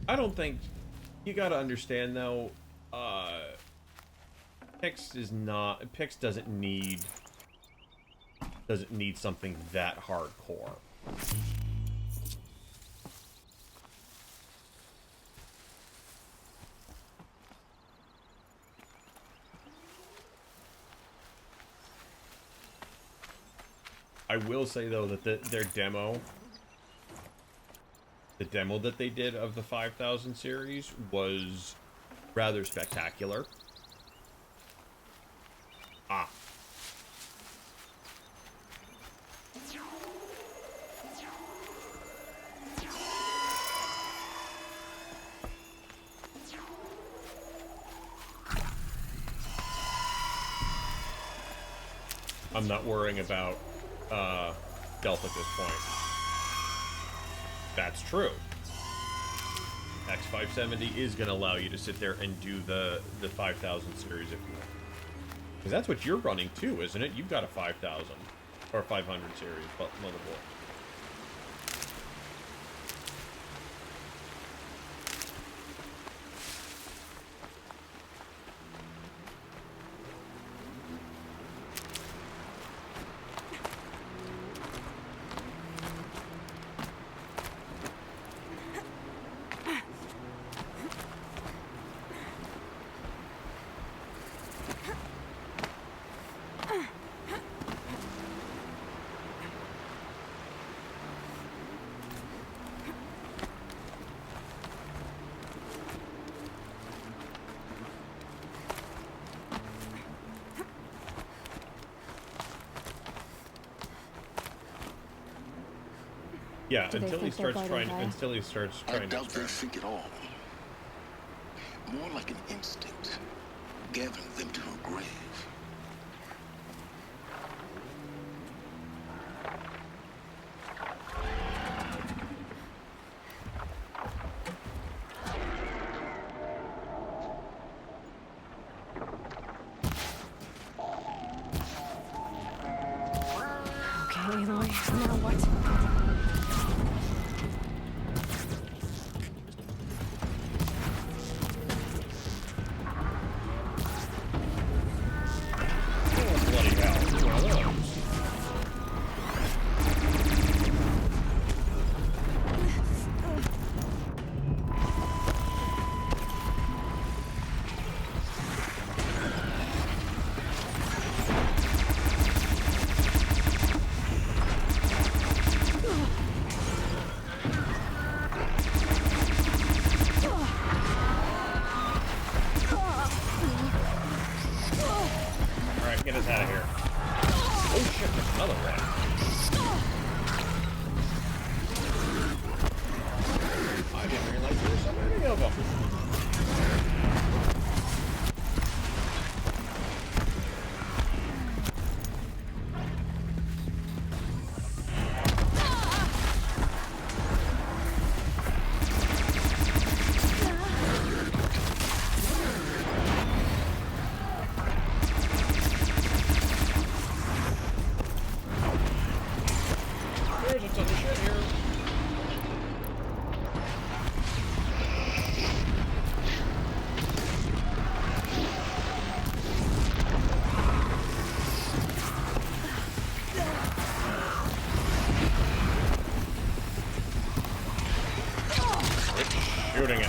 I don't think you gotta understand though. Pix doesn't need something that hardcore. I will say though that their demo. The demo that they did of the 5000 series was rather spectacular. Ah. I'm not worrying about Delta at this point. That's true. X570 is going to allow you to sit there and do the 5000 series if you want. Because that's what you're running too, isn't it? You've got a 5000 or 500 series motherboard. Yeah, until he starts trying. Until he starts trying. I doubt they think at all. More like an instinct, gathering them to her grave. Okay, Aloy, now what?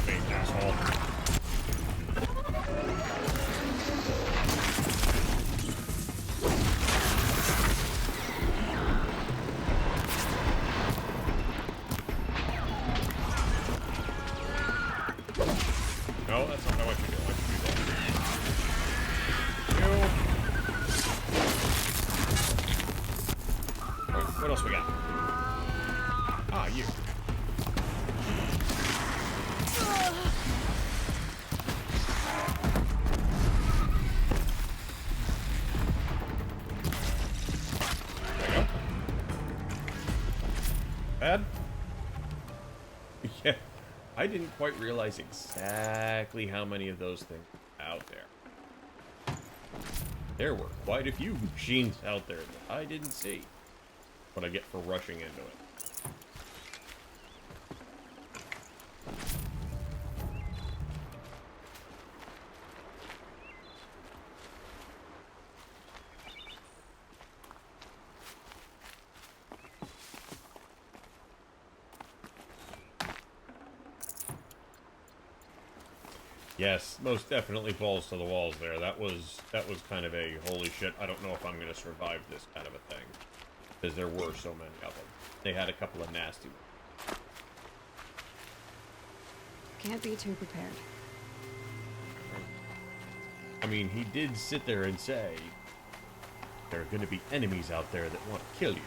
at me, asshole. No, that's not what I want you to do. I want you to do that. You. What else we got? Ah, you. There you go. Bad? Yeah. I didn't quite realize exactly how many of those things were out there. There were quite a few machines out there that I didn't see. What I get for rushing into it. Yes, most definitely balls to the walls there. That was kind of a holy shit, I don't know if I'm going to survive this kind of a thing. Because there were so many of them. They had a couple of nasty ones. Can't be too prepared. I mean, he did sit there and say, there are going to be enemies out there that want to kill you.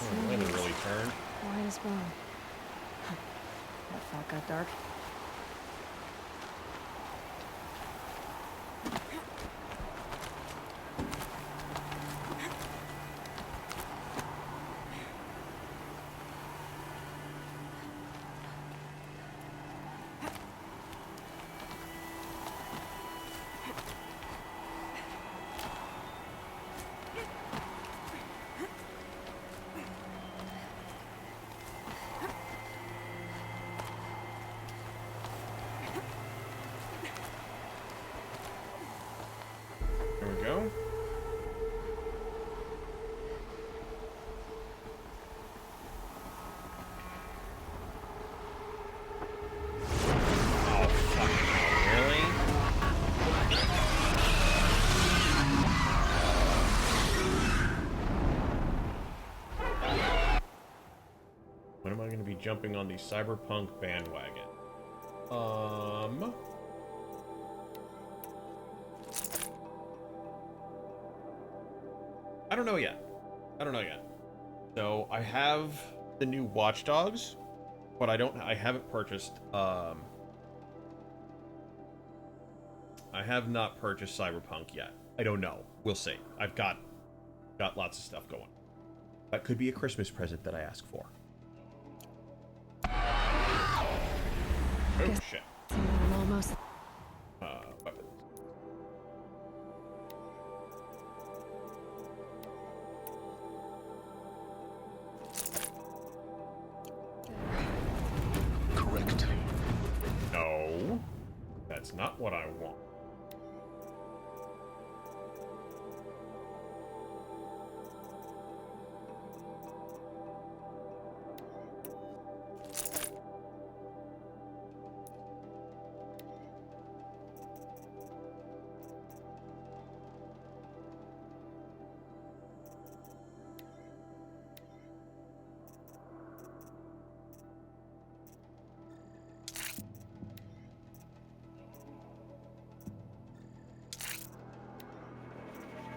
Oh, the weather really turned. Quiet as bone. That fog got dark. There we go. Oh, fucking hell, really? When am I going to be jumping on the cyberpunk bandwagon? I don't know yet. I don't know yet. So I have the new Watch Dogs, but I haven't purchased, I have not purchased Cyberpunk yet. I don't know. We'll see. I've got lots of stuff going. That could be a Christmas present that I ask for. Oh, shit. I'm almost... Weapons. Correct. No. That's not what I want.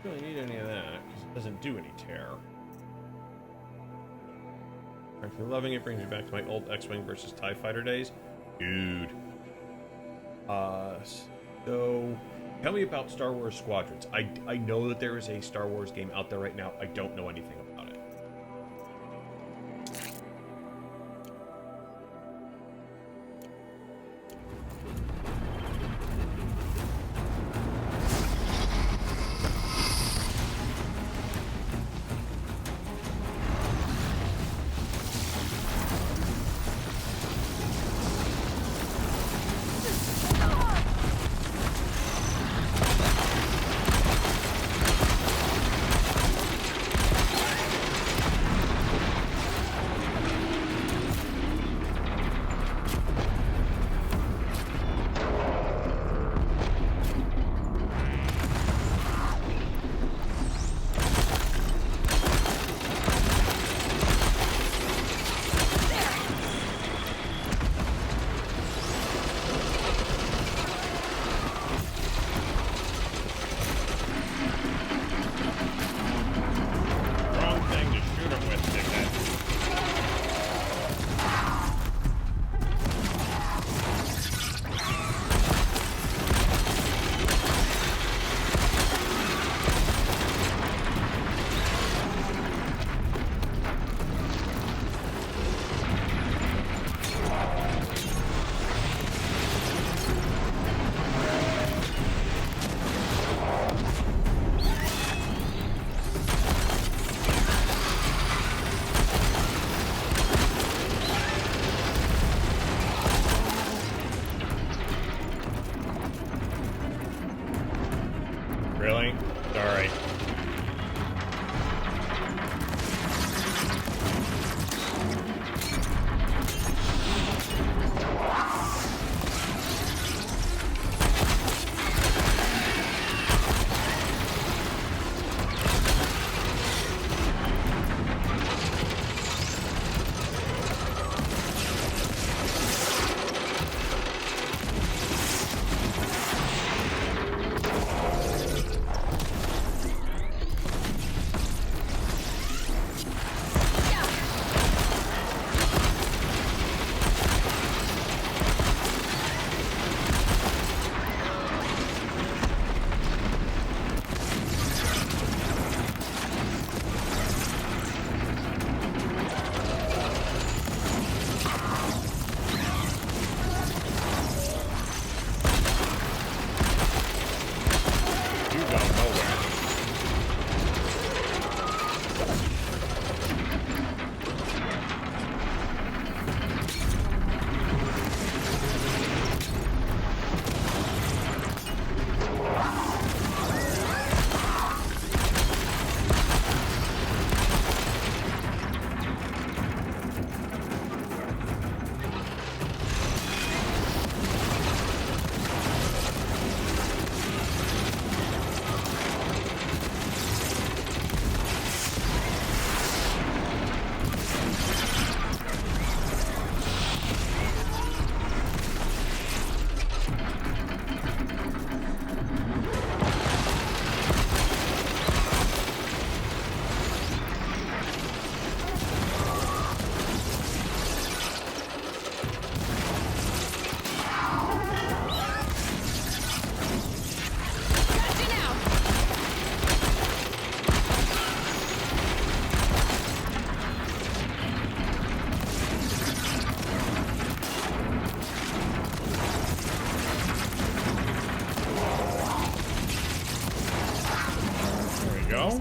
Don't really need any of that, because it doesn't do any tear. If you're loving it, brings me back to my old X-Wing versus TIE Fighter days. Dude. So... Tell me about Star Wars Squadrons. I know that there is a Star Wars game out there right now. I don't know anything about it. Really? Alright.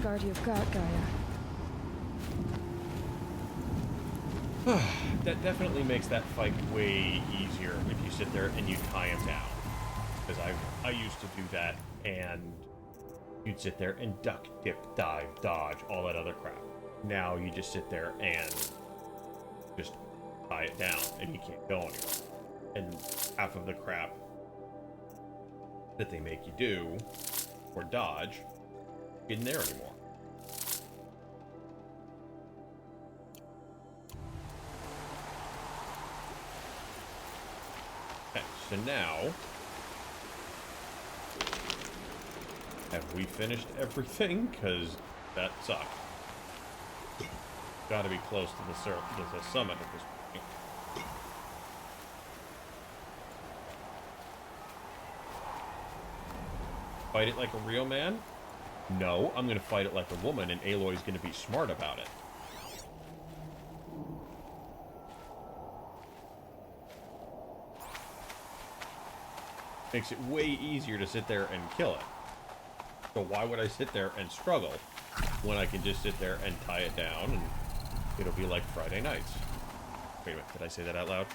Guard you've got, Gaia. That definitely makes that fight way easier if you sit there and you tie him down. Because I used to do that, and you'd sit there and duck, dip, dive, dodge, all that other crap. Now you just sit there and just tie it down, and you can't go anywhere. And half of the crap that they make you do, or dodge, isn't there anymore. Okay, so now, have we finished everything? Because that sucked. Got to be close to the summit at this point. Fight it like a real man? No, I'm going to fight it like a woman, and Aloy's going to be smart about it. Makes it way easier to sit there and kill it. So why would I sit there and struggle when I can just sit there and tie it down, and it'll be like Friday nights. Wait a minute, did I say that out loud?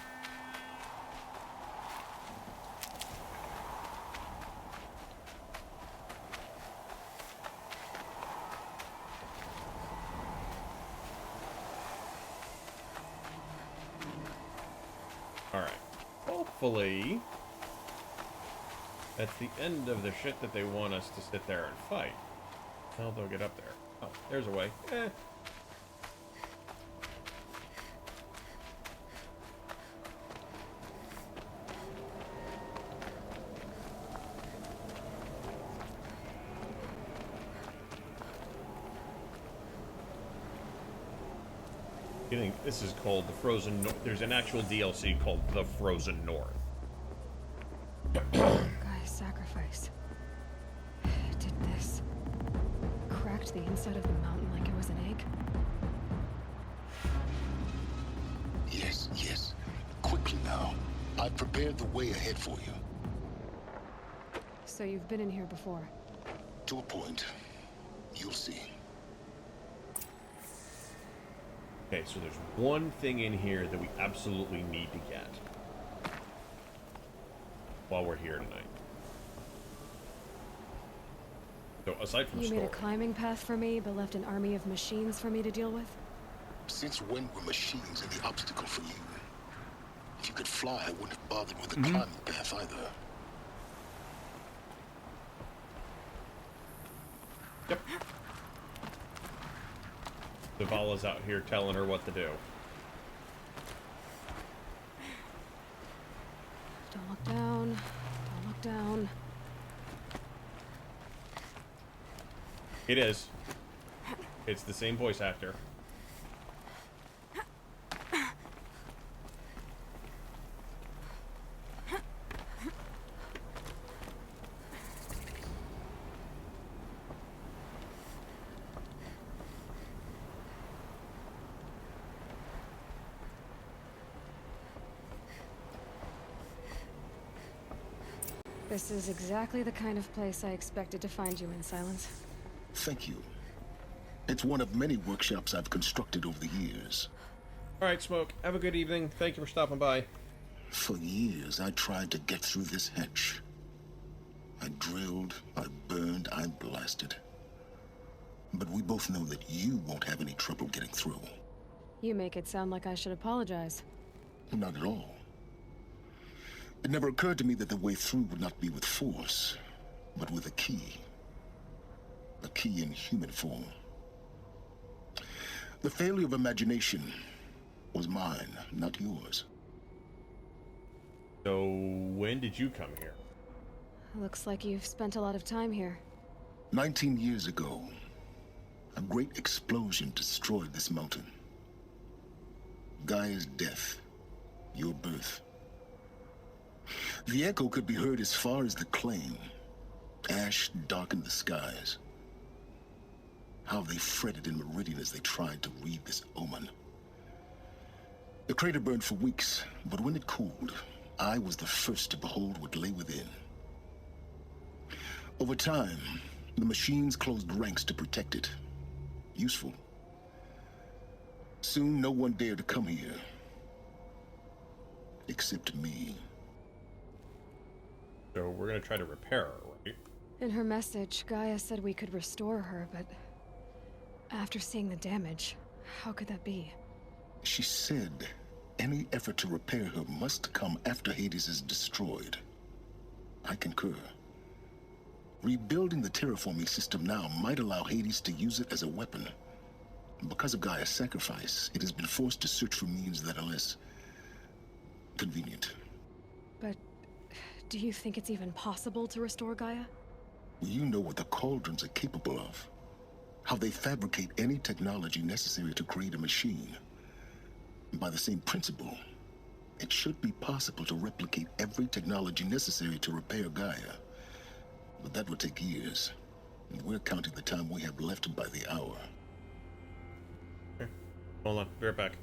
Alright. Hopefully that's the end of the shit that they want us to sit there and fight. How they'll get up there. Oh, there's a way. Eh. You think this is called the Frozen North? There's an actual DLC called the Frozen North. Gaia's sacrifice. It did this. Cracked the inside of the mountain like it was an egg. Yes, yes. Quickly now. I've prepared the way ahead for you. So you've been in here before? To a point. You'll see. Okay, so there's one thing in here that we absolutely need to get while we're here tonight. So, aside from You made a story... climbing path for me, but left an army of machines for me to deal with? Since when were machines any obstacle for you? If you could fly, I wouldn't have bothered with the climbing path either. Yep. Zavala's out here telling her what to do. Don't look down. Don't look down. It is. It's the same voice actor. This is exactly the kind of place I expected to find you in, Silence. Thank you. It's one of many workshops I've constructed over the years. Alright, Smoke. Have a good evening. Thank you for stopping by. For years, I tried to get through this hatch. I drilled, I burned, I blasted. But we both know that you won't have any trouble getting through. You make it sound like I should apologize. Not at all. It never occurred to me that the way through would not be with force, but with a key. A key in human form. The failure of imagination was mine, not yours. So, when did you come here? Looks like you've spent a lot of time here. 19 years ago, a great explosion destroyed this mountain. Gaia's death, your birth. The echo could be heard as far as the claim. Ash darkened the skies. How they fretted in Meridian as they tried to read this omen. The crater burned for weeks, but when it cooled, I was the first to behold what lay within. Over time, the machines closed ranks to protect it. Useful. Soon, no one dared to come here. Except me. So we're gonna try to repair her, right? In her message, Gaia said we could restore her, but after seeing the damage, how could that be? She said any effort to repair her must come after Hades is destroyed. I concur. Rebuilding the terraforming system now might allow Hades to use it as a weapon. Because of Gaia's sacrifice, it has been forced to search for means that are less convenient. But do you think it's even possible to restore Gaia? You know what the Cauldrons are capable of. How they fabricate any technology necessary to create a machine. By the same principle, it should be possible to replicate every technology necessary to repair Gaia. But that would take years. And we're counting the time we have left by the hour. Okay. Hold on. Be right back.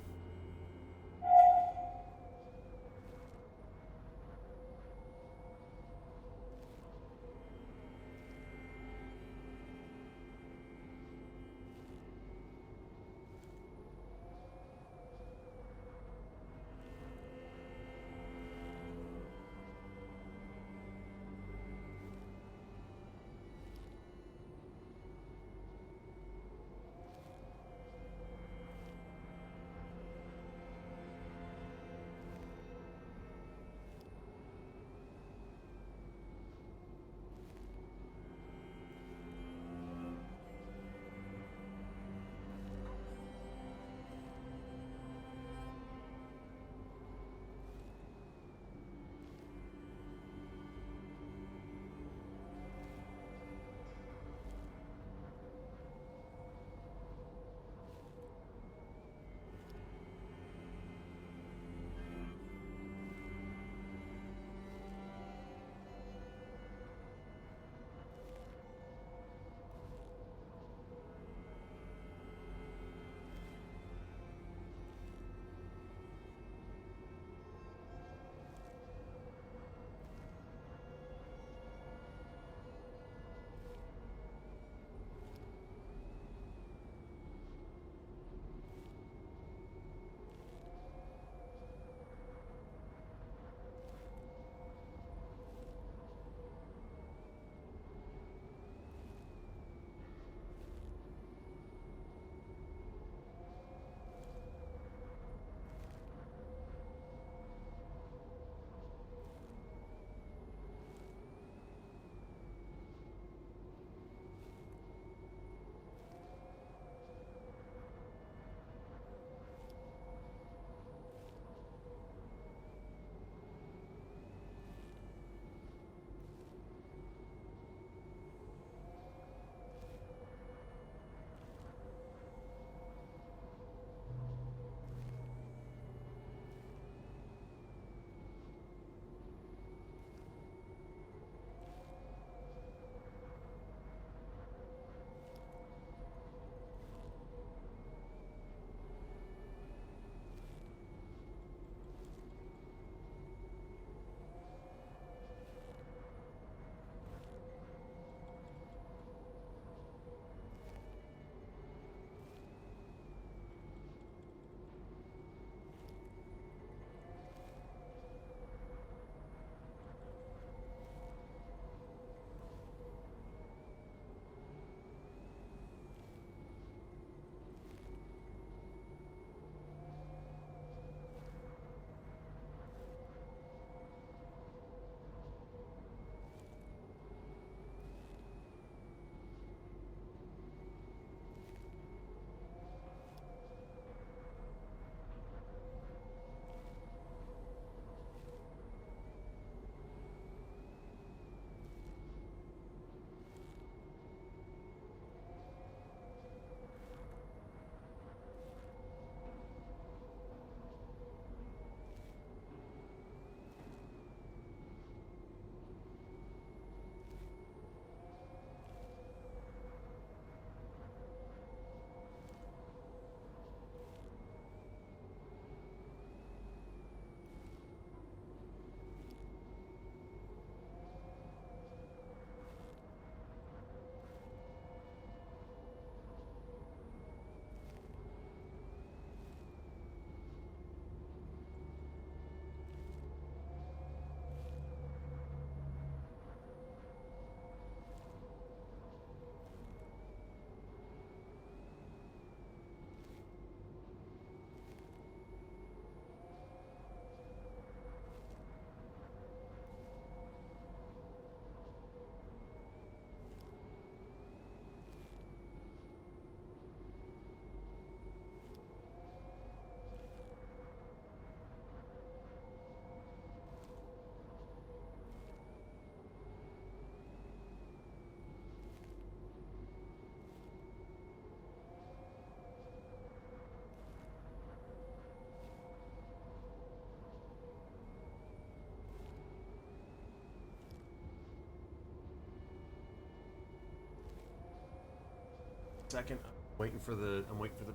second. I'm waiting for the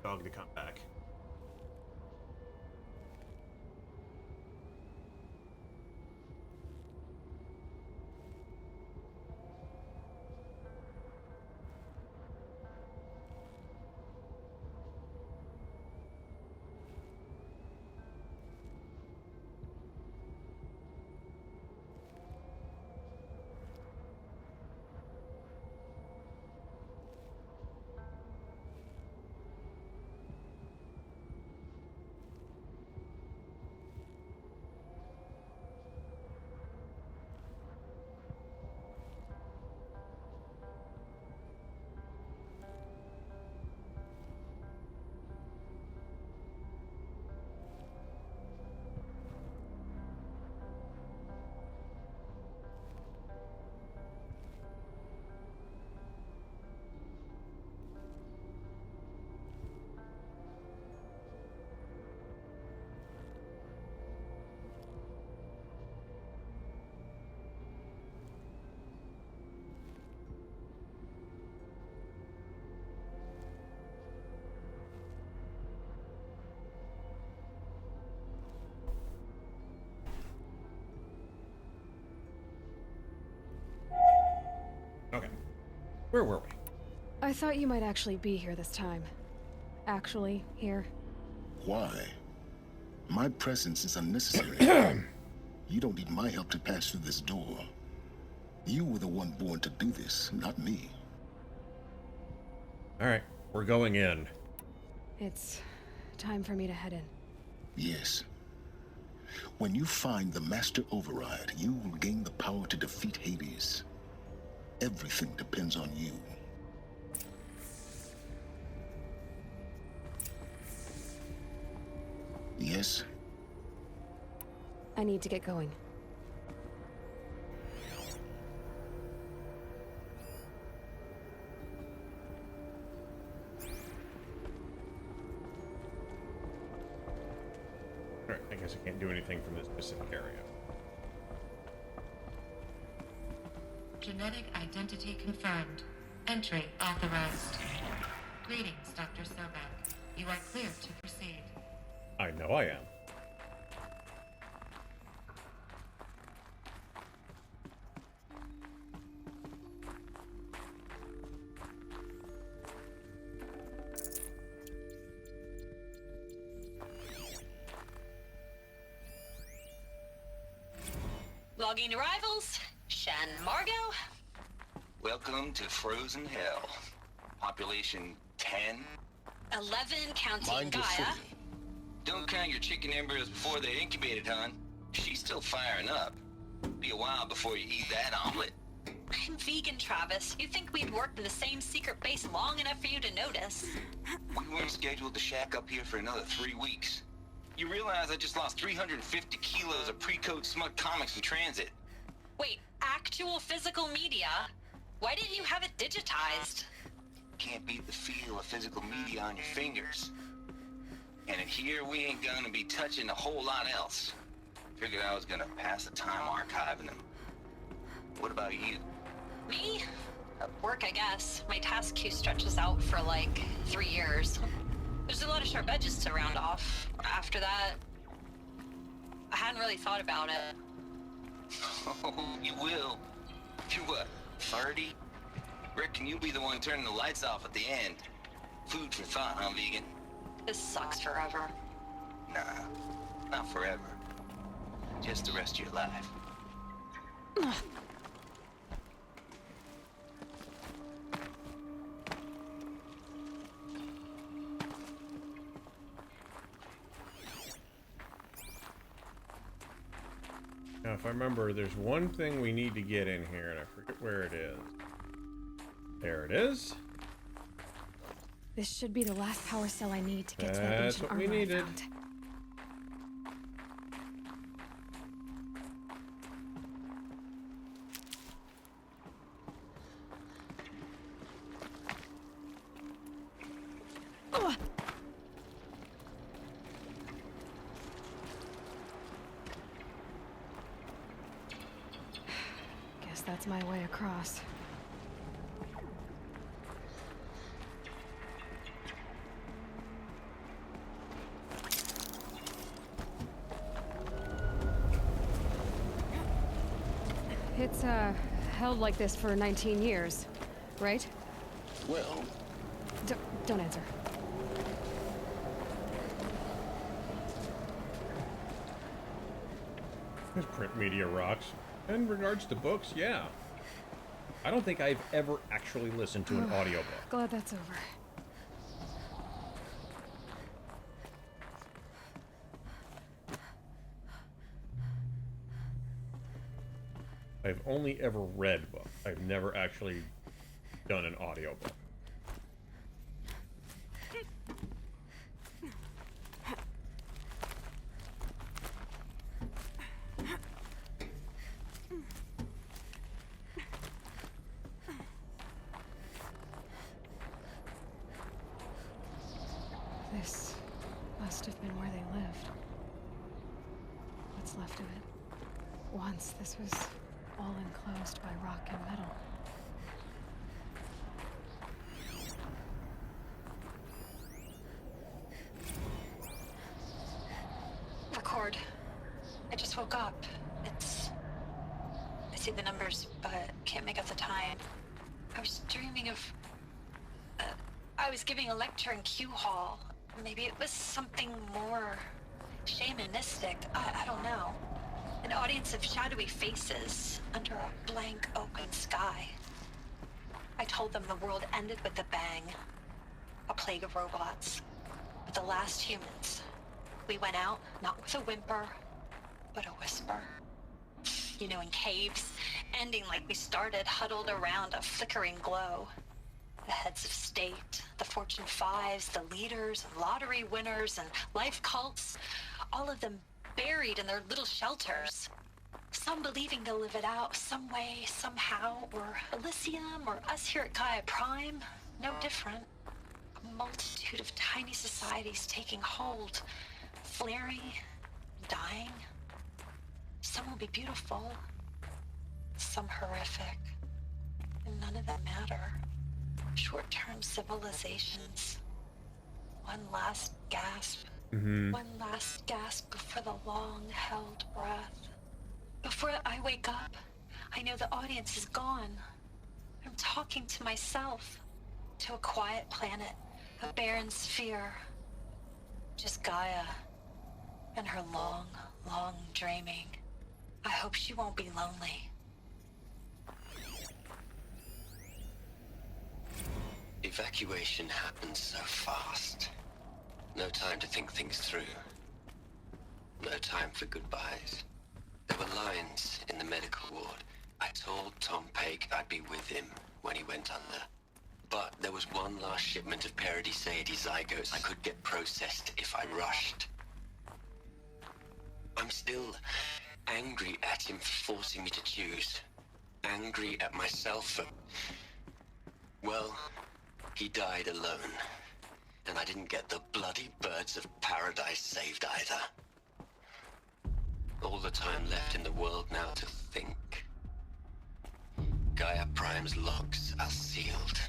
dog to come back. Okay. Where were we? I thought you might actually be here this time. Actually, here. Why? My presence is unnecessary. You don't need my help to pass through this door. You were the one born to do this, not me. Alright, we're going in. It's time for me to head in. Yes. When you find the Master Override, you will gain the power to defeat Hades. Everything depends on you. Yes? I need to get going. Alright, I guess I can't do anything from this specific area. Genetic identity confirmed. Entry authorized. Greetings, Dr. Sobek. You are clear to proceed. I know I am. Logging arrivals. Shan Margot. Welcome to Frozen Hell. Population 10. 11 counting Mind your Gaia. footing. Don't count your chicken embryos before they're incubated, hon. She's still firing up. Be a while before you eat that omelet. I'm vegan, Travis. You'd think we'd worked in the same secret base long enough for you to notice. We weren't scheduled to shack up here for another 3 weeks. You realize I just lost 350 kilos of pre-code smut comics in transit. Wait, actual physical media? Why didn't you have it digitized? Can't beat the feel of physical media on your fingers. And in here, we ain't gonna be touching a whole lot else. Figured I was gonna pass the time archiving them. What about you? Me? Work, I guess. My task queue stretches out for like 3 years. There's a lot of sharp edges to round off. After that, I hadn't really thought about it. Oh, you will. You're what, 30? Reckon you'll be the one turning the lights off at the end. Food for thought, huh, vegan? This sucks forever. Nah, not forever. Just the rest of your life. Now, if I remember, there's one thing we need to get in here, and I forget where it is. There it is. This should be the last power cell I need to get to that That's ancient what we armor I needed. found. Guess that's my way across. It's, held like this for 19 years, right? Well... Don't answer. This print media rocks. In regards to books, yeah. I don't think I've ever actually listened to an audiobook. Glad that's over. I've only ever read books. I've never actually done an audiobook. This must have been where they lived. What's left of it. Once this was all enclosed by rock and metal. Record. I just woke up. I see the numbers, but can't make out the time. I was dreaming of... I was giving a lecture in Q Hall. Maybe it was something more shamanistic. I don't know. An audience of shadowy faces under a blank open sky. I told them the world ended with a bang. A plague of robots. But the last humans. We went out, not with a whimper, but a whisper. You know, in caves, ending like we started, huddled around a flickering glow. The heads of state, the Fortune 5s, the leaders, and lottery winners, and life cults, all of them buried in their little shelters. Some believing they'll live it out some way, somehow, or Elysium, or us here at Gaia Prime, no different. A multitude of tiny societies taking hold, flaring, dying. Some will be beautiful, some horrific, and none of them matter. Short-term civilizations. One last gasp. One last gasp before the long-held breath. Before I wake up, I know the audience is gone. I'm talking to myself. To a quiet planet, a barren sphere. Just Gaia. And her long, long dreaming. I hope she won't be lonely. Evacuation happened so fast. No time to think things through. No time for goodbyes. There were lines in the medical ward. I told Tom Pake I'd be with him when he went under. But there was one last shipment of Paradiseidae zygotes I could get processed if I rushed. I'm still angry at him for forcing me to choose. Angry at myself for... Well, he died alone. And I didn't get the bloody birds of paradise saved either. All the time left in the world now to think. Gaia Prime's logs are sealed.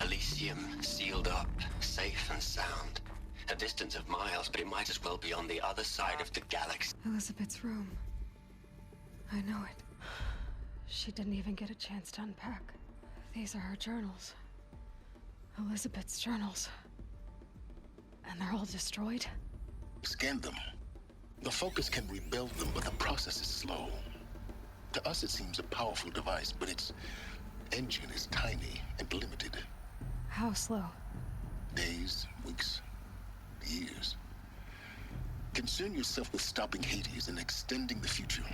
Elysium sealed up, safe and sound. A distance of miles, but it might as well be on the other side of the galaxy. Elizabeth's room. I know it. She didn't even get a chance to unpack. These are her journals. Elizabeth's journals. And they're all destroyed? Scan them. The Focus can rebuild them, but the process is slow. To us, it seems a powerful device, but its engine is tiny and limited. How slow? Days, weeks, years. Concern yourself with stopping Hades and extending the future,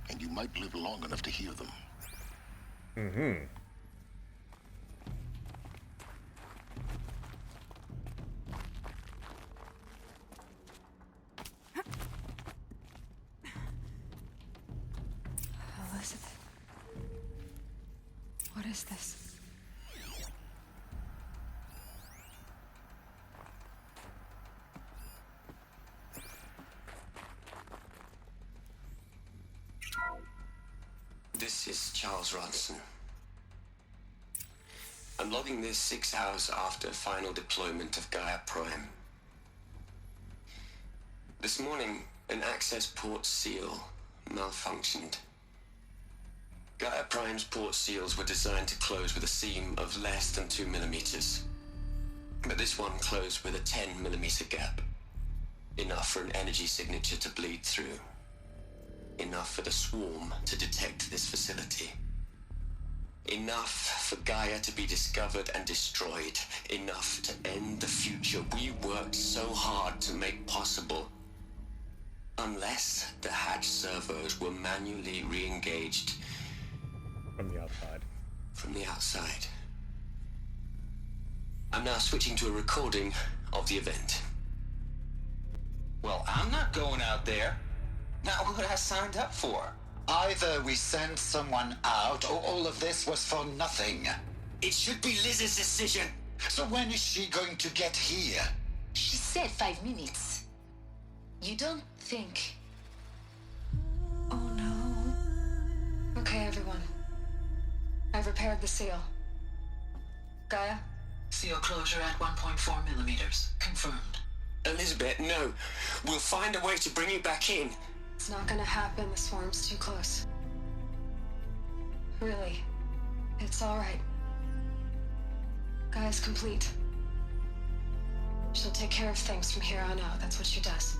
and you might live long enough to hear them. Elizabeth. What is this? This is Charles Ronson. I'm logging this 6 hours after final deployment of Gaia Prime. This morning, an access port seal malfunctioned. Gaia Prime's port seals were designed to close with a seam of less than 2 millimeters. But this one closed with a 10 millimeter gap. Enough for an energy signature to bleed through. Enough for the swarm to detect this facility. Enough for Gaia to be discovered and destroyed. Enough to end the future we worked so hard to make possible. Unless the hatch servos were manually re-engaged. From the outside. From the outside. I'm now switching to a recording of the event. Well, I'm not going out there. Not what I signed up for. Either we sent someone out, or all of this was for nothing. It should be Liz's decision. So when is she going to get here? She said 5 minutes. You don't think... Oh no. Okay, everyone. I've repaired the seal. Gaia? Seal closure at 1.4 millimeters. Confirmed. Elizabeth, no. We'll find a way to bring you back in. It's not gonna happen. The swarm's too close. Really. It's alright. Gaia's complete. She'll take care of things from here on out. That's what she does.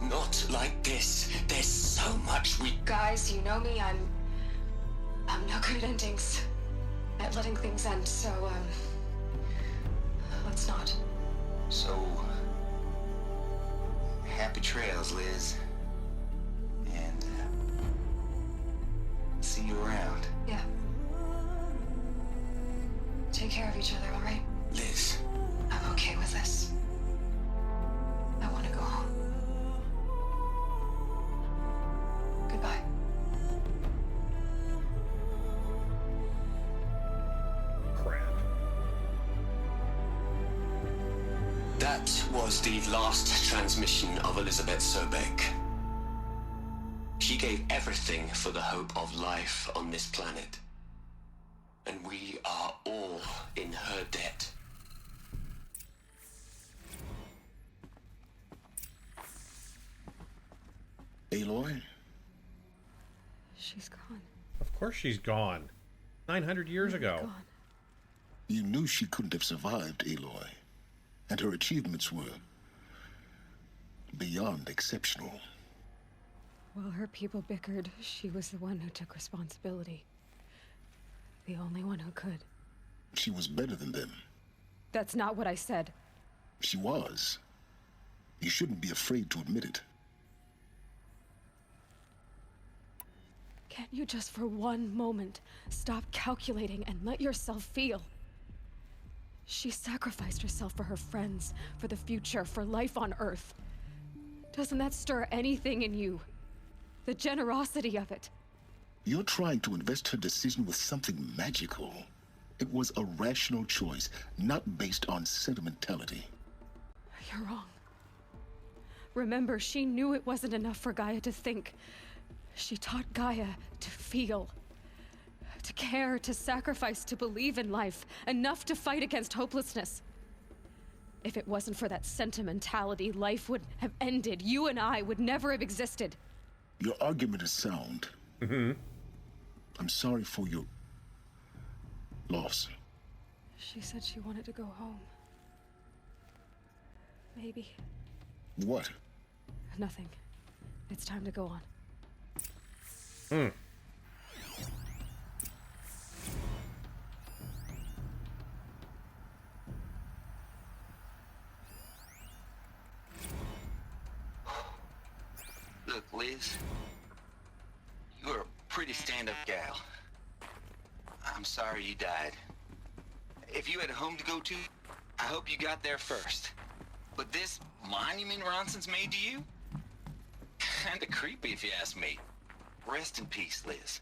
Not like this. There's so much we... Guys, you know me. I'm no good at endings. At letting things end, so, let's not. So... happy trails, Liz. And, see you around. Yeah. Take care of each other, all right? Liz. I'm okay with this. I want to go home. Goodbye. Crap. That was the last transmission of Elizabeth Sobek. She gave everything for the hope of life on this planet. And we are all in her debt. Aloy? She's gone. Of course she's gone. 900 years ago. Gone. You knew she couldn't have survived, Aloy. And her achievements were beyond exceptional. While her people bickered, she was the one who took responsibility. The only one who could. She was better than them. That's not what I said. She was. You shouldn't be afraid to admit it. Can't you just for one moment stop calculating and let yourself feel? She sacrificed herself for her friends, for the future, for life on Earth. Doesn't that stir anything in you? The generosity of it. You're trying to invest her decision with something magical. It was a rational choice, not based on sentimentality. You're wrong. Remember, she knew it wasn't enough for Gaia to think. She taught Gaia to feel. To care, to sacrifice, to believe in life. Enough to fight against hopelessness. If it wasn't for that sentimentality, life would have ended. You and I would never have existed. Your argument is sound. Mm-hmm. I'm sorry for your loss. She said she wanted to go home. Maybe. What? Nothing. It's time to go on. Look, Liz. You're a pretty stand-up gal. I'm sorry you died. If you had a home to go to, I hope you got there first. But this monument Ronson's made to you? Kinda creepy if you ask me. Rest in peace, Liz.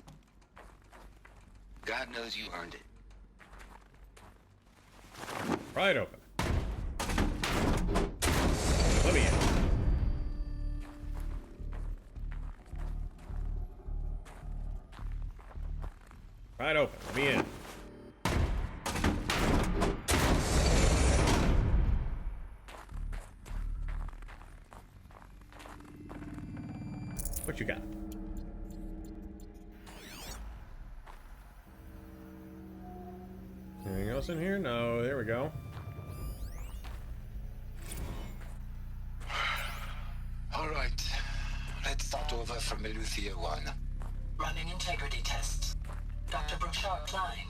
God knows you earned it. Pry it open. Let me in. Pry it open. Let me in. What you got? Anything else in here? No, there we go. All right. Let's start over from Eleuthia 1. Running integrity tests. Dr. Brouchard Klein.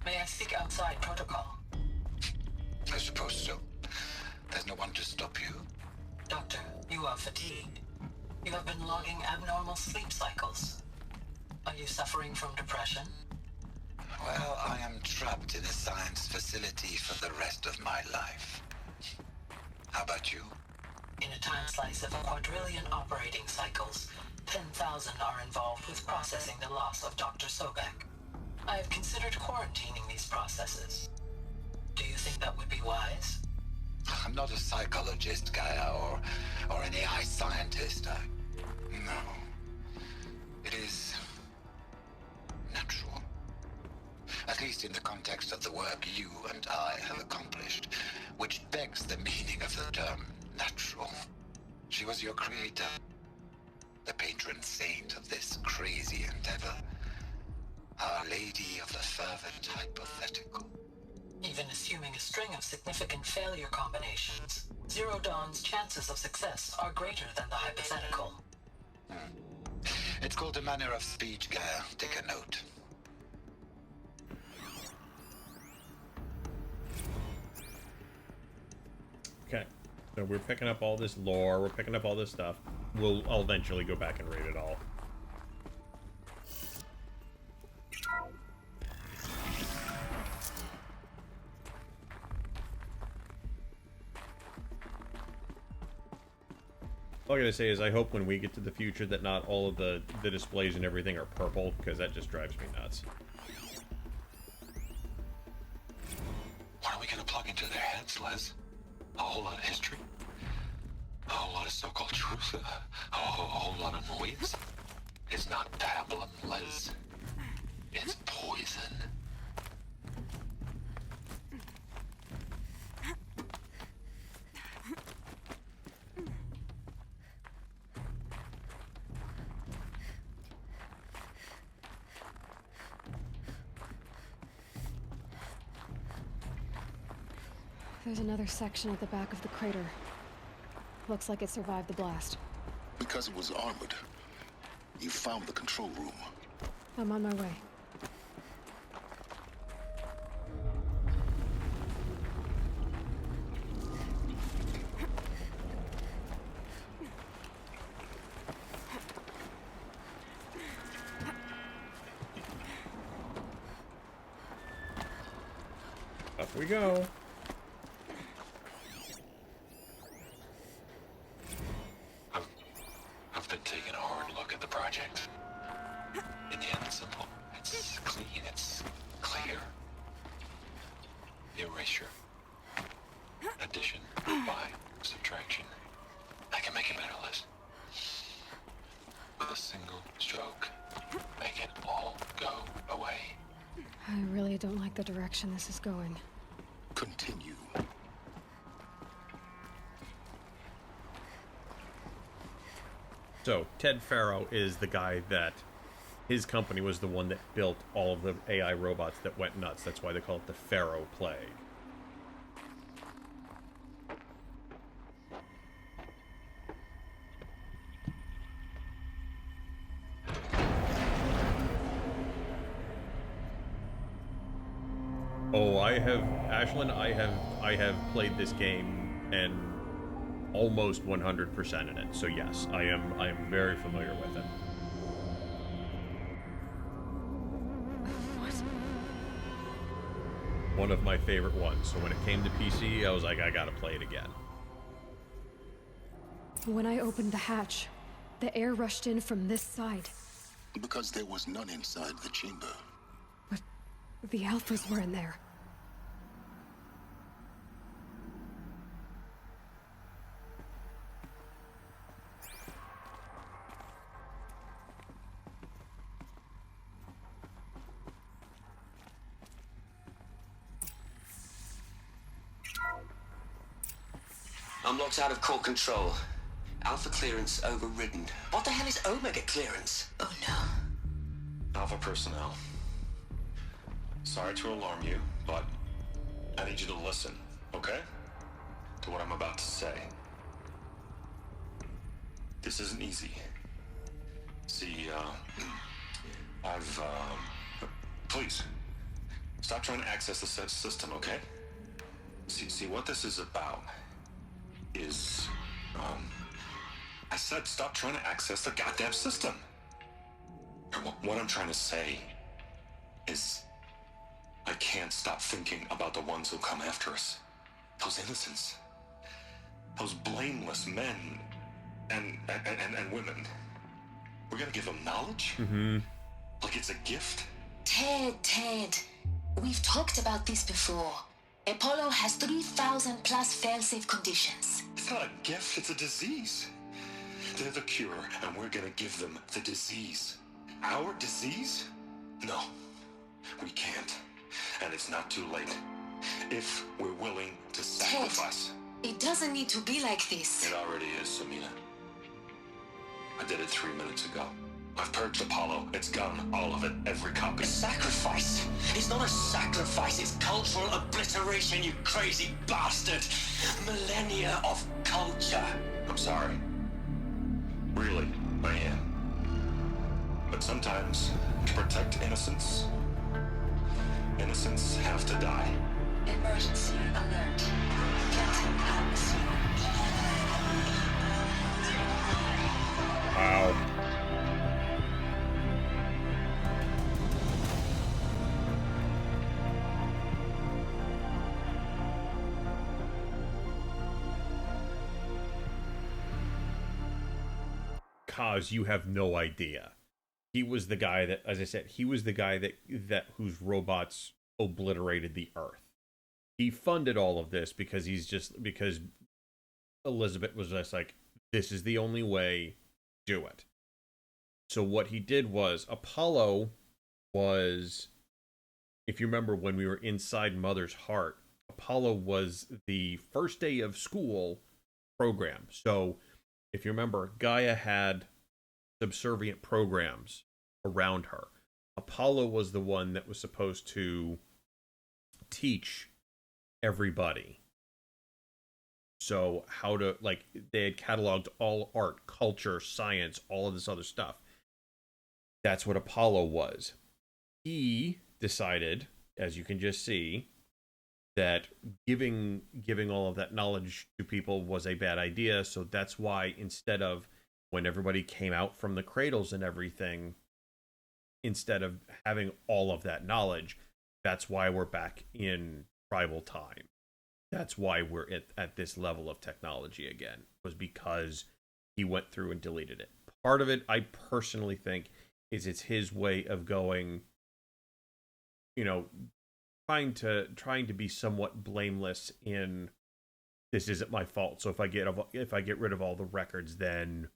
May I speak outside protocol? I suppose so. There's no one to stop you. Doctor, you are fatigued. You have been logging abnormal sleep cycles. Are you suffering from depression? Well, I am trapped in a science facility for the rest of my life. How about you? In a time slice of a quadrillion operating cycles, 10,000 are involved with processing the loss of Dr. Sobek. I have considered quarantining these processes. Do you think that would be wise? I'm not a psychologist, Gaia, or an AI scientist. No. It is natural. At least in the context of the work you and I have accomplished, which begs the meaning of the term natural. She was your creator, the patron saint of this crazy endeavor, Our Lady of the Fervent Hypothetical. Even assuming a string of significant failure combinations, Zero Dawn's chances of success are greater than the hypothetical. It's called a manner of speech, Gaia. Take a note. Okay, so we're picking up all this lore, we're picking up all this stuff. I'll eventually go back and read it all. All I gotta say is I hope when we get to the future that not all of the displays and everything are purple, because that just drives me nuts. What are we gonna plug into their heads, Les? A whole lot of history? A whole lot of so-called truth? A whole lot of noise? It's not pablum, Les. It's poison. There's another section at the back of the crater. Looks like it survived the blast. Because it was armored. You found the control room. I'm on my way. Up we go. I've been taking a hard look at the project. In the end, it's simple. It's clean. It's clear. Erasure. Addition. By. Subtraction. I can make it better, Liz. With a single stroke. Make it all go away. I really don't like the direction this is going. Continue. So, Ted Faro is the guy that... His company was the one that built all of the AI robots that went nuts. That's why they call it the Faro Plague. Oh, Ashlyn, I have played this game and almost 100% in it. So yes, I am very familiar with it. What? One of my favorite ones. So when it came to PC, I was like, I gotta play it again. When I opened the hatch, the air rushed in from this side. Because there was none inside the chamber. But the alphas were in there. I'm locked out of core control. Alpha clearance overridden. What the hell is Omega clearance? Oh no. Alpha personnel. Sorry to alarm you, but I need you to listen, okay? To what I'm about to say. This isn't easy. See, please, stop trying to access the system, okay? See, what this is about is, I said stop trying to access the goddamn system. What I'm trying to say is, I can't stop thinking about the ones who come after us. Those innocents. Those blameless men and women. We're gonna give them knowledge? Mm-hmm. Like it's a gift? Ted. We've talked about this before. Apollo has 3,000 plus fail-safe conditions. It's not a gift, it's a disease. They're the cure, and we're gonna give them the disease. Our disease? No, we can't. And it's not too late. If we're willing to sacrifice. Ted, it doesn't need to be like this. It already is, Samina. I did it 3 minutes ago. I've purged Apollo. It's gone. All of it. Every copy. A sacrifice? It's not a sacrifice. It's cultural obliteration, you crazy bastard. Millennia of culture. I'm sorry. Really, I am. But sometimes, to protect innocence, innocents have to die. Emergency alert. Captain Atmosphere. Wow. Kaz, you have no idea. He was the guy that, as I said, he was the guy that whose robots obliterated the Earth. He funded all of this because because Elizabeth was just like, this is the only way, do it. So what he did was, Apollo was, if you remember when we were inside Mother's heart, Apollo was the first day of school program. So if you remember, Gaia had subservient programs around her. Apollo was the one that was supposed to teach everybody. So how to, like, they had cataloged all art, culture, science, all of this other stuff. That's what Apollo was. He decided, as you can just see, that giving all of that knowledge to people was a bad idea. So that's why, instead of when everybody came out from the cradles and everything, instead of having all of that knowledge, that's why we're back in tribal time. That's why we're at this level of technology again, was because he went through and deleted it. Part of it, I personally think, is it's his way of going, you know, trying to be somewhat blameless in, this isn't my fault. So if I get rid of all the records, then,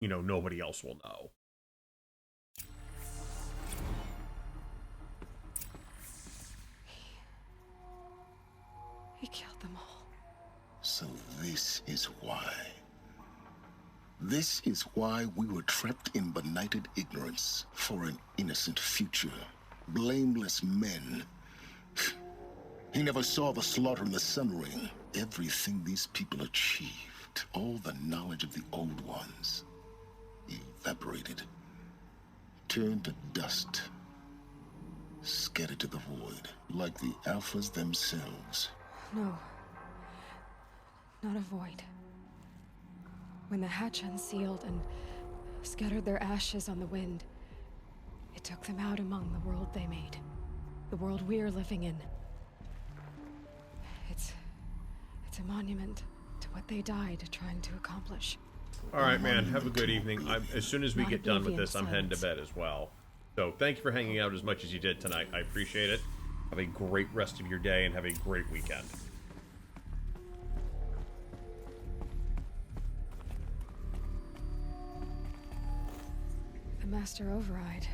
you know, nobody else will know. He killed them all. So this is why. This is why we were trapped in benighted ignorance for an innocent future. Blameless men. He never saw the slaughter in the Sun Ring. Everything these people achieved, all the knowledge of the old ones, evaporated, turned to dust, scattered to the void, like the Alphas themselves. No. Not a void. When the hatch unsealed and scattered their ashes on the wind, it took them out among the world they made. The world we're living in. It's a monument to what they died trying to accomplish. All right, man. Have a good evening. As soon as we get done with this, I'm heading to bed as well. So thank you for hanging out as much as you did tonight. I appreciate it. Have a great rest of your day and have a great weekend. The Master Override.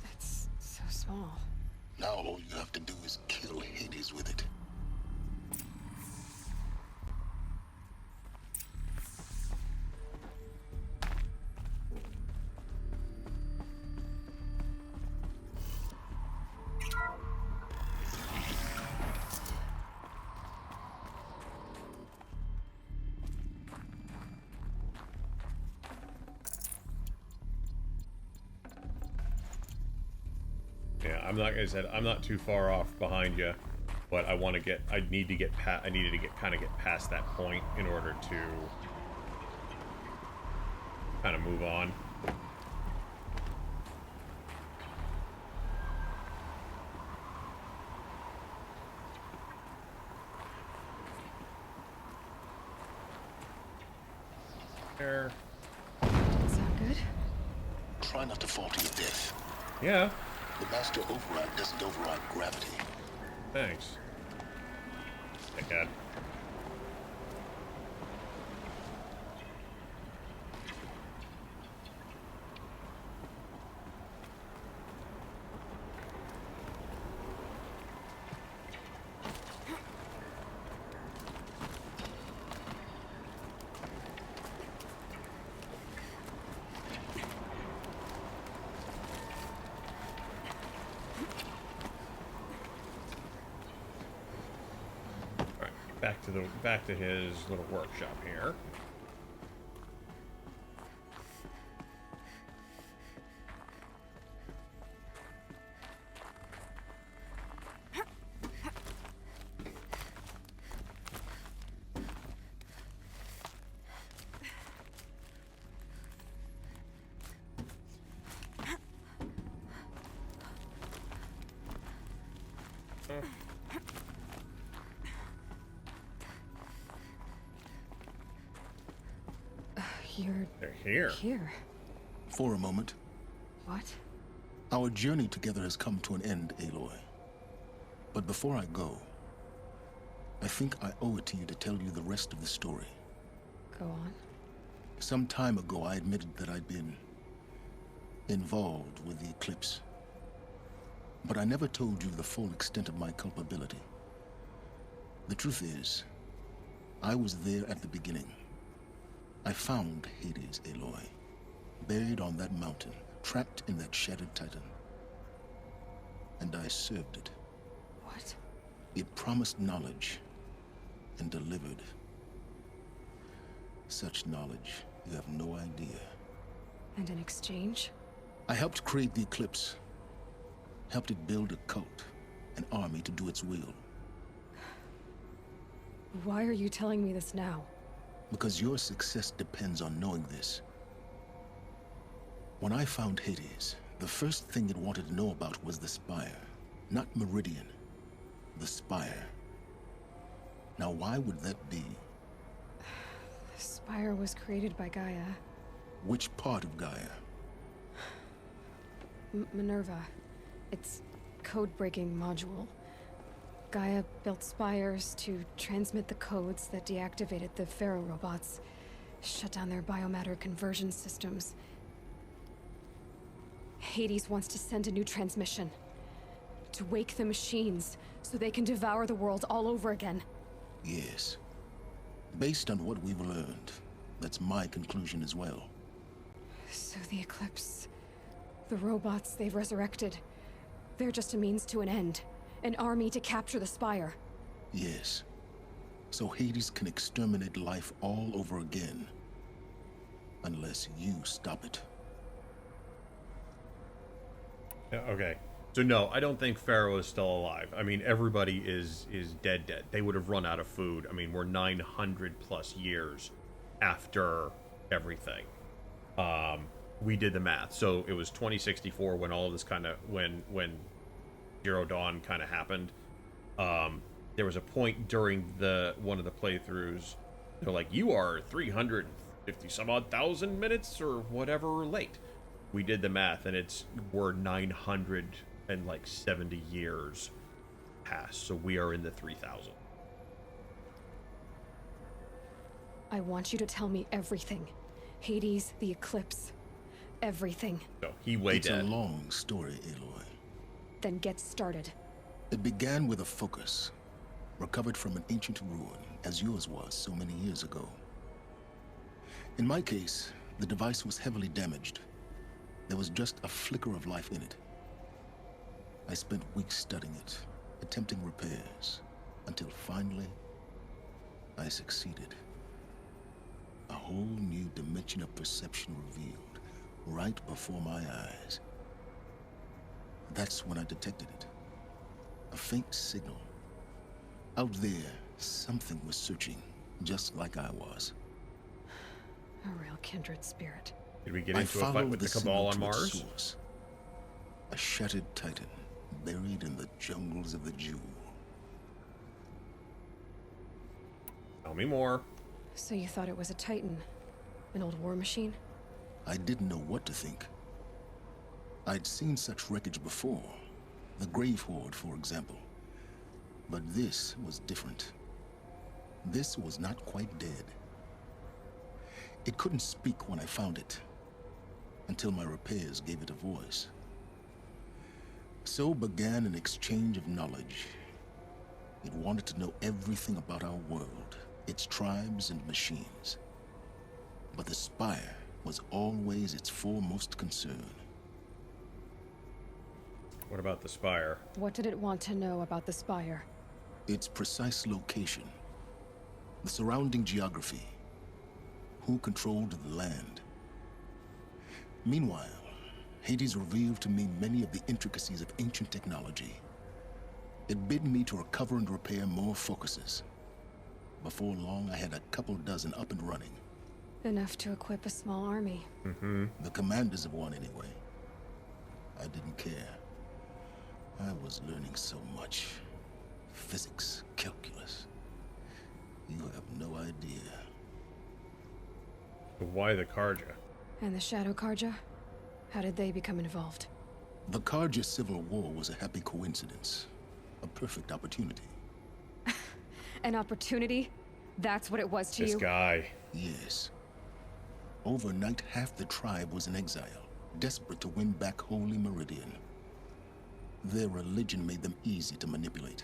That's so small. Now all you have to do is kill Hades with it. like I said, I'm not too far off behind you, but I needed to get past that point in order to kind of move on. There. Is that good? Try not to fall to your death. Yeah. The master override doesn't override gravity. Thanks. Dickhead. Back to his little workshop here. They're here. Here? For a moment. What? Our journey together has come to an end, Aloy. But before I go, I think I owe it to you to tell you the rest of the story. Go on. Some time ago, I admitted that I'd been involved with the eclipse. But I never told you the full extent of my culpability. The truth is, I was there at the beginning. I found Hades, Aloy, buried on that mountain, trapped in that shattered titan. And I served it. What? It promised knowledge and delivered. Such knowledge, you have no idea. And in exchange? I helped create the Eclipse. Helped it build a cult, an army to do its will. Why are you telling me this now? Because your success depends on knowing this. When I found Hades, the first thing it wanted to know about was the Spire. Not Meridian. The Spire. Now why would that be? The Spire was created by Gaia. Which part of Gaia? Minerva. Its code-breaking module. Gaia built spires to transmit the codes that deactivated the Pharaoh robots, shut down their biomatter conversion systems. Hades wants to send a new transmission. To wake the machines, so they can devour the world all over again. Yes. Based on what we've learned, that's my conclusion as well. So the Eclipse... the robots they've resurrected... they're just a means to an end. An army to capture the Spire. Yes. So Hades can exterminate life all over again. Unless you stop it. Okay. So no, I don't think Pharaoh is still alive. I mean, everybody is dead. They would have run out of food. I mean, we're 900 plus years after everything. We did the math. So it was 2064 when all of this kind of when Zero Dawn kind of happened. There was a point during one of the playthroughs, they're like, you are 350 some odd thousand minutes or whatever late. We did the math, and we're 970 years past, so we are in the 3000. I want you to tell me everything. Hades, the Eclipse, everything. So he way dead. It's a long story, Aloy. Then get started. It began with a focus, recovered from an ancient ruin, as yours was so many years ago. In my case, the device was heavily damaged. There was just a flicker of life in it. I spent weeks studying it, attempting repairs, until finally, I succeeded. A whole new dimension of perception revealed, right before my eyes. That's when I detected it. A faint signal. Out there, something was searching, just like I was. A real kindred spirit. Did we get into a fight with the Cabal on Mars? Source. A shattered titan, buried in the jungles of the Jew. Tell me more. So you thought it was a titan? An old war machine? I didn't know what to think. I'd seen such wreckage before. The Grave Horde, for example. But this was different. This was not quite dead. It couldn't speak when I found it, until my repairs gave it a voice. So began an exchange of knowledge. It wanted to know everything about our world, its tribes and machines. But the Spire was always its foremost concern. What about the Spire? What did it want to know about the Spire? Its precise location, the surrounding geography, who controlled the land. Meanwhile, Hades revealed to me many of the intricacies of ancient technology. It bid me to recover and repair more focuses. Before long, I had a couple dozen up and running. Enough to equip a small army. The commanders of one, anyway. I didn't care. I was learning so much. Physics, calculus. You have no idea. Why the Karja? And the Shadow Karja? How did they become involved? The Karja Civil War was a happy coincidence. A perfect opportunity. An opportunity? That's what it was to you? This guy. Yes. Overnight, half the tribe was in exile, desperate to win back Holy Meridian. Their religion made them easy to manipulate.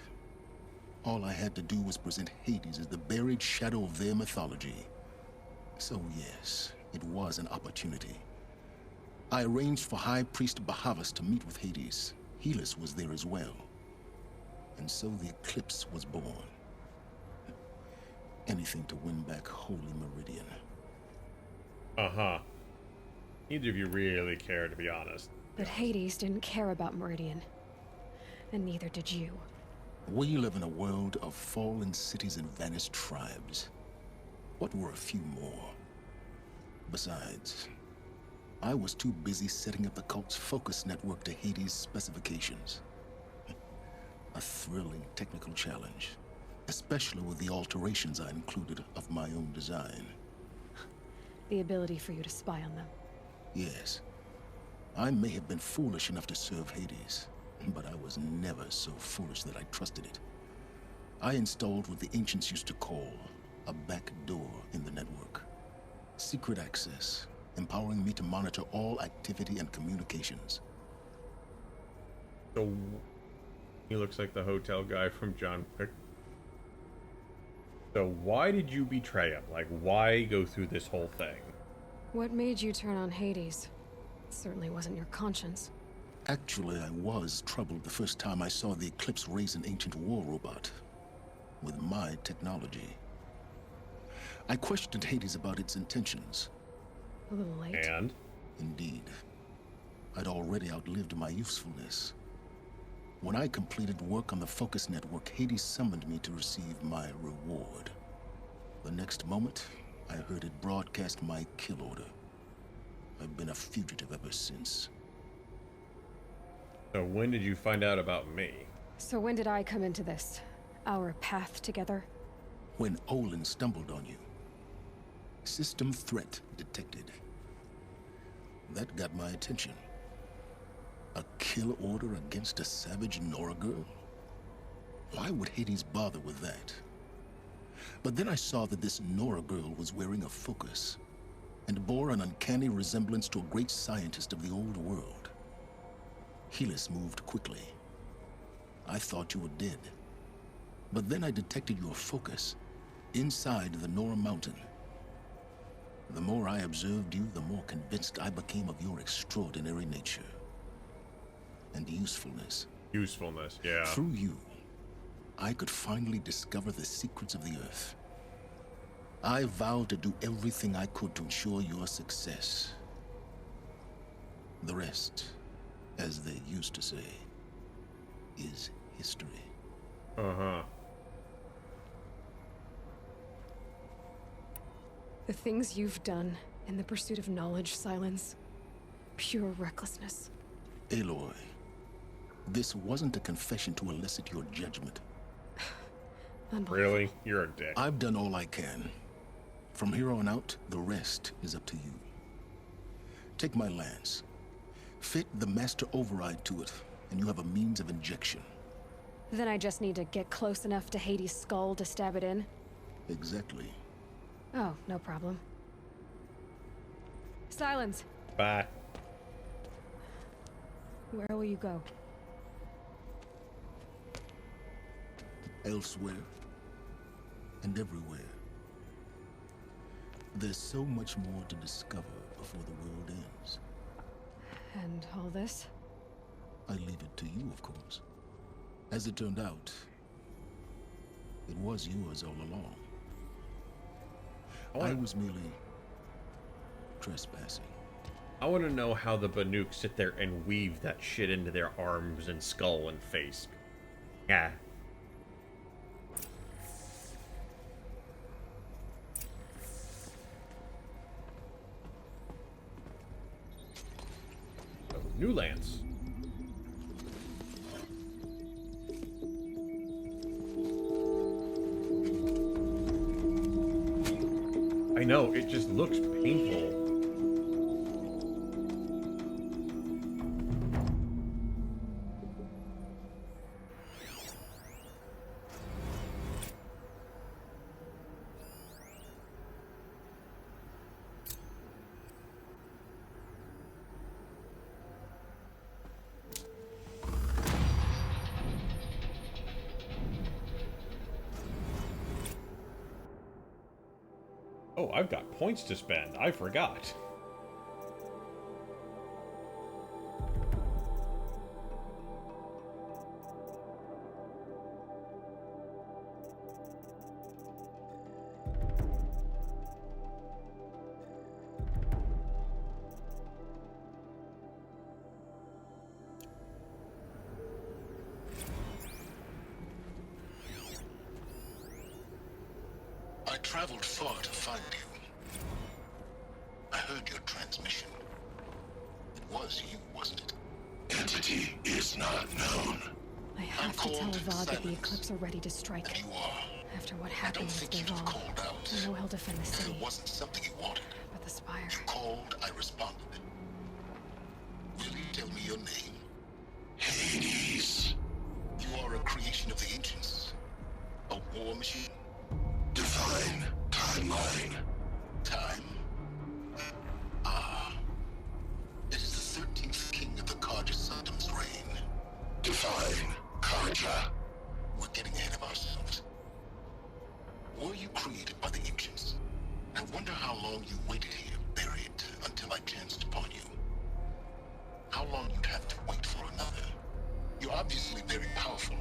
All I had to do was present Hades as the buried shadow of their mythology. So yes, it was an opportunity. I arranged for High Priest Bahavas to meet with Hades. Helis was there as well. And so the eclipse was born. Anything to win back Holy Meridian. Uh-huh. Neither of you really care, to be honest. But Hades didn't care about Meridian. And neither did you. We live in a world of fallen cities and vanished tribes. What were a few more? Besides, I was too busy setting up the cult's focus network to Hades' specifications. A thrilling technical challenge, especially with the alterations I included of my own design. The ability for you to spy on them. Yes. I may have been foolish enough to serve Hades, but I was never so foolish that I trusted it. I installed what the ancients used to call a back door in the network. Secret access, empowering me to monitor all activity and communications. So, he looks like the hotel guy from John Wick. So why did you betray him? Like, why go through this whole thing? What made you turn on Hades? It certainly wasn't your conscience. Actually, I was troubled the first time I saw the Eclipse raise an ancient war robot. With my technology. I questioned Hades about its intentions. A little late. And? Indeed. I'd already outlived my usefulness. When I completed work on the Focus Network, Hades summoned me to receive my reward. The next moment, I heard it broadcast my kill order. I've been a fugitive ever since. So when did you find out about me? So when did I come into this? Our path together? When Olin stumbled on you. System threat detected. That got my attention. A kill order against a savage Nora girl? Why would Hades bother with that? But then I saw that this Nora girl was wearing a focus, and bore an uncanny resemblance to a great scientist of the old world. Helis moved quickly. I thought you were dead. But then I detected your focus, inside the Nora mountain. The more I observed you, the more convinced I became of your extraordinary nature. And usefulness. Usefulness, yeah. Through you, I could finally discover the secrets of the Earth. I vowed to do everything I could to ensure your success. The rest, as they used to say, is history. Uh-huh. The things you've done in the pursuit of knowledge, Silence. Pure recklessness. Aloy, this wasn't a confession to elicit your judgment. Really? You're a dick. I've done all I can. From here on out, the rest is up to you. Take my lance. Fit the master override to it, and you have a means of injection. Then I just need to get close enough to Hades' skull to stab it in? Exactly. Oh, no problem. Silence. Bye. Where will you go? Elsewhere. And everywhere. There's so much more to discover before the world ends. And all this? I leave it to you, of course. As it turned out, it was yours all along. I was merely trespassing. I want to know how the Banuk sit there and weave that shit into their arms and skull and face. Yeah. Oh, new lance. I know, it just looks painful. Oh, I've got points to spend. I forgot. I traveled far to find you. I heard your transmission. It was you, wasn't it? Entity is not known. I have to tell Avad that the Eclipse are ready to strike. You are. After what happened with Deval, I know he'll defend the city. It wasn't something you wanted. But the Spire... You called, I responded. Will you tell me your name? Hades. You are a creation of the ancients. A war machine. Define timeline. Time? Ah. It is the 13th king of the Karja Sanctum's reign. Define Karja. We're getting ahead of ourselves. Were you created by the ancients? I wonder how long you waited here, buried, until I chanced upon you. How long you'd have to wait for another. You're obviously very powerful,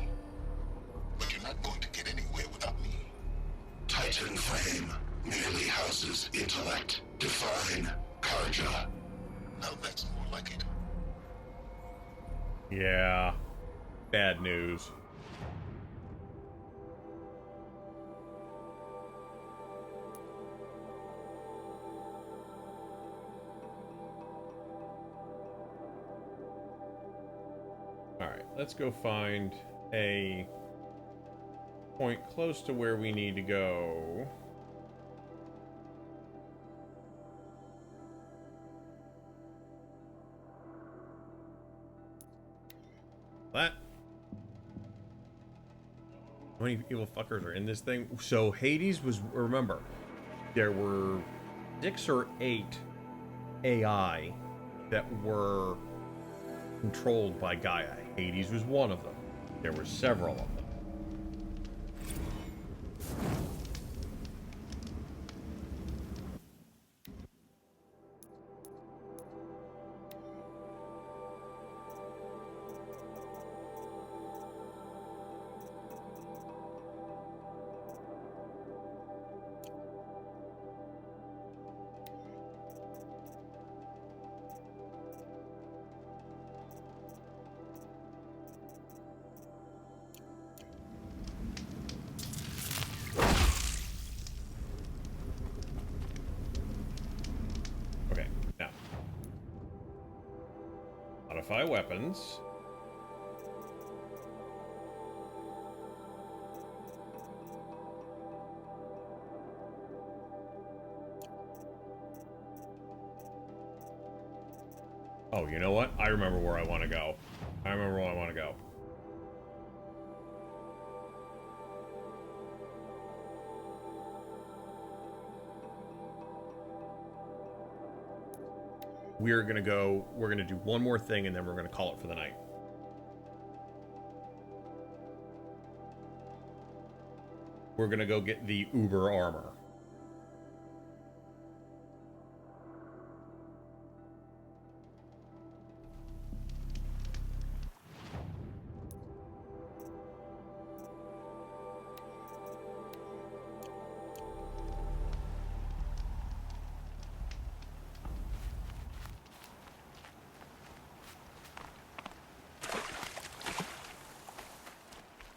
but you're not going to get anywhere without me. Titan Flame merely houses intellect. Define Karja. Now that's more like it. Yeah. Bad news. Alright, let's go find a point close to where we need to go. That. How many evil fuckers are in this thing? So Hades was, remember, there were 6 or 8 AI that were controlled by Gaia. Hades was one of them. There were several of them. Modify weapons. Oh, you know what? I remember where I want to go. I remember where I want to go. We're gonna do one more thing and then we're gonna call it for the night. We're gonna go get the Uber armor.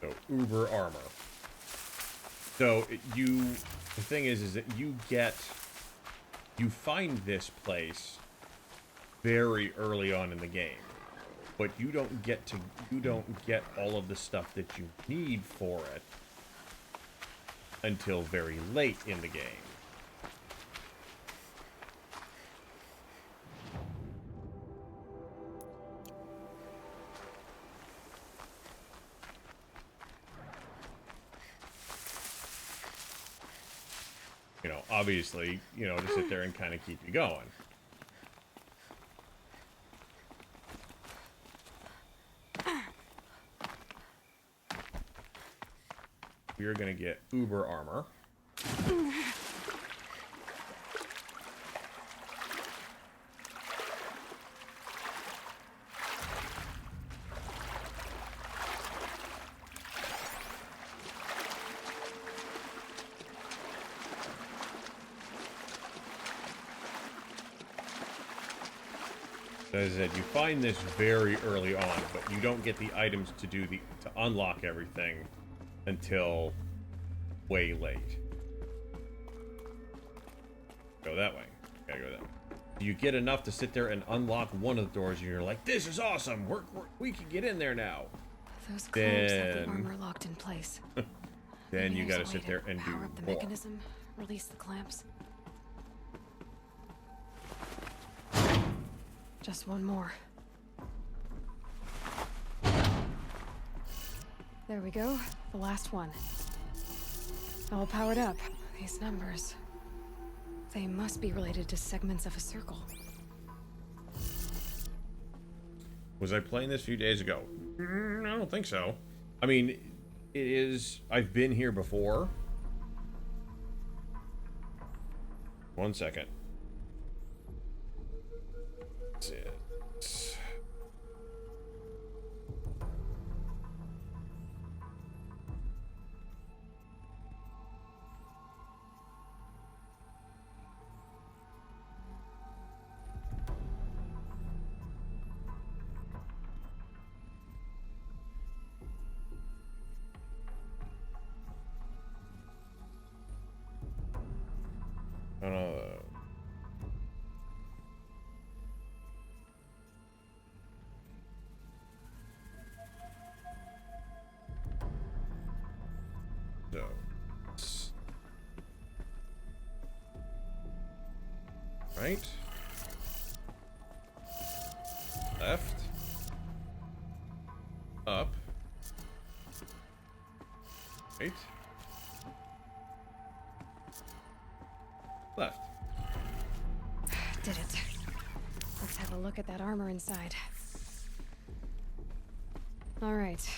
So Uber armor. So the thing is that you find this place very early on in the game, but you don't get all of the stuff that you need for it until very late in the game. You know, obviously, you know, to sit there and kind of keep you going. We're gonna get Uber armor. As I said, you find this very early on, but you don't get the items to unlock everything until way late. Go that way. Gotta go that way. You get enough to sit there and unlock one of the doors, and you're like, "This is awesome! We can get in there now." Those clamps have the armor locked in place. Then Maybe you there's gotta a sit way there to and do power up the more. mechanism, release the clamps. Just one more. There we go. The last one. All powered up. These numbers. They must be related to segments of a circle. Was I playing this a few days ago? I don't think so. I mean, it is... I've been here before. 1 second. That's it. Right. Left. Up. Right. Left. Did it. Let's have a look at that armor inside. All right.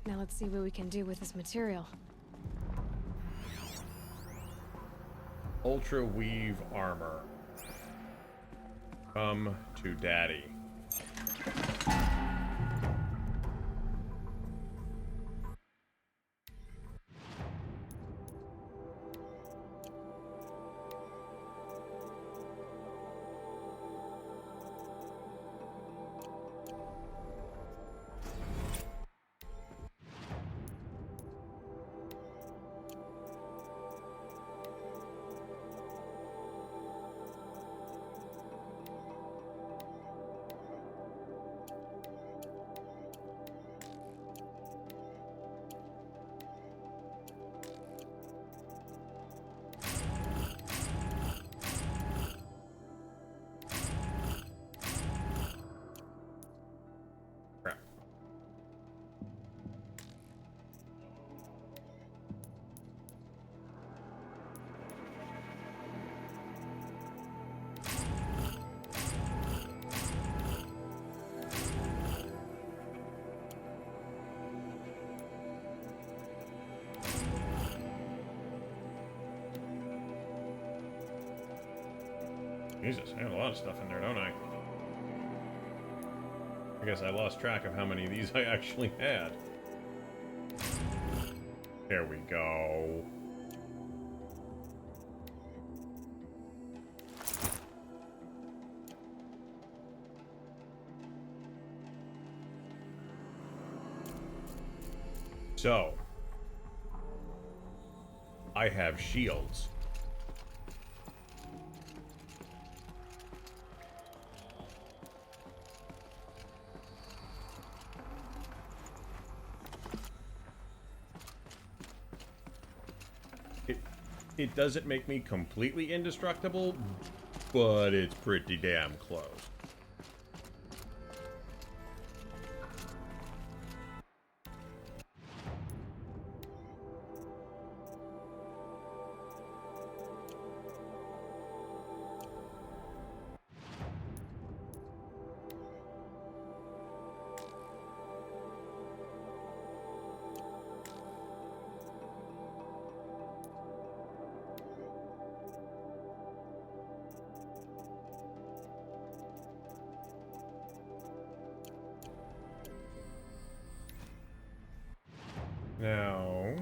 Now let's see what we can do with this material. Ultra weave armor. Come to daddy. Jesus, I have a lot of stuff in there, don't I? I guess I lost track of how many of these I actually had. There we go. So, I have shields. It doesn't make me completely indestructible, but it's pretty damn close. Now,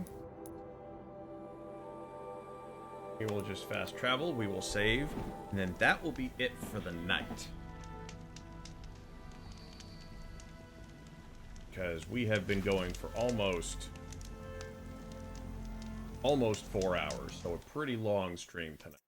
we will just fast travel, we will save, and then that will be it for the night. Because we have been going for almost 4 hours, so a pretty long stream tonight.